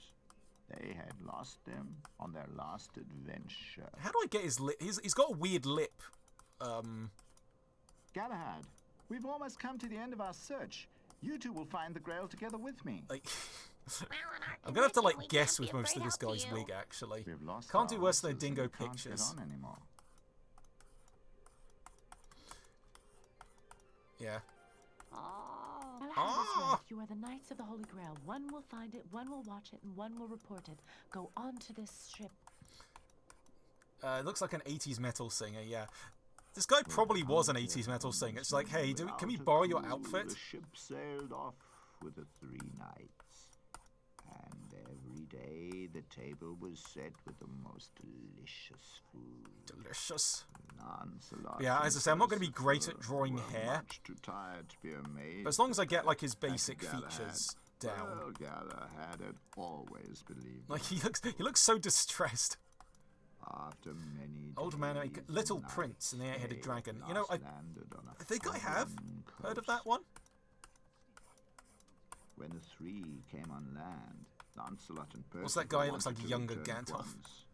They had lost them on their last adventure. How do I get his lip? He's got a weird lip. Galahad, we've almost come to the end of our search. You two will find the Grail together with me. Like. Well, in our I'm gonna have to condition, like we guess can't with be most of afraid this to help guy's you. wig actually. We've lost Can't do our worse than horses and dingo we can't pictures. Get on anymore. Yeah. Galahad is Ah! right. You are the Knights of the Holy Grail. One will find it, one will watch it, and one will report it. Go on to this ship. It looks like an 80s metal singer, yeah. This guy probably was an 80s metal singer. It's like, hey, can we borrow your outfit? The ship sailed off with the 3 knights. And every day the table was set with the most delicious food. Delicious. Lancelot Yeah, as I say, I'm not going to be and great at Percival drawing were hair. much too tired to be amazed But as long as I get like his at basic Galahad. features down. Well, Galahad had always believed. Like he looks so distressed. After many Old man, days Little and Prince and the nights, Eight-Headed they Dragon. at You know, last landed on a I think I have foreign heard of coast. that one. When the 3 came on land, Lancelot and Percival What's that guy who looks like wanted to younger return Gandalf? once.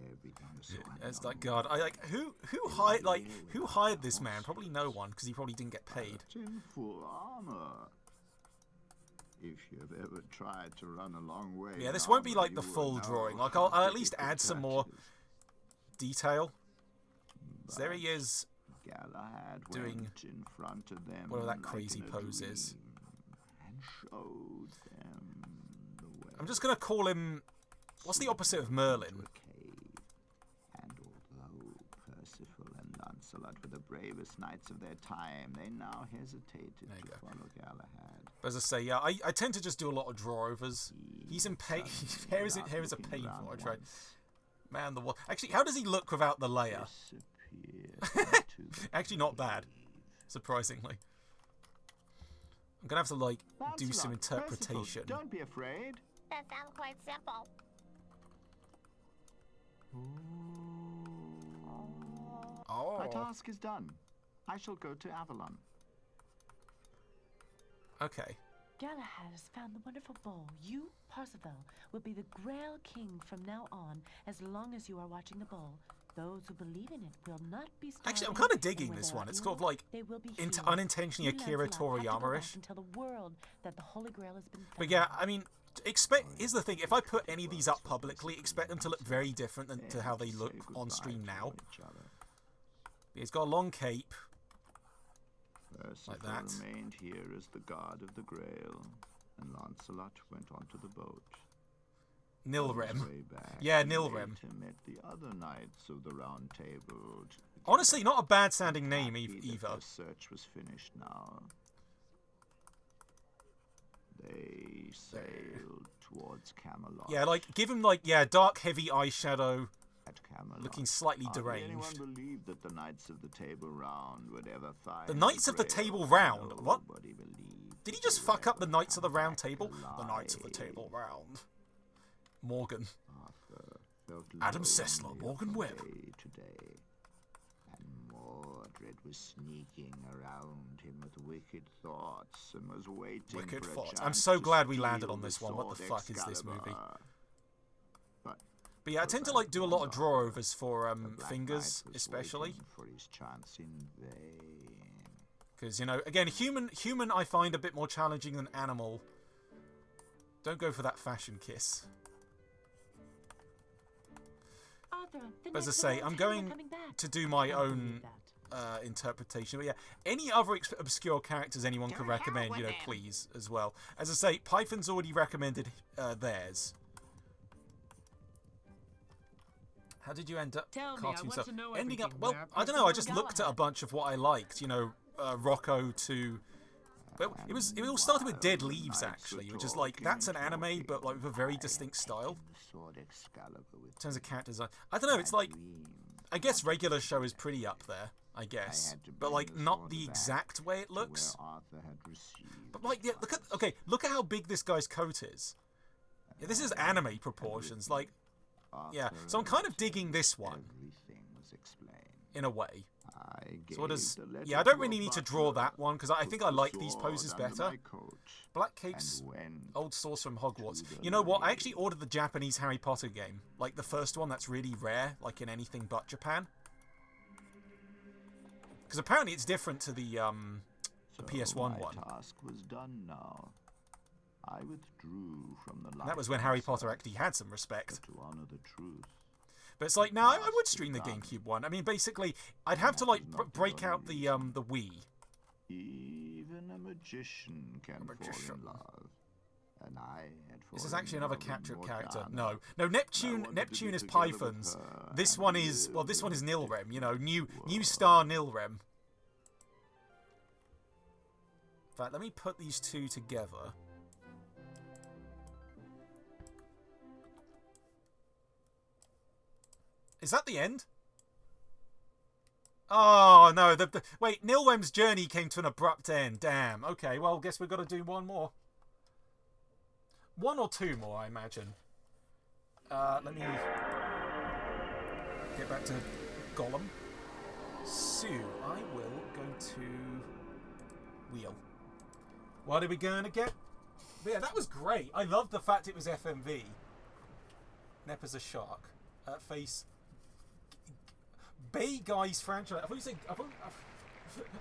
Everything was so It's like unknown. God. I like who hired this man? Probably no one because he probably didn't get paid. In full armor. If you've ever tried to run a long way... Yeah, this won't be like the full drawing. Like, I'll at least add some more detail. So there he is, Galahad doing in front of them whatever that crazy pose is. And showed them the way. I'm just going to call him... What's the opposite of Merlin? And although Percival and Lancelot were the bravest knights of their time, they now hesitated to follow Galahad. But as I say, yeah, I tend to just do a lot of draw-overs. He's in pain. Here is a painful. I tried. Man, the what? Actually, how does he look without the layer? Actually, not bad. Surprisingly, I'm gonna have to like do some interpretation. Percival, don't be afraid. That sounds quite simple. Oh. My task is done. I shall go to Avalon. Okay. Galahad has found the wonderful bowl. You, Percival, will be the Grail King from now on, as long as you are watching the bowl. Those who believe in it will not be starving. Actually, I'm kind of digging this one. It's sort of like unintentionally Akira Toriyama-ish. Until the world that the Holy Grail has been found. But yeah, I mean, here's the thing. If I put any of these up publicly, expect them to look very different than to how they look on stream now. He's got a long cape. Like that. Remained here as the guard of the Grail, and Lancelot went onto the boat. Nilrem. Yeah, Nilrem. Met the other knights of the Round Table. Honestly, not a bad sounding name either. The search was finished now. They sailed towards Camelot. Yeah, like give him like dark heavy eyeshadow. Looking slightly deranged. Anyone believed that the Knights of the Table Round would ever find the Knights of the Table Round? What? Did he just fuck up the Knights of the Round Table? The Knights of the Table Round. Morgan. Adam Sessler, Morgan Webb. Today, and Mordred was sneaking around him with wicked thoughts and was waiting Wicked for a thoughts. chance I'm so glad to we landed steal on this the one. What the sword fuck is this movie? Excalibur. But yeah, I tend to like do a lot of draw-overs for fingers, especially. For his chance in vain. Because, you know, again, human I find a bit more challenging than animal. Don't go for that fashion kiss. Arthur, But as I say, I'm going to do my own interpretation. But yeah, any other obscure characters anyone could recommend, you know, please, as well. As I say, Python's already recommended theirs. How did you end up? Cartoon stuff. Ending up, well, I don't know. I just looked at a bunch of what I liked. You know, Rocco to. Well, it all started with Dead Leaves actually, which is like that's an anime, but like with a very distinct style. In terms of character design, I don't know. It's like, I guess regular show is pretty up there. I guess, but like not the exact way it looks. But like, yeah, look at how big this guy's coat is. Yeah, this is anime proportions. Like. Yeah, so I'm kind of digging this one, in a way. So what does... Yeah, I don't really need to draw that one, because I think I like these poses better. Black Cape's Old Source from Hogwarts. You know what, I actually ordered the Japanese Harry Potter game. Like, the first one that's really rare, like in anything but Japan. Because apparently it's different to the PS1 one. Task was done now. I withdrew from the that was when Harry Potter actually had some respect. To honor the truth. But it's like, no, I would stream the GameCube one. I mean, basically, I'd have to like break out the Wii. Even a magician can fall in love. And I had this is actually another captured character. No, Neptune is Python's. This one is Nilrem. You know, new star Nilrem. In fact, let me put these two together. Is that the end? Oh, no. Wait, Nilrem's journey came to an abrupt end. Damn. Okay, well, guess we've got to do one more. One or two more, I imagine. Let me get back to Gollum. So, I will go to Wheel. What are we going to get? But yeah, that was great. I love the fact it was FMV. Nep as a shark. Face... Bay Guys franchise.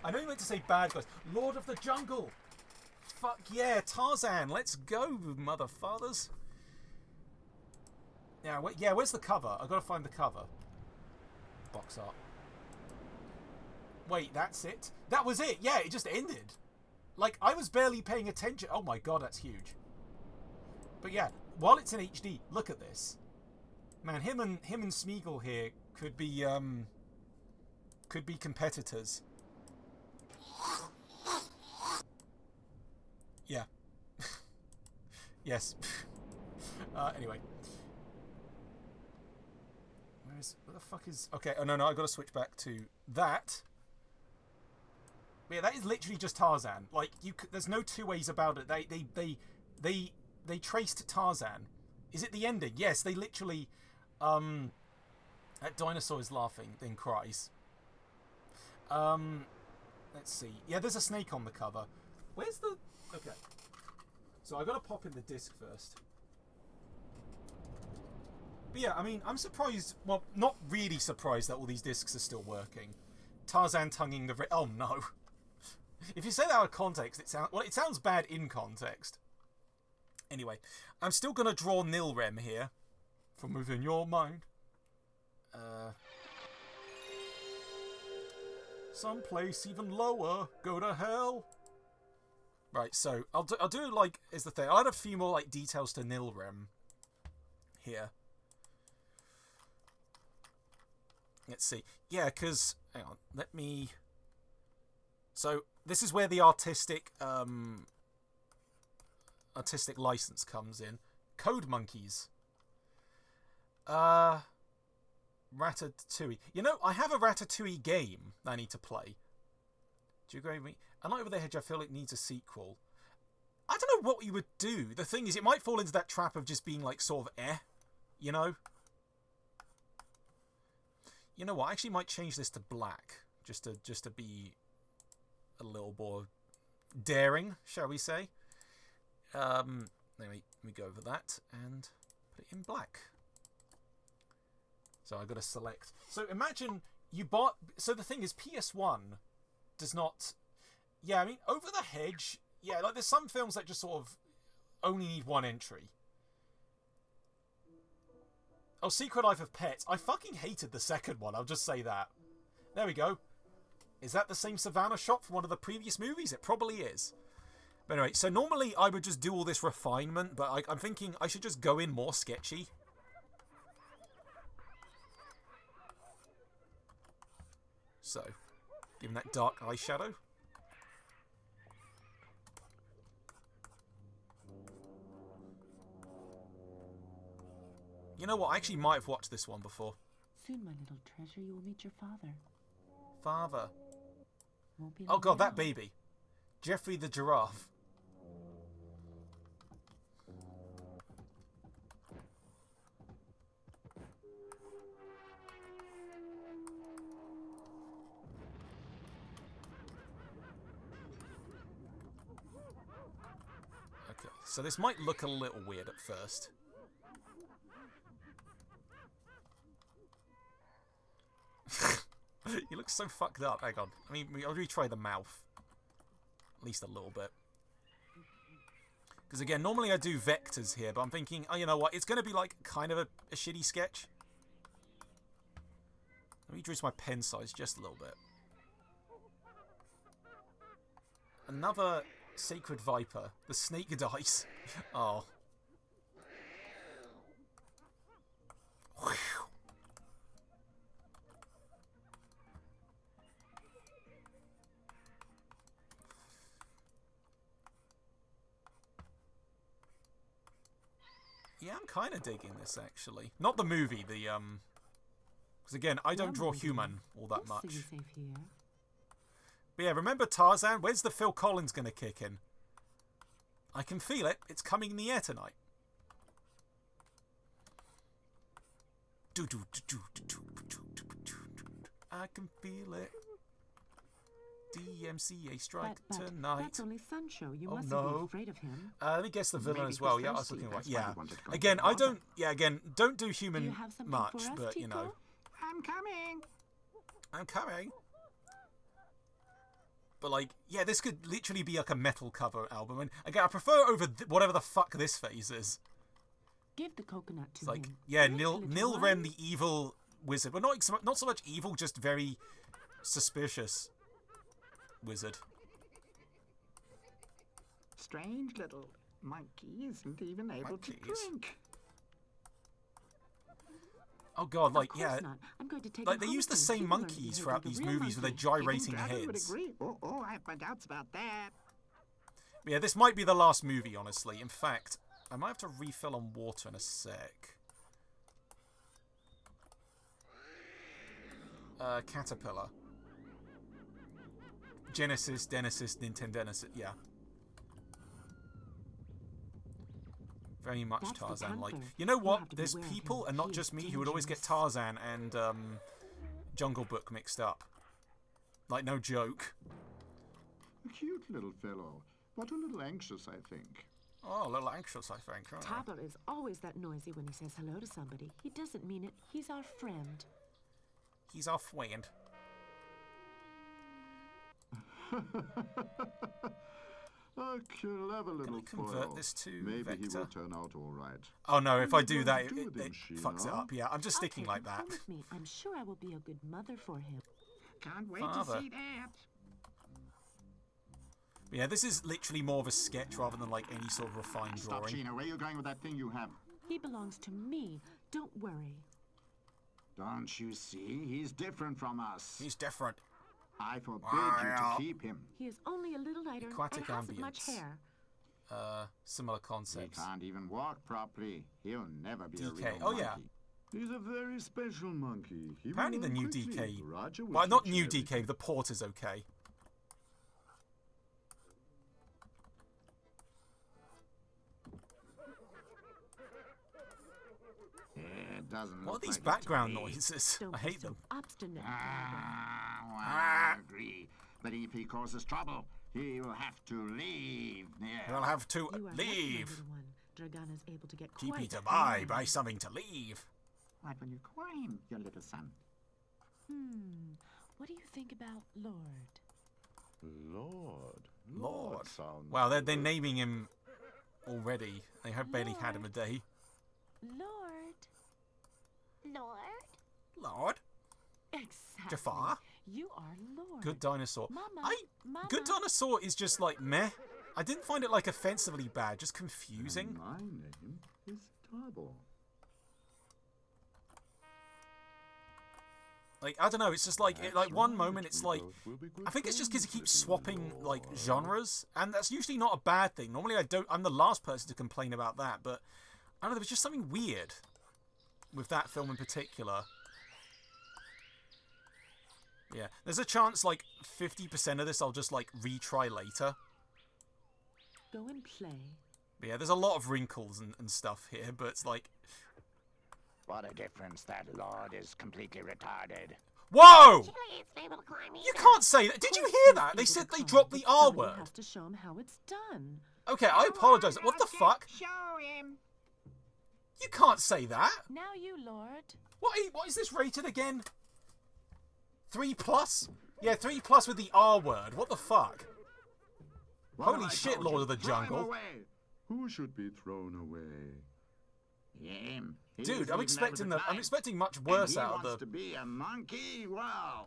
I know you meant to say Bad Guys. Lord of the Jungle. fuck yeah, Tarzan. Let's go, mother fathers. Yeah, where's the cover? I've got to find the cover. Box art. Wait, that's it? That was it. Yeah, it just ended. Like, I was barely paying attention. Oh my god, that's huge. But yeah, while it's in HD, look at this. Man, him and Smeagol here could be competitors. Yeah. Yes. Anyway. Where the fuck is... Okay, oh no, I've got to switch back to that. Yeah, that is literally just Tarzan. Like, there's no two ways about it. They traced Tarzan. Is it the ending? Yes, they literally... that dinosaur is laughing, then cries. Let's see. Yeah, there's a snake on the cover. Where's the... Okay. So I've got to pop in the disc first. But yeah, I mean, I'm surprised... Well, not really surprised that all these discs are still working. Tarzan tonguing the... Oh, no. If you say that out of context, it sounds bad in context. Anyway, I'm still going to draw Nilrem here. From within your mind. Someplace even lower. Go to hell. Right, so I'll do like is the thing. I'll add a few more like details to Nilrem here. Let's see. Yeah, because hang on, let me. So this is where the artistic license comes in. Code Monkeys. Ratatouille. You know, I have a Ratatouille game that I need to play. Do you agree with me? And Over the Hedge, I feel it needs a sequel. I don't know what you would do. The thing is, it might fall into that trap of just being like sort of you know? You know what? I actually might change this to black. Just to be a little more daring, shall we say. Anyway, we go over that and put it in black. So I've got to select. So imagine you bought... So the thing is, PS1 does not... Yeah, I mean, Over the Hedge... Yeah, like there's some films that just sort of only need one entry. Oh, Secret Life of Pets. I fucking hated the second one, I'll just say that. There we go. Is that the same Savannah shot from one of the previous movies? It probably is. But anyway, so normally I would just do all this refinement, but I'm thinking I should just go in more sketchy. So, give him that dark eyeshadow. You know what? I actually might have watched this one before. Soon, my little treasure, you will meet your father. Father. Won't be Oh god, now. that baby. Jeffrey the giraffe. Okay, so this might look a little weird at first. You look so fucked up. Hang on. I mean, I'll retry the mouth. At least a little bit. Because again, normally I do vectors here, but I'm thinking, oh, you know what? It's going to be like kind of a shitty sketch. Let me reduce my pen size just a little bit. Another Sacred Viper. The snake dice. Oh. Yeah, I'm kind of digging this, actually. Not the movie, the, because again, I don't draw human all that much. But yeah, remember Tarzan? Where's the Phil Collins gonna kick in? I can feel it. It's coming in the air tonight. I can feel it. DMCA strike tonight. That's only Sancho. You Oh mustn't no. be afraid of him. Let me guess the villain Maybe as well. he's Yeah, I was thirsty, looking like that's why yeah. he wanted to go Again, for I water. don't. Yeah, again, don't do Do human you have something much, for us, but you know, Tico? I'm coming. I'm coming. But, like, yeah, this could literally be, like, a metal cover album. And, again, I prefer it over whatever the fuck this phase is. Give the coconut to It's like, him. yeah, Yes, little Nilrem, one. the evil wizard. But not so much evil, just very suspicious wizard. Strange little monkey isn't even able to drink. Oh god, like, Of course yeah. not. I'm going to take Like, him they home use the with me. same He will learn to monkeys behave throughout like a these real movies with their monkey. gyrating Dragon would heads. agree. Oh, I have my doubts about that. But yeah, this might be the last movie, honestly. In fact, I might have to refill on water in a sec. Caterpillar. Genesis, Nintendo, yeah. Very much That's the Tarzan-like. panther. You know You'll what? have to There's beware of people, him. and not He just is me, who would always get dangerous. Tarzan and Jungle Book mixed up. Like, no joke. A cute little fellow, but a little anxious, I think. Oh, a little anxious, I think. Oh. Topper is always that noisy when he says hello to somebody. He doesn't mean it. He's our friend. He's our friend. A clever little convert foil. this to Maybe vector? he will turn out all right. Oh no, if I do What that, are you it gonna do with him, fucks it Sheila? up. Yeah, I'm just I'll sticking take like him that. home with me. I'm sure I will be a good mother for him. Can't wait Father. to see that. Yeah, this is literally more of a sketch rather than like any sort of refined Stop, drawing. Sheena. Where are you going with that thing you have? He belongs to me. Don't worry. Don't you see? He's different from us. He's different. I forbid you to keep him. He is only a little lighter Aquatic and hasn't much ambience. hair. Similar He concepts. can't even walk properly. He'll never be a DK. real Oh, monkey. yeah. He's a very special monkey. He will Apparently the learn new quickly. DK. Roger will Well, not teach new him everything. DK. The port is okay. It doesn't What are look these like it to background me. noises? Don't I be hate so them. obstinate. Well, I agree. But if he causes trouble, he will have to leave. Yeah. We'll have to You are lucky, my leave. little one. Dragana's able to get Keep quite me to buy angry. buy something to leave. What will you call him, your little son? What do you think about Lord? Lord. sounds Wow, they're good. naming him already. They have barely had him a day. Lord? Lord? Lord. Exactly. Jafar. You are Lord. Good Dinosaur. Mama, Mama. Good Dinosaur is just like meh. I didn't find it like offensively bad, just confusing. And my name is Tabo. Like, I don't know, it's just like, like one moment it's like, I think it's just because he keeps swapping, like, genres, and that's usually not a bad thing. Normally I'm the last person to complain about that, but, I don't know, there was just something weird with that film in particular. Yeah, there's a chance, like, 50% of this I'll just, like, retry later. Go and play. But yeah, there's a lot of wrinkles and stuff here, but it's like... What a difference that Lord is completely retarded. Whoa! Chili isn't able to climb either. You can't say that. Did you hear that? They said they dropped the R Somebody word. has to show him how it's done. Okay, I apologize. What the fuck? Show him. You can't say that. Now you, Lord. What is this rated again? 3+? Yeah, 3+ with the R word. What the fuck? What Holy have I shit, told Lord you? of the Throw him Jungle. away. Who should be thrown away? Him. He Dude, isn't I'm even expecting able to I'm climb. expecting much And worse he out wants of to the. be a monkey? Wow.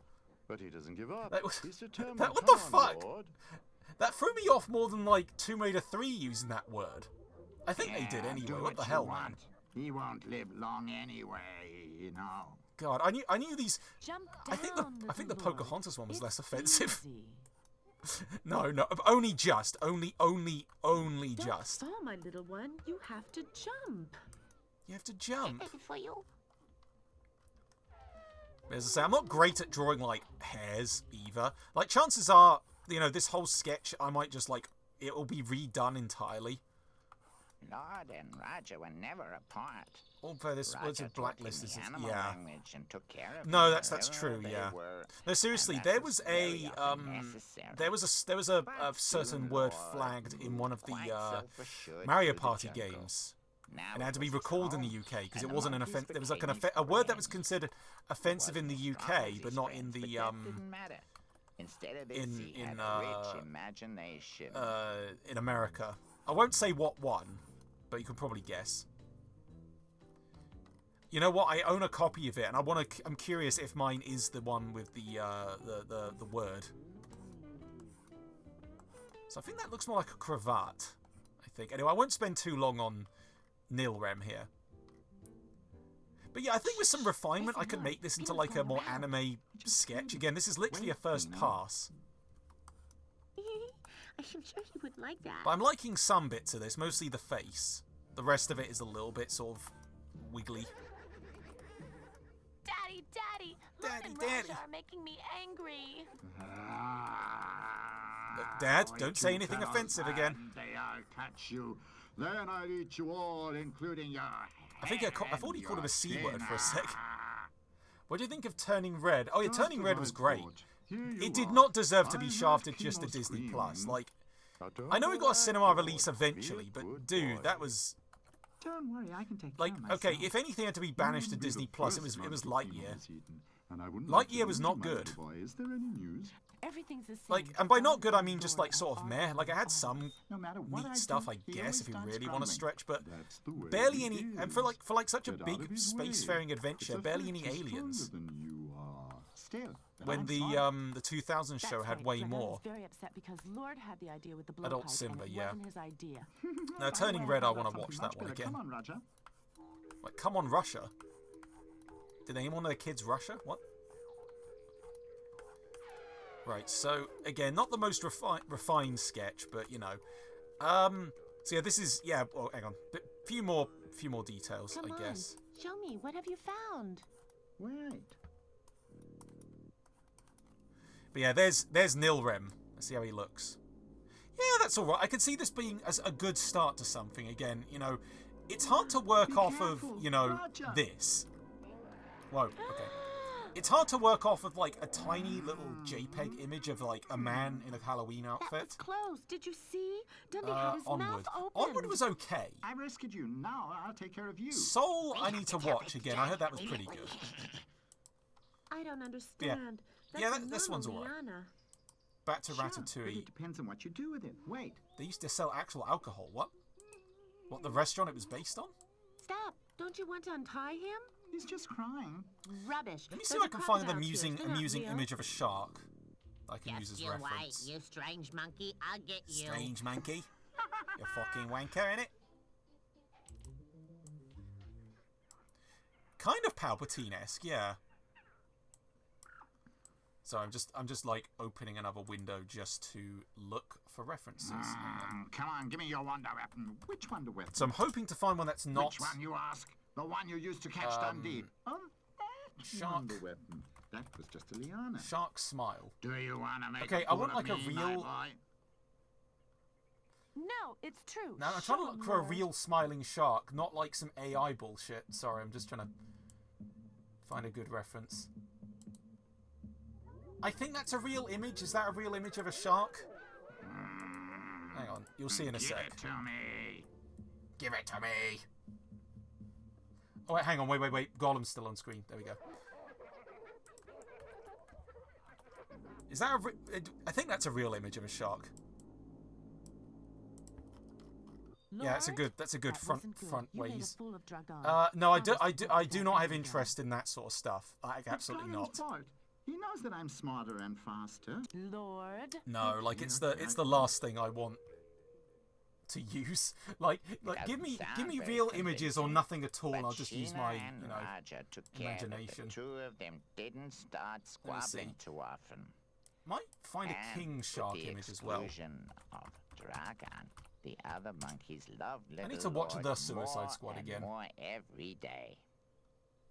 But he doesn't give up. That was- He's determined. that- what Come the on, fuck? Lord. That threw me off more than like Tomb Raider 3 using that word. I think they did Yeah, anyway. do What the you hell, man? want. He won't live long anyway, you know. God, I knew these. Jump I think the down, I think the little Lord. Pocahontas one was It's less offensive. easy. No, only just, only Don't just. fall, my little one. You have to jump. You have to jump. Maybe for you. As I say, I'm not great at drawing, like, hairs, either. Like, chances are, you know, this whole sketch, I might just, like, it will be redone entirely. Lord and Roger were never apart. Although this Roger was a taught blacklist, him this the is, animal yeah. language and took care of No, him that's wherever true, they yeah. were, No, seriously, and there that was very a, often necessary. there was a certain word flagged in one of the, Mario Party games. Now And it had to it be was recalled in the home, UK because and it the wasn't an monkeys offense. There was like became his a word that was friends. considered offensive in the Wasn't as UK, strong as but his not friends, in but the that didn't matter. Instead of this, in he had a rich imagination. in America. I won't say what one, but you can probably guess. You know what? I own a copy of it, and I'm curious if mine is the one with the word. So I think that looks more like a cravat. I think. Anyway, I won't spend too long on Nilrem here. But yeah, I think with some refinement, I could make this into like a more anime sketch. Again, this is literally a first pass. I'm sure he would like that. But I'm liking some bits of this, mostly the face. The rest of it is a little bit sort of wiggly. Daddy, Lord and Raja are making me angry. Dad, don't say anything offensive again. I'll catch you. Then I'll eat you all, including your I thought he called him a C word for a sec. What do you think of Turning Red? Oh yeah, Turning Red was great. It did not deserve to be shafted just to Disney Plus. Like, I know we got a cinema release eventually, but dude, that was... Don't worry, I can take like, okay, if anything had to be banished to Disney Plus, it was Lightyear. Lightyear was not good. Is there any news? Everything's the same. Like, and by not good, I mean just like sort of meh. Like, I had some neat stuff, I guess, if you really want to stretch, but barely any. And for like such a big spacefaring adventure, barely any aliens. When the 2000 show had way more. I was very upset because Lord had the idea with the blowpipe, Adult Simba, and it yeah. wasn't his idea. Now, Turning Red, I want to watch that one again. Come on, Roger. Like, come on, Russia. Did anyone know the kids Russia? What? Right, so again, not the most refined sketch, but you know. So yeah, this is well, hang on, few more details, Come I on, guess. show me. What have you found? Wait. But yeah, there's Nilrem. Let's see how he looks. Yeah, that's all right. I could see this being a good start to something. Again, you know, it's hard to work off of, you know, this. Whoa, okay. It's hard to work off of, like, a tiny little JPEG image of, like, a man in a Halloween outfit. That was close. Did you see? Dudley had his Onward. mouth open. Onward was okay. I rescued you. Now I'll take care of you. Soul, I need to watch again. I heard that was pretty good. I don't understand. Yeah, That's this one's alright. Rihanna. Back to Sure, but Ratatouille. it depends on what you do with it. Wait. They used to sell actual alcohol. What? What, the restaurant it was based on? Stop. Don't you want to untie him? He's just crying. Rubbish. Let me see There's if I a can find an crocodile amusing here. They're not real. image of a shark I can use as You wait, reference. you strange monkey. I'll get you. Strange monkey. You fucking wanker, innit? Kind of Palpatine-esque, yeah. So I'm just like opening another window just to look for references. Come on, give me your wonder weapon. Which wonder weapon? So I'm hoping to find one that's not Which one, you ask? The one you used to catch Dundee. Oh, that Shark. Wonder weapon. That was just a liana. Shark Smile. Do you want to make Okay, a I fool want of like a me, my real. boy? No, it's true. Now I'm trying to Show look him, for a Lord. real smiling shark, not like some AI bullshit. Sorry, I'm just trying to find a good reference. I think that's a real image. Is that a real image of a shark? Hang on, you'll see in a sec. Give it to me. Give it to me. Oh wait, hang on, wait. Gollum's still on screen. There we go. Is that I think that's a real image of a shark. Lord? Yeah, that's a good That front wasn't good. front You made a ways. fool of Dragon. No, I Promise do to not put have that interest in that sort of stuff. Like, absolutely not. It's Gollum's fault. He knows that I'm smarter and faster. down. Lord. No, like it's the last thing I want to use. Like give me real images or nothing at all, and I'll just use my imagination. The two of them didn't start squabbling too often. Might find a And king shark with the image as well. exclusion of Dragon, the other monkeys love little need to watch Lord The Suicide more Squad and again. more every day.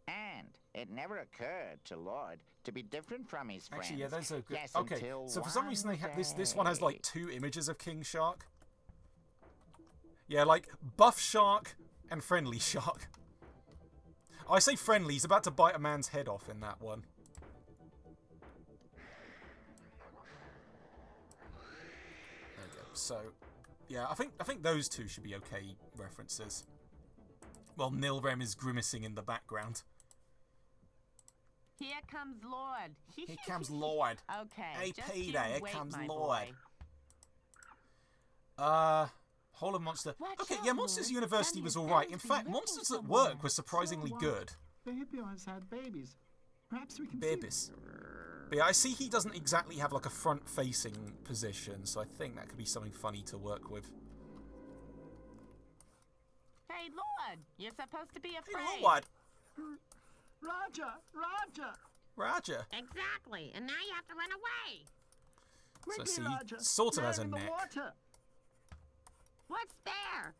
And it never occurred to Lord to be different from his friends. Actually, yeah, there's a good. Yes, Okay, until so for some reason they have this. This one day. has like 2 images of king shark. Yeah, like buff shark and friendly shark. I say friendly. He's about to bite a man's head off in that one. There we go. So, yeah, I think those 2 should be okay references. Well, Nilrem is grimacing in the background. Here comes Lord. Here comes Lord. Okay. Hey, just Peter, you here wait, comes my Lord. boy. Whole of Monster. Watch Okay, out, yeah, Monsters Lord. University Some was of your alright. In fans be fact, lurking Monsters at somewhere. Work was surprisingly So what? good. The hippies had babies. Perhaps we can Babies. But yeah, I see he doesn't exactly have like a front-facing position, so I think that could be something funny to work with. Hey, Lord, you're supposed to be afraid. Hey, Lord. Roger! Roger! Roger. Exactly, and now you have to run away. So I Quickly, see Roger. he sort of They're has a in neck. the water. What's there?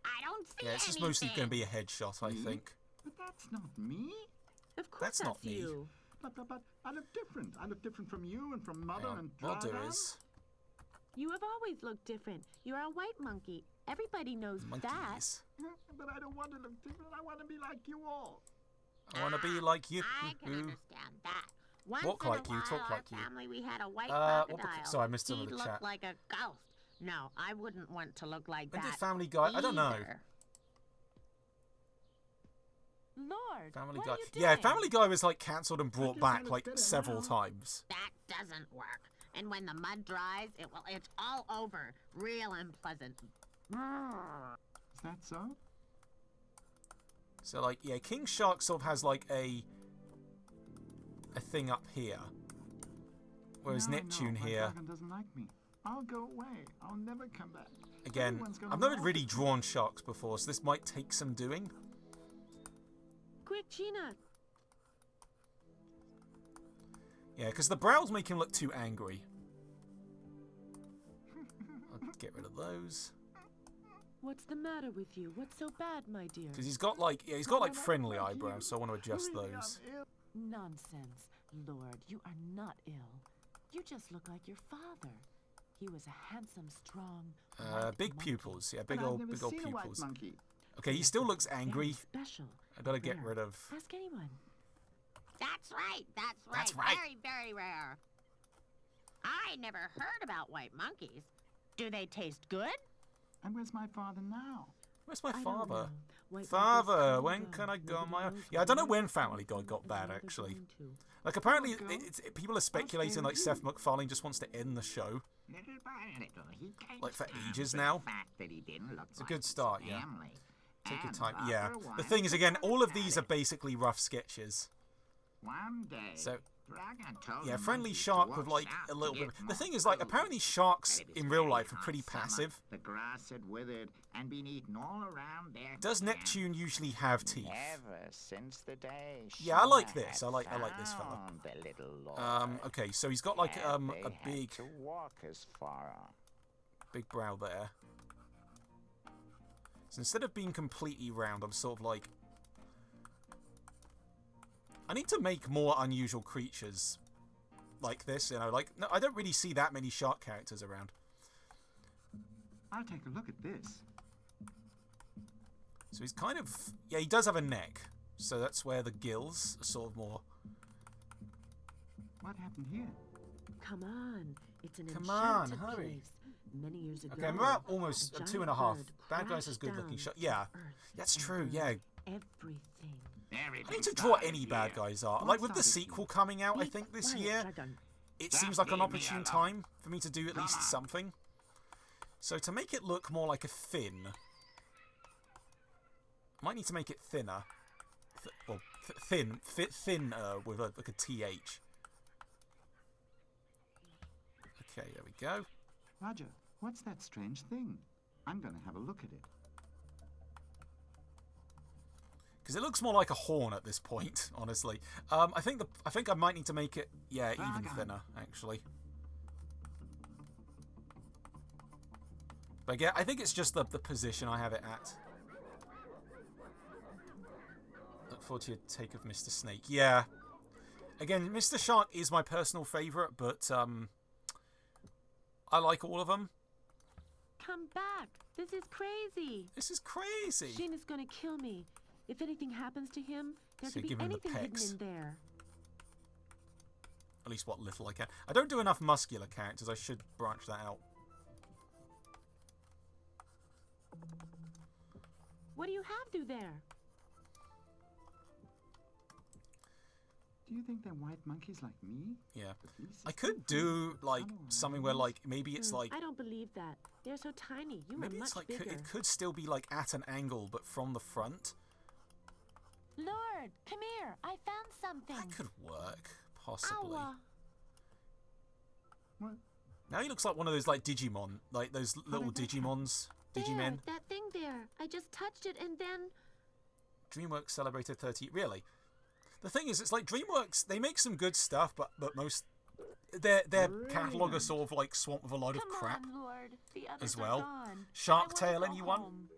I don't see Yeah, it's just anything. mostly going to be a headshot, I think. But that's not me. Of course That's not me. you. But I look different. I look different from you and from Mother and What I'll do Dragon. is... You have always looked different. You're a white monkey. Everybody knows that. Monkeys. But I don't want to look different. I want to be like you all. I want to be like you. I can understand that. Once Walk in a like you, while, talk like our you. family, we had a white what crocodile. sorry, I missed some of He'd the look chat. like a ghost. No, I wouldn't want to look like When that. did Family Guy... I don't know. either. Lord, Family what Guy... are you Yeah, doing? Family Guy was like cancelled and brought guess I back look like better several now. times. That doesn't work. And when the mud dries, it's all over. Real unpleasant. Is that so? So like, yeah, King Shark sort of has like a thing up here. Whereas No, Neptune my here... dragon doesn't like me. I'll go away. I'll never come back. Again, Everyone's gonna I've never laugh really at me. drawn sharks before, so this might take some doing. Quick, Gina. Yeah, because the brows make him look too angry. I'll get rid of those. What's the matter with you? What's so bad, my dear? Because he's got like, yeah, he's got like friendly eyebrows, so I want to adjust those. Nonsense, Lord. You are not ill. You just look like your father. He was a handsome, strong, white Big monkey. pupils, yeah, But big I've old never seen a white pupils. monkey. Okay, he still looks angry. Very special. I gotta get Rare. rid of. Ask anyone. That's right. That's right. That's right. Very, very rare. I never heard about white monkeys. Do they taste good? And where's my father now? Where's my I don't father? know. White Father, monkeys come when and can go. I go on Nobody my own? knows Yeah, I don't know when when Family Guy they're got bad, going actually. to. Like, apparently, Go. people are speculating, like, Seth MacFarlane just wants to end the show. Little by little, he came Like, for to ages the now. fact that he didn't look It's a like good his start, yeah. family. Take your And time. Yeah. after a The while, thing is, he again, all of forgot these are it. basically rough sketches. One day, So, Dragon told yeah, the friendly monkeys to shark walk with, like, south a to little get bit... The more thing is, like, food. apparently sharks But it was in real very life are hot pretty summer. passive. The grass had withered and been eaten all around their Does camp. Neptune usually have teeth? Ever since the day Yeah, I like Sheila this. had I like this fella. found the little Lord, Okay, so he's got, like, and a they had big... to walk as far. Big brow there. So instead of being completely round, I'm sort of like... I need to make more unusual creatures like this, you know, like... No, I don't really see that many shark characters around. I'll take a look at this. So he's kind of... Yeah, he does have a neck. So that's where the gills are sort of more... What happened here? Come on. It's an Come on, enchanted hurry. place. Many years ago, Okay, I'm about almost a 2.5. giant Bad bird guy says good looking crashed shot. down Yeah, to Earth that's and true, burned yeah. Everything. I need to draw any bad guys are. Like with the sequel coming out, I Be think this quiet, year, Dragon. it Just seems like an leave me opportune alone. time for me to do at Come least on. something. So to make it look more like a fin, might need to make it thinner. Thin with like a TH. Okay, there we go. Roger, what's that strange thing? I'm going to have a look at it. Because it looks more like a horn at this point, honestly. I think I might need to make it, yeah, even thinner, actually. But yeah, I think it's just the position I have it at. Look forward to your take of Mr. Snake. Yeah. Again, Mr. Shark is my personal favourite, but I like all of them. Come back. This is crazy. This is crazy. Sheen is going to kill me. If anything happens to him, there So could be give him the anything hidden pecs. in there. At least what little I can. I don't do enough muscular characters. I should branch that out. What do you have through there? Do you think they're white monkeys like me? Yeah. I could do, like, something where, like, maybe it's like... I don't believe that. They're so tiny. You maybe are it's much like, bigger. it could still be, like, at an angle, but from the front. Lord, come here. I found something. That could work, possibly. Ow. What? Now he looks like one of those, like, Digimon. Like, those little Digimons. Digimen. There, that thing there. I just touched it and then... DreamWorks celebrated 30... Really? The thing is, it's like DreamWorks, they make some good stuff, but most... Their catalogue is sort of, like, swamped with a lot of crap. Come on, Lord. The others as well. are gone. Shark I wanna Tale, go anyone? home.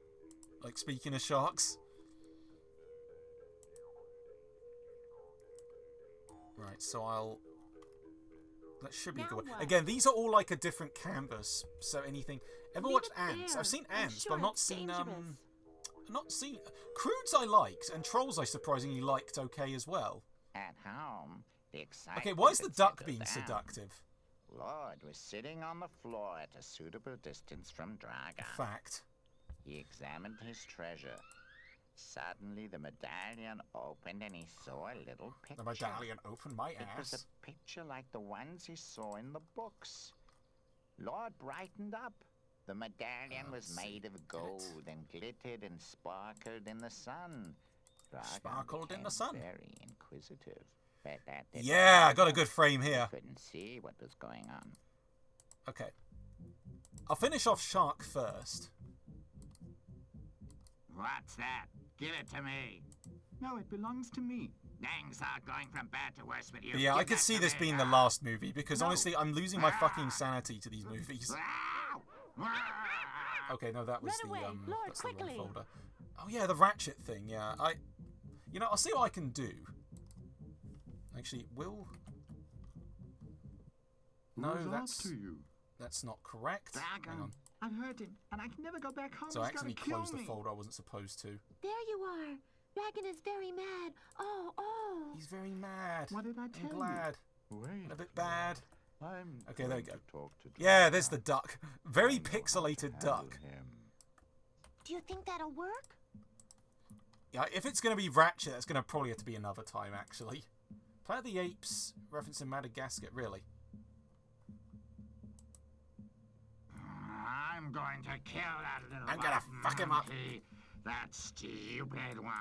Like, speaking of sharks. Right, so I'll... That should be Now good. what? Again, these are all like a different canvas, so anything... Ever Leave watched it Ants? there. I've seen I'm Ants, sure but I've not it's seen... dangerous. Not seen... Croods I liked, and Trolls I surprisingly liked okay as well. At home, the excitement Okay, why is the had duck settled being down. seductive? Lord was sitting on the floor at a suitable distance from Dragon. Fact. He examined his treasure. Suddenly, the medallion opened and he saw a little picture. The medallion opened my It was ass. a picture like the ones he saw in the books. Lord brightened up. The medallion was made of gold and glittered and sparkled in the sun. Dragon Sparkled in the became sun. Very inquisitive. But that didn't Yeah, I got a matter. good frame here. He couldn't see what was going on. Okay. I'll finish off Shark first. What's that? Give it to me. No, it belongs to me. Things are going from bad to worse with you. But yeah, Give I could that see to this me. being the last movie, because No. honestly, I'm losing my fucking sanity to these movies. Ah! Okay, no, that was Run away, Lord, that's the wrong quickly. folder. Oh yeah, the Ratchet thing, yeah. You know, I'll see what I can do. Actually, will... No, Who's that's... after you? That's not correct. Hang on. I've heard him, and I can never go back home. So I He's gonna accidentally kill closed the me. folder I wasn't supposed to. There you are. Dragon is very mad. Oh, oh. He's very mad. What did I tell I'm glad. you? Wait. And a bit bad. I'm Okay, there going we go. to talk to Yeah, Dragon. there's the duck. Very I know how to pixelated handle duck. him. Do you think that'll work? Yeah, if it's going to be Ratchet, that's going to probably have to be another time, actually. Planet of the Apes, referencing Madagascar, really. I'm going to kill that little I'm gonna white fuck him up. monkey. That stupid one.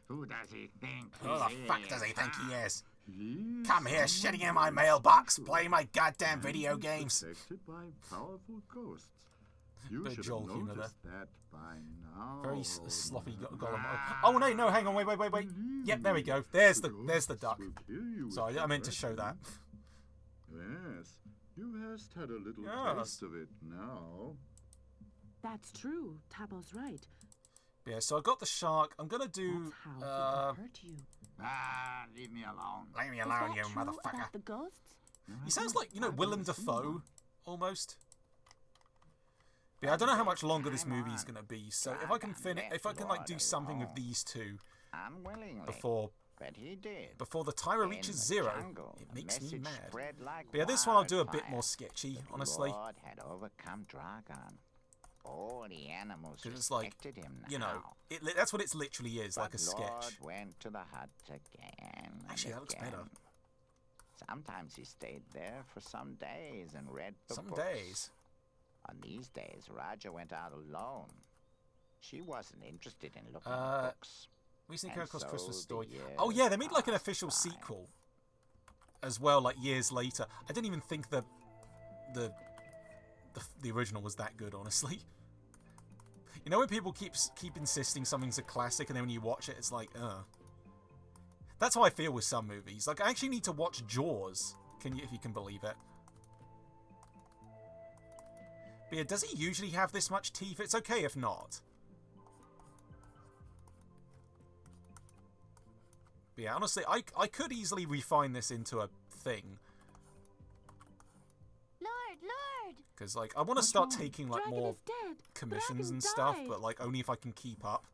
Who does he think Who the he fuck is? does he think he is? He's Come here, someone shitting in my very mailbox, special, playing my goddamn and video he's games. protected by powerful ghosts. You Bit of should Joel have humour noticed that by now. Very sloppy golem. Oh no, no, hang on, wait. Believe Yep, there we me, go. There's the ghosts duck. will kill you Sorry, if I you meant to show threaten that. them. Yes, you hast had a little Yes. taste of it now. That's true. Tabo's right. Yeah, so I got the shark. I'm gonna do. That's how he can hurt you. Ah, leave me alone. Leave me Is alone, that you true motherfucker. about the ghosts? He sounds like, you know, I've Willem never seen Dafoe, one. almost. But yeah, I don't know how much longer this movie is gonna be. So if I can like do something with these two Unwillingly. before But he did. the timer In reaches the 0, jungle, it the makes me message mad. spread like But yeah, this one I'll do a bit wildfire. more sketchy, The honestly. Lord had overcome Dragon. All the animals Because it's like, respected him now. you know, that's what it literally is, like a But Lord sketch. went to the hut again. and Actually, that looks again. better. Sometimes he stayed there for some days and read the Some books. days. On these days, Raja went out alone. She wasn't interested in looking at books. Recently And came across so Christmas the Story. years Oh yeah, they made like an passed official by. sequel as well, like years later. I didn't even think the original was that good, honestly. You know when people keep insisting something's a classic, and then when you watch it, it's like, That's how I feel with some movies. Like I actually need to watch Jaws. If you can believe it. But yeah, does he usually have this much teeth? It's okay if not. But yeah, honestly, I could easily refine this into a thing. Lord! Because, like, I want to start taking, like, Dragon more is dead. commissions Dragon and stuff, died. but, like, only if I can keep up.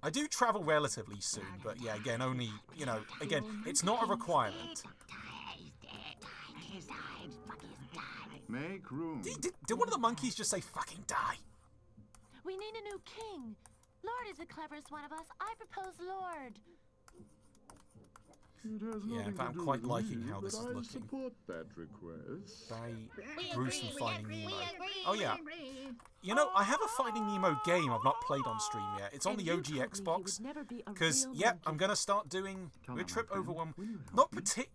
I do travel relatively soon, but yeah, again, only, you know, again, it's not a requirement. Make room. Did one of the monkeys just say fucking die? We need a new king. Lord is the cleverest one of us. I propose Lord. Yeah, in fact, I'm quite liking how this is I looking. support that request. By Bruce from Finding Nemo. Oh yeah. You know, I have a Finding Nemo game I've not played on stream yet. It's on the OG Xbox. Because, yeah, I'm going to start doing a trip over one. Not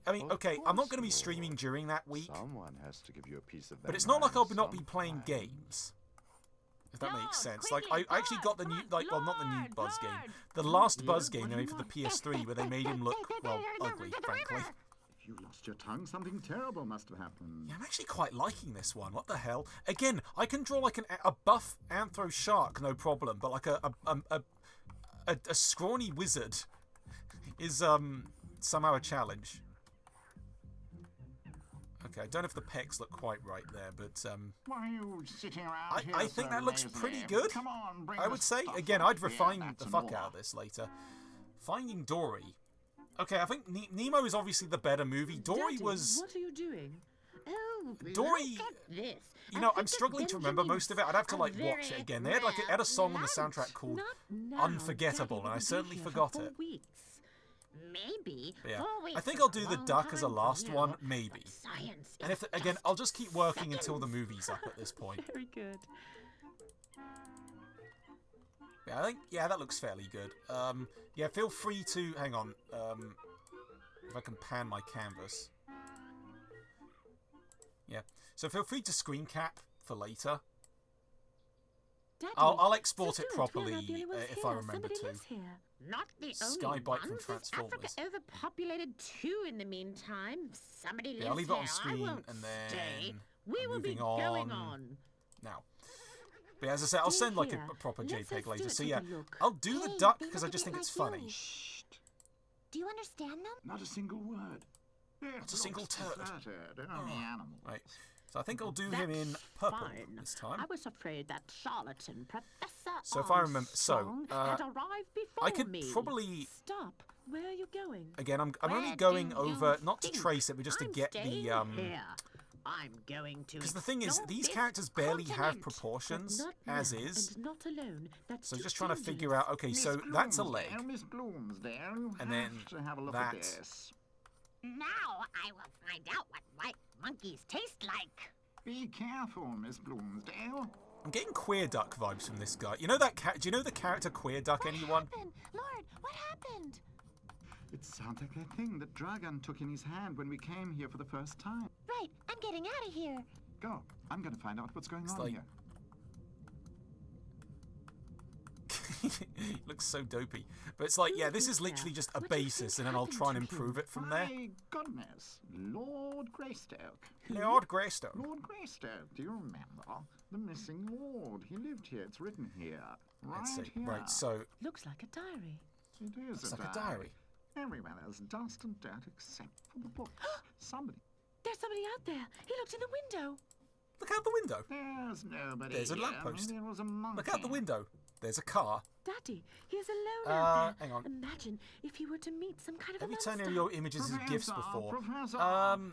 I mean, okay, I'm not going to be streaming during that week. Someone has to give you a piece of that. But it's not like I'll not be playing games. If that makes sense. Like, I actually got the new, like, well, not the new Buzz game. The last Buzz game they made for the PS3 where they made him look, well, ugly, frankly. If you lost your tongue, something terrible must have happened. Yeah, I'm actually quite liking this one. What the hell? Again, I can draw like a buff anthro shark, no problem. But like a scrawny wizard is somehow a challenge. Okay, I don't know if the pecs look quite right there, but Why are you sitting around here I think so that looks lazily? pretty good. Come on, bring I the would say. stuff Again, up I'd here, refine that's the and fuck more. out of this later. Finding Dory. Okay, I think Nemo is obviously the better movie. Dory Daddy, was... What are you doing? Oh, Dory... look at this. You know, I'm struggling to remember most of it. I'd have to, like, watch it again. They had a song on the soundtrack called Unforgettable, and I certainly forgot it. Maybe. But yeah, 4 weeks I think is I'll a do the long duck as a time last from one, now, maybe. but science And is if again, I'll just keep working until the movie's up at this point. Very good. Yeah, I think that looks fairly good. Yeah, feel free to hang on. If I can pan my canvas. Yeah, so feel free to screen cap for later. Daddy, I'll export so it good. We're properly not the only ones if here. I remember Somebody to. lives here. Not the Skybite only from ones. Is Transformers. Africa overpopulated too in the meantime? Somebody lives Yeah, I'll leave it on here. screen I won't and stay. then We will be moving going on. on. Now. But as I said, I'll Stay send like here. a proper Let's JPEG later. do it. So Take yeah, a look. I'll do the Hey, duck they because I look a just bit think it's like funny. you. Shh. Do you understand them? Not a single word. Not a single turd. Flattered, only animals. Right. So I think I'll do him in purple Fine. this time. I was afraid that charlatan Professor So if I remember, Armstrong had arrived before I could me. probably Stop. Where are you going? again. I'm Where only do going you over not to think trace it, but just to I'm get staying the Here. I'm going to. Because the thing is, explore these this characters barely have continent. proportions Not as now, is. And not alone. That's So too just trying to figure dangerous. out. Okay, Miss so that's a leg. Bloomsdale, Miss Bloomsdale, you And have then to have a look that. at this. Now I will find out what white monkeys taste like. Be careful, Miss Bloomsdale. I'm getting Queer Duck vibes from this guy. You know that cat? Do you know the character Queer Duck? Anyone? Lord, what happened? It sounds like that thing that Dragon took in his hand when we came here for the first time. Right, I'm getting out of here. Go. I'm going to find out what's going It's on like- here. He looks so dopey. But it's like, yeah, this is literally just a What do you basis, think and then I'll try and happened to improve it from there. My goodness, Lord Greystoke. Lord Greystoke. Lord Greystoke, do you remember? The missing lord. He lived here. It's written here. Right Let's see. here. Right, so Looks like a diary. It is it's like a diary. Everywhere there's dust and dirt except for the books. Somebody. There's somebody out there. He looked in the window. Look out the window. There's nobody There's a here. lamppost. There was a monkey. Look out the window. There's a car. Daddy, he is alone out there. Hang on. Imagine if he were to meet some kind of Have a you turned monster. your images as gifs Professor, before? Professor,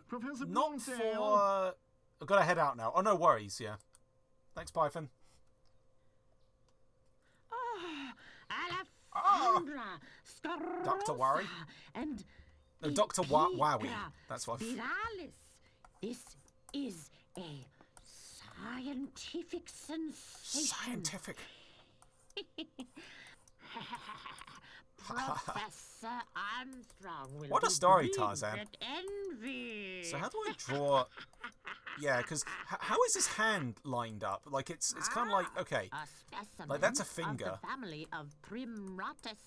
Professor Not Bloomsdale. for. I've got to head out now. Oh, no worries. Yeah. Thanks, Python. Alejandra, Dr. Worry. and No, Dr. Wowie. That's what. Spiralis. This is a scientific sensation. Scientific. Professor Armstrong will What a be story, grieved Tarzan. at envy. So how do I draw? Yeah, because how is his hand lined up? Like it's kind of like okay, A specimen like that's a of finger. the family of Primratus.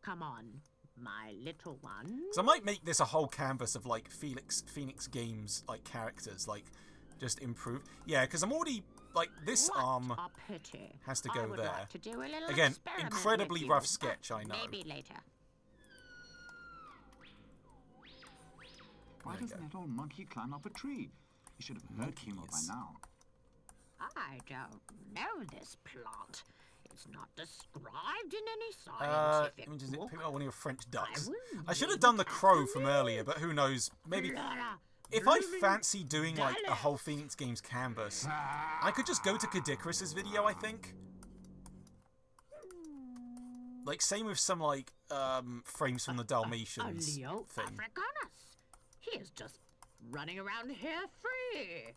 Come on, my little one. So I might make this a whole canvas of like Phoenix Games like characters, like just improve. Yeah, because I'm already like this What arm a pity. has to I go would there. like to do a little Again, experiment incredibly with rough you, sketch, but I know. Maybe later. Why doesn't that old monkey climb up a tree? He should have heard Kimo by now. I don't know this plant. It's not described in any I scientific mean, does it book. pick out one of your French ducks? wouldn't I should have read done the that crow to from me. earlier, but who knows? Maybe Flora, if I blooming fancy doing like a Dallas. whole Phoenix Games canvas, I could just go to Kadikarus's video. I think. Like, same with some, like, frames from the Dalmatians Leo thing. Africanus. He is just running around here free.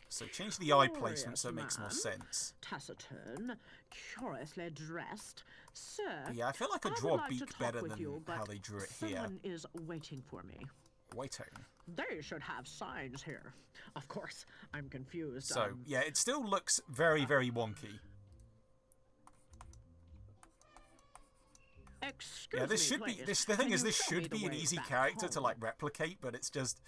So change the eye placement so it makes more sense. Taciturn, curiously dressed. Sir, But yeah, I feel like I would draw a like to beak talk better with than you, how but they drew it here. someone is waiting for me. Waiting. They should have signs here. Of course, I'm confused. So, yeah, it still looks very, very wonky. Excuse Yeah, this me, should be. please. The thing Can is, you this show me should the be an way easy back character to home? like replicate, but it's just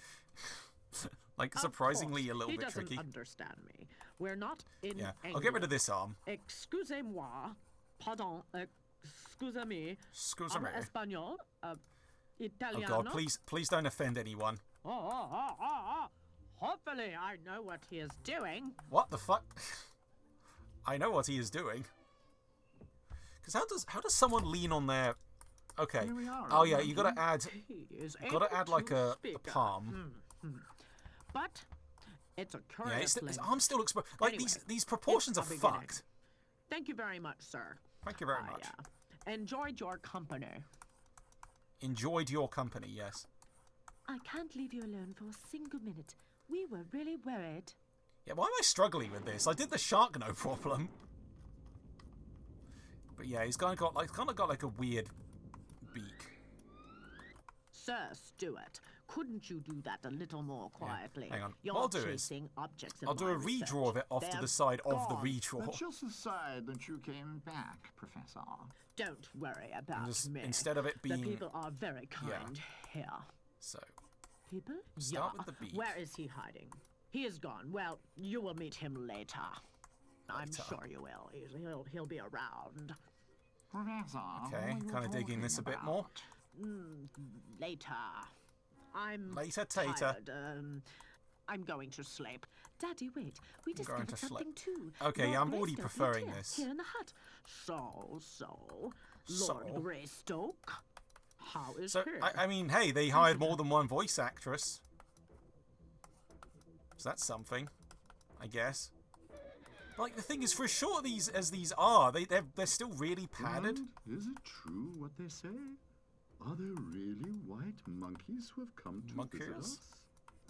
like Of surprisingly course, a little he bit doesn't tricky. understand me. We're not in Yeah, I'll get rid of this arm. Excusez-moi. Pardon. Excusez-me. Excusez-me. Habla español. Oh Italiano. God, please don't offend anyone. Hopefully, I know what he is doing. What the fuck? I know what he is doing. Because how does someone lean on their? Okay. Here we are, Oh yeah, you gotta add. He is Gotta able add like to a speak. palm. But it's a Yeah, curious his language. arm still looks like Anyway, these proportions are it's a beginning. fucked. Thank you very much, sir. Thank you very much. Enjoyed your company. Enjoyed your company, yes. I can't leave you alone for a single minute. We were really worried. Yeah, why am I struggling with this? I did the shark no problem. But yeah, he's kind of got like a weird beak. Sir Stuart, couldn't you do that a little more quietly? Hang on. You're What I'll do is chasing objects of I'll do my a research. redraw of it off to They're the side of the gone. redraw. Let's just decide that you came back, Professor. Don't worry about just, me. instead of it being The people are very kind here. So People? Start yeah. with the beak. Where is he hiding? He is gone. Well, you will meet him later. I'm sure you will. He'll be around. Professor, Okay, kind of digging this a bit more. Later. I'm Later, Tater. tired. I'm going to sleep. Daddy, wait. We I'm going discovered to sleep. something too. Okay, Lord yeah, I'm already Greystoke preferring lived this. here in the hut. Lord Greystoke. How is So he? I mean, hey, they hired more than one voice actress. So that's something, I guess. Like the thing is, for as short as these are, they're still really padded. And is it true what they say? Are there really white monkeys who have come to visit us?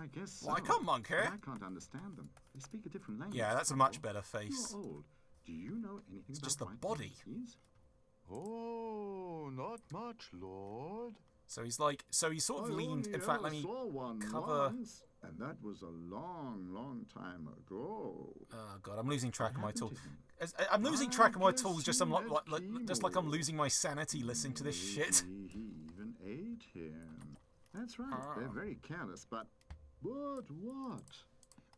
I guess so. Why come, monkey? But I can't understand them. They speak a different language. Yeah, that's a much better face. You're old. Do you know anything It's about just the white body. monkeys? Oh, not much, Lord. So he's like, he's sort of leaned. In fact, let me saw one cover. once, and that was a long, long time ago. Oh god, I'm losing track of my happened tools. to him? I'm losing track of my guess tools. Just he I'm had just like I'm chemo. losing my sanity listening to this shit. Maybe he even ate him. That's right. Ah. They're very careless, but what?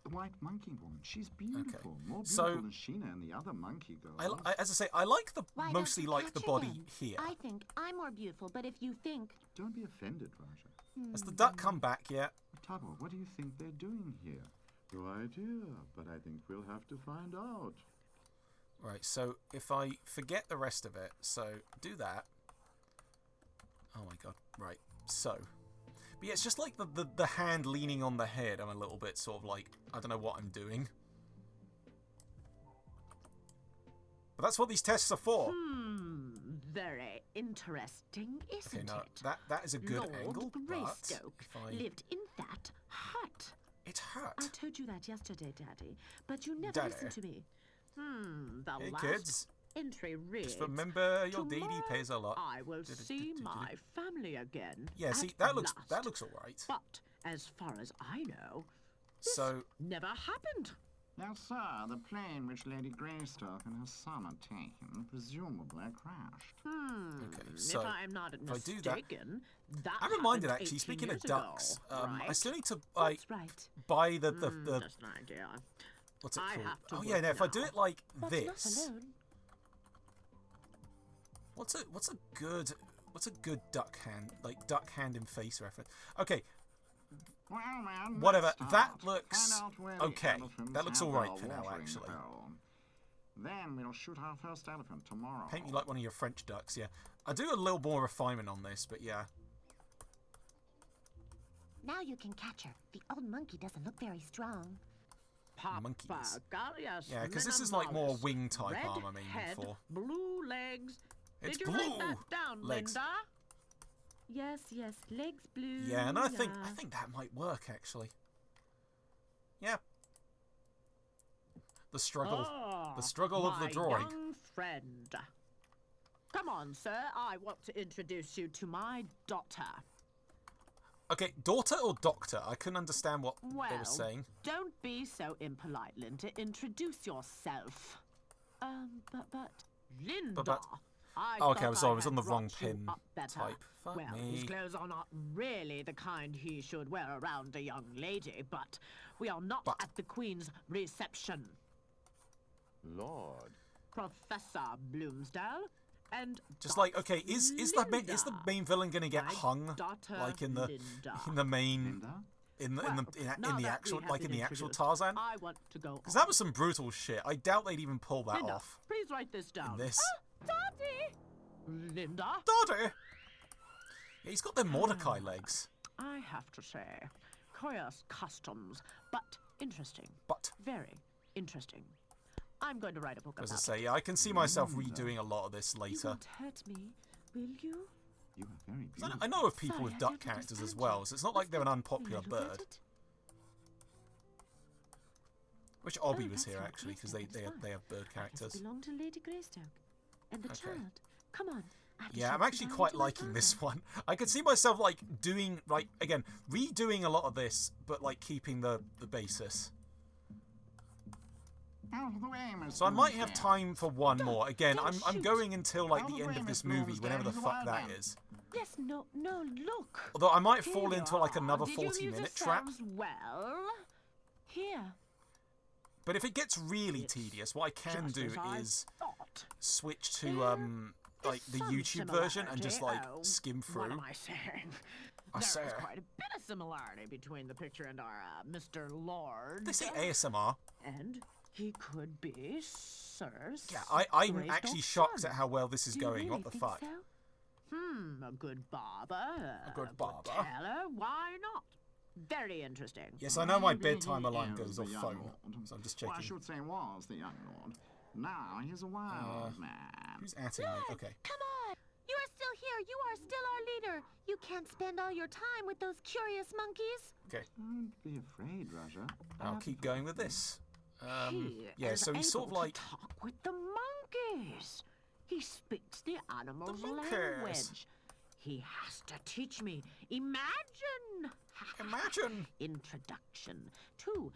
The white monkey woman. She's beautiful. More beautiful So- than Sheena and the other monkey girls. As I say, I like the Why mostly don't you like the catch body again? here. I think I'm more beautiful, but if you think... Don't be offended, Raja. Has the duck come back yet? Tubbo, what do you think they're doing here? No idea, but I think we'll have to find out. Right. So if I forget the rest of it, so do that. Oh my god. Right. So. But yeah, it's just like the hand leaning on the head. I'm a little bit sort of like, I don't know what I'm doing. But that's what these tests are for. Very interesting, isn't Okay, no, it? that is a good Lord angle, but Greystoke if I... lived in that hut. It hurt. I told you that yesterday, Daddy, but you never Daddy. listened to me. The Hey, last kids. entry reads... Just remember your DD "Tomorrow pays a lot. I will see my family again. Yeah, see, at that looks last." alright. But as far as I know, this So never happened. Now, sir, the plane which Lady Greystoke and her son had taken presumably crashed. Okay, so if I'm not if I do that- mistaken, that I'm reminded happened actually. 18 Speaking of years ago, ducks, I right? still need to like That's right. buy the Just an idea. what's it I called? have to Oh yeah, work no. If I do now. it like But this, not alone. what's a good duck hand, like duck hand in face reference? Okay, Well, man, whatever. let's That start. looks Find out where the okay. elephants That looks have all right their for now, watering actually. hole. Then we'll shoot our first elephant tomorrow. Paint you like one of your French ducks. Yeah, I do a little more refinement on this, but yeah. Now you can catch her. The old monkey doesn't look very strong. Monkeys. Papagalius Yeah, because this is like more minimalis. wing type Red armor I'm aiming head, for. blue legs. It's Did you blue write that down, legs. Linda? Yes, yes, legs blue. Yeah, and I think that might work actually. Yeah. The struggle of the drawing. Young friend. Come on, sir. I want to introduce you to my daughter. Okay, daughter or doctor? I couldn't understand what they were saying. Don't be so impolite, Linda. Introduce yourself. But Linda. Oh, okay, I was on the wrong pin type. Fuck well, me. his clothes are not really the kind he should wear around a young lady, but we are not at the Queen's reception. Lord. Professor Bloomsdale and Just like, okay, is the main villain gonna get hung like in the main in the actual Tarzan? I want to go. Because that was some brutal shit. I doubt they'd even pull that Linda, off. Please write this down. In this. Dottie! Linda? Dottie! Yeah, he's got them Mordecai legs. I have to say, curious customs, but interesting. But very interesting. I'm going to write a book about as I say, yeah, I can see myself redoing a lot of this You later. won't hurt me, will you? You are very beautiful. I know of people Sorry, with I duck don't characters as understand well, you. so it's not like they're an unpopular Will you look at bird. it? Wish Obby was that's here Lord actually, because Greystoke, they it's fine. have bird characters. It belonged to Lady Greystoke. And the child. Come on. I have to Yeah, show I'm it actually goodbye quite to my liking this father. one. I could see myself like doing again, redoing a lot of this, but like keeping the basis. Out of the way, Mr. So I might have Bloomsdale. time for one more. Again, I'm shoot. going until like Out of the the end way, of this Mr. movie, whenever the Bloomsdale, fuck he's a that wild is. Yes, no, look. Although I might Here fall you into like are. another Did you amuse 40-minute trap. yourselves well? Here. But if it gets really tedious, what I can Just do as I is thought. switch to like the Some YouTube version and just like similarity. skim What through. am I saying? I There say- is quite a bit of similarity between the picture and our Mr. Lord. They say ASMR. And he could be Sir. Yeah, I'm Greystoke's actually shocked son. at how well this is Do you going. really What the think fuck? so? A good barber. A good barber. Tailor. Why not? Very interesting. Yes, I know my Maybe bedtime he alarm is goes the off young phone, lord. so I'm just Well, I checking. should say was the young lord. Now he's a wild man. Who's atting me? Okay. Come on! You are still here. You are still our leader. You can't spend all your time with those curious monkeys. Okay. Don't be afraid, Roger. I'll keep going with this. He Yeah, is so he's sort of able to like talk with the monkeys. He speaks the animal's monkeys. language. He has to teach me. Imagine. Introduction to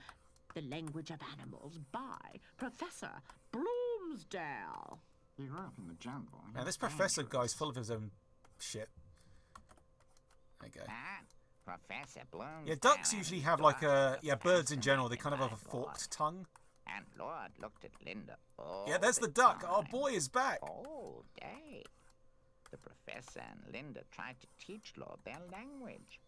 the Language of Animals by Professor Bloomsdale. He grew up in the jungle. He Now was this professor dangerous. guy's full of his own shit. Okay. Professor Bloomsdale. Yeah, ducks and usually his have like daughter a were birds in general. They kind of have a fascinated by Lord. forked tongue. And Lord looked at Linda all Yeah, there's the duck. Our time. boy is back. All day. The professor and Linda tried to teach Lord their language.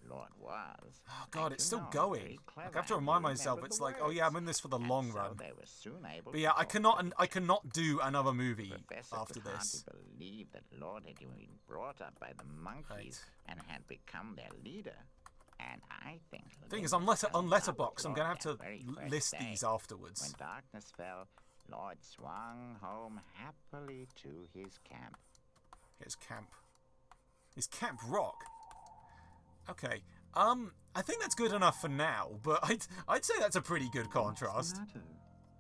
Lord was. Oh god, as it's you still know, going. very Like, I have clever to and remind he myself. remembered It's the like, oh yeah, I'm in words. this for the And long so run. they were soon able But to yeah, I talk. cannot do another movie Professor after could this. hardly believe that Lord had been brought up by the monkeys and had become their leader. And I think. Thing is, Linda on fell in love Letterboxd, with I'm Lord gonna have to that very first list day. these afterwards. When darkness fell, Lord swung home happily to his camp. His camp. His Camp Rock. Okay. I think that's good enough for now, but I'd say that's a pretty good contrast. What's the matter?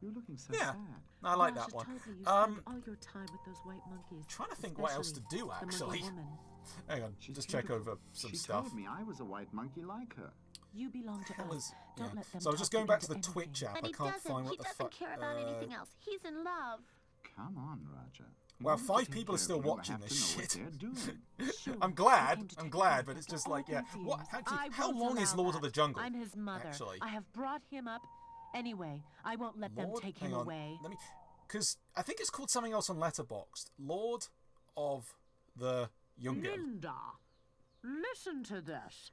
You're looking so Yeah. sad. I like Gosh, that one. Totally, you spend all your time with those white monkeys. Trying to think what else to especially do, the monkey actually. woman. Hang on, She's just check beautiful. over some she stuff. told me I was a white monkey like her. You belong to That us. was- Don't yeah. let them So I was just talk going you back to the into Twitch anything. app. But I he can't doesn't. find He what the doesn't fuck. care about anything else. He's in love. Come on, Roger. Well, Once you 5 take people are care of still you, I watching have this to know shit. what they're doing. Sure, I'm I glad, came to I'm take glad, care but of it's you just all like, yeah. these What? years. Actually, I how won't long is allow Lord of the that. Jungle? I'm his mother. Actually, I have brought him up. Anyway, I won't let them Lord, take hang him on. away. Let me, because I think it's called something else on Letterboxd. Lord of the Jungle. Linda, listen to this.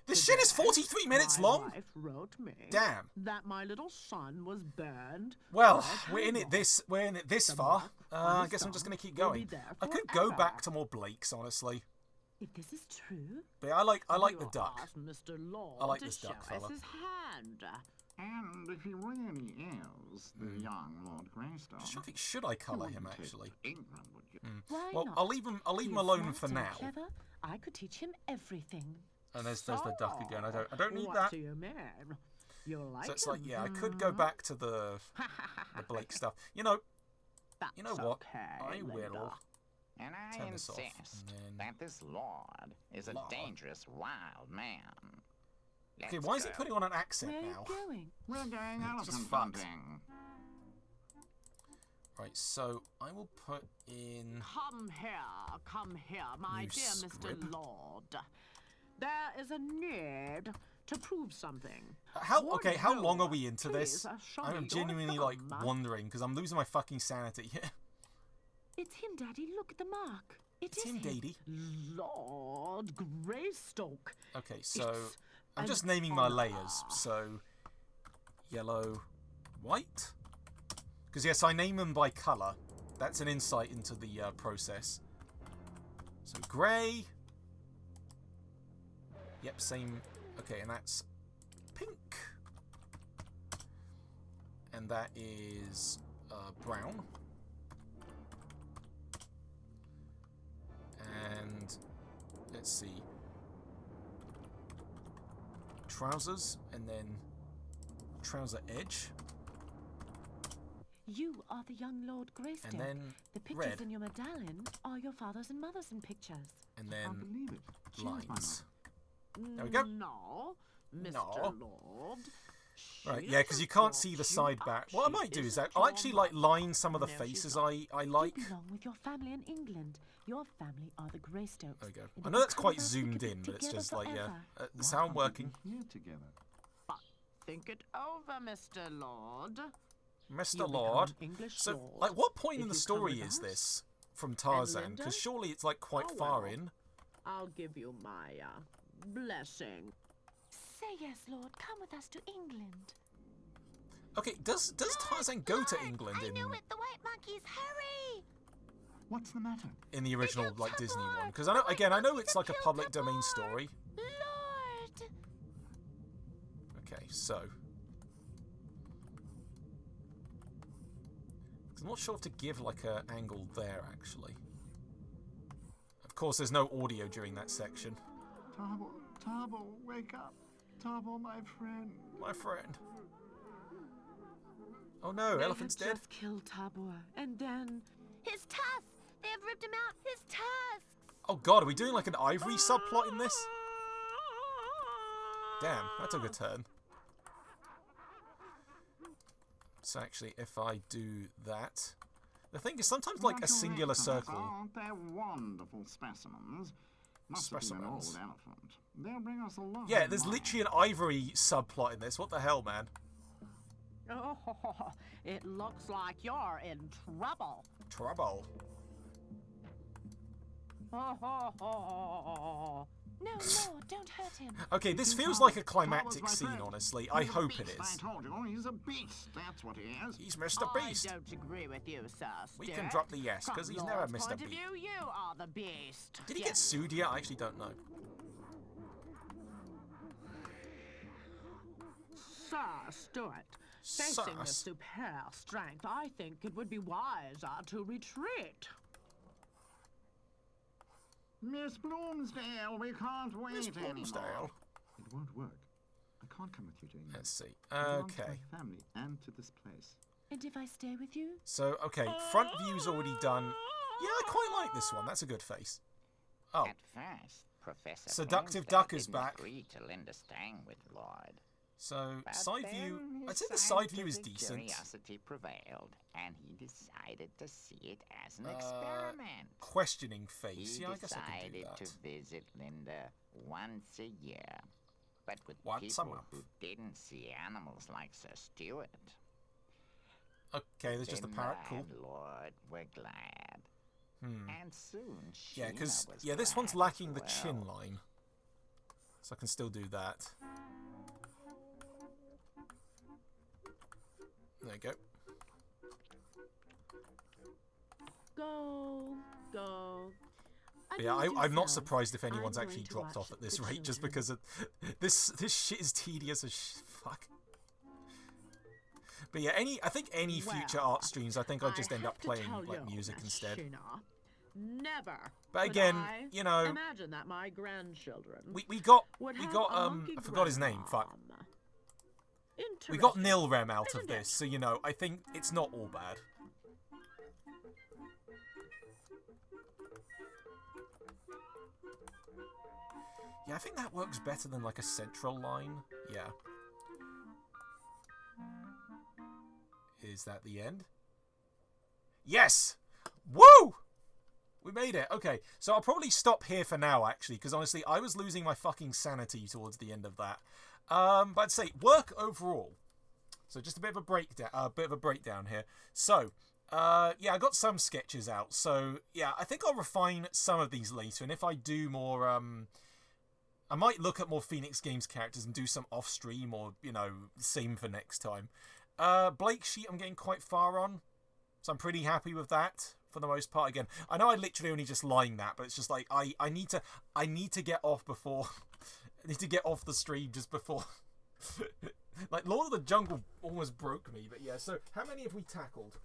This shit is 43 minutes My long. wife wrote me Damn. that my little son was burned. Well, by we're in it this The far. mark I on his guess I'm just thumb gonna keep will be going. there I could go forever. back to more Blake's, honestly. If this is true, But I like the You duck. asked Mr. Lord I like to this duck show us fella. his hand. And if he really is the young Lord Greystoke, Just trying to think, should I colour him actually? England, would you? Why Well, not? I'll leave him He is alone smart for and now. Clever. I could teach him everything. And there's the duck again. I don't need what that. do you mean? You like So it's him? like, yeah, I could go back to the Blake stuff. You know That's what? okay, I will. Linda. And I Turn this insist off, and then- that this lord is Lord. a dangerous wild man. Okay, Let's why is he go. putting on an accent Where are you now? going? We're going It's just elephant fucked. hunting. Right, so I will put in. Come here, my New dear script. Mr. Lord. There is a need to prove something. How Warden long are Hill, we into please, this? show me I'm your genuinely like thumb. wondering because I'm losing my fucking sanity here. It's him, Daddy. Look at the mark. It's him, Daddy. Lord Greystoke. Okay, so It's I'm an just naming my honor. layers. So yellow, white. Because yes, I name them by colour. That's an insight into the process. So grey. Yep, same. Okay, and that's pink. And that is brown. And let's see. Trousers, and then trouser edge. You are the young Lord Greystoke. And then the pictures red. in your medallion are your father's and mother's in pictures. And I then believe it. She is my lines. mother. There we go. No, Mr. No. Lord. Right, She yeah, because you isn't can't your see the cute- side back. What I might do is that I'll actually like line some of the No, she's faces not. I like. You belong with your family in England. Your family are the Greystokes. There we go. And I if know you that's come quite with us, we zoomed could be in, but it's together just like, yeah. forever. That's Why how I'm can't working. we be here together? But think it over, Mr. Lord. Mr. You become Lord. English So, lord like, what point if in the you come story with is us. this from Tarzan? Linda? Because surely it's like quite Oh, far well. in. I'll give you my blessing. Say yes, Lord. Come with us to England. Okay, does Tarzan go to England I in knew it! The white monkeys! Hurry! What's the matter? the original killed like Disney Tabor! one? Because I know The again I know white it's like a monkeys have public killed domain Tabor! story. Lord! Okay, so I'm not sure if to give like a angle there actually. Of course, there's no audio during that section. Tabo, wake up. Tabo, my friend. My friend. Oh no, They elephant's have dead. just killed Tabor, and then His tusks! They have ripped him out! His tusks! Oh god, are we doing like an Ivory subplot in this? Damn, that took a turn. So actually, if I do that... The thing is, sometimes like a singular circle... Aren't they wonderful specimens? Must have been an old Specimens. elephant. They'll bring us a lot. Yeah, there's literally an Ivory subplot in this. What the hell, man? Oh, it looks like you're in trouble. Trouble. no, Lord, don't hurt him. Okay, this feels like a climactic scene, honestly. I hope it I is. told you, he's a beast. That's what he is. He's Mr. Beast. I don't agree with you, sir. We can Stick. drop the yes, because From he's never Lord's Mr. point of Beast. view, you are the beast. Did he get sued yet? I actually don't know. Sir Stuart, facing the superior strength, I think it would be wiser to retreat. Miss Bloomsdale, we can't wait Miss anymore. Bloomsdale. It won't work. I can't come with you to England. Let's see. I belong Okay. to my family and to this place. And if I stay with you? So, okay, front view's already done. Yeah, I quite like this one. That's a good face. Oh. At first, Professor Seductive Bloomsdale Duck is didn't back. agree to Linda staying with Lord. So, But side then view... his I'd say the side view is scientific decent. Curiosity prevailed, and he decided to see it as an experiment. Questioning face. He Yeah, I guess I can do decided that. to visit Linda once a year, but with Once a people month. who didn't see animals like Sir Stuart. Okay, there's just a Linda parrot. Cool. and Lord were glad. And soon Yeah, Sheena because was this one's glad lacking as the chin well. line, so I can still do that. There you go. Go. But yeah, Amuse I'm not yourself. surprised if anyone's I'm actually going to dropped watch off at this the rate, just children. because of this shit is tedious as fuck. But yeah, I think any future art streams, I think I'd just end up playing like music instead. Never. But again, you know, imagine that my grandchildren we got I forgot his name. Fuck. We got Nilrem out of this, so you know, I think it's not all bad. Yeah, I think that works better than like a central line. Yeah. Is that the end? Yes! Woo! We made it. Okay, so I'll probably stop here for now, actually, because honestly, I was losing my fucking sanity towards the end of that. But I'd say work overall. So just a bit of a breakdown here. So, yeah, I got some sketches out. So yeah, I think I'll refine some of these later, and if I do more, I might look at more Phoenix Games characters and do some off stream, or you know, same for next time. Blake's sheet I'm getting quite far on, so I'm pretty happy with that. For the most part, again, I know I literally only just lined that, but it's just like I need to get off before I need to get off the stream just before like Lord of the Jungle almost broke me. But yeah, so how many have we tackled?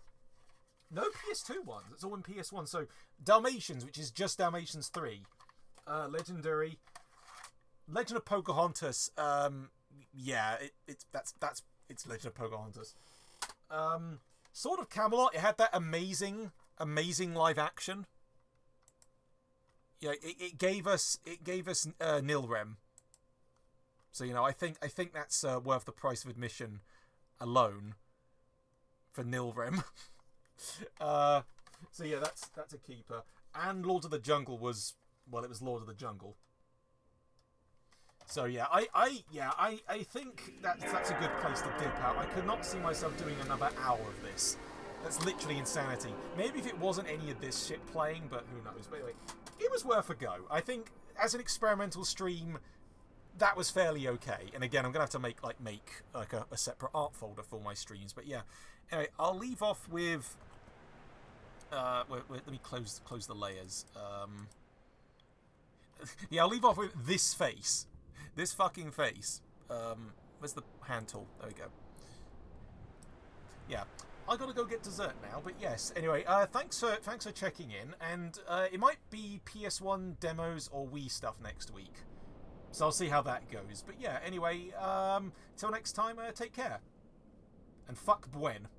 No PS2 ones, it's all in PS1. So Dalmatians, which is just Dalmatians 3, Legendary, Legend of Pocahontas, yeah, it's Legend of Pocahontas. Sword of Camelot, it had that amazing live action. Yeah, it gave us Nilrem. So you know, I think that's worth the price of admission alone for Nilrem. So yeah, that's a keeper. And Lord of the Jungle was, well, it was Lord of the Jungle. So yeah, I think that's a good place to dip out. I could not see myself doing another hour of this. That's literally insanity. Maybe if it wasn't any of this shit playing, but who knows. But anyway, it was worth a go. I think as an experimental stream, that was fairly okay. And again, I'm gonna have to make a separate art folder for my streams. But yeah, anyway, I'll leave off with. Wait, let me close the layers. Yeah, I'll leave off with this face. This fucking face. Where's the hand tool? There we go. Yeah, I gotta go get dessert now. But yes, anyway, thanks for checking in, and it might be PS1 demos or Wii stuff next week. So I'll see how that goes. But yeah, anyway, till next time, take care, and fuck Bwen.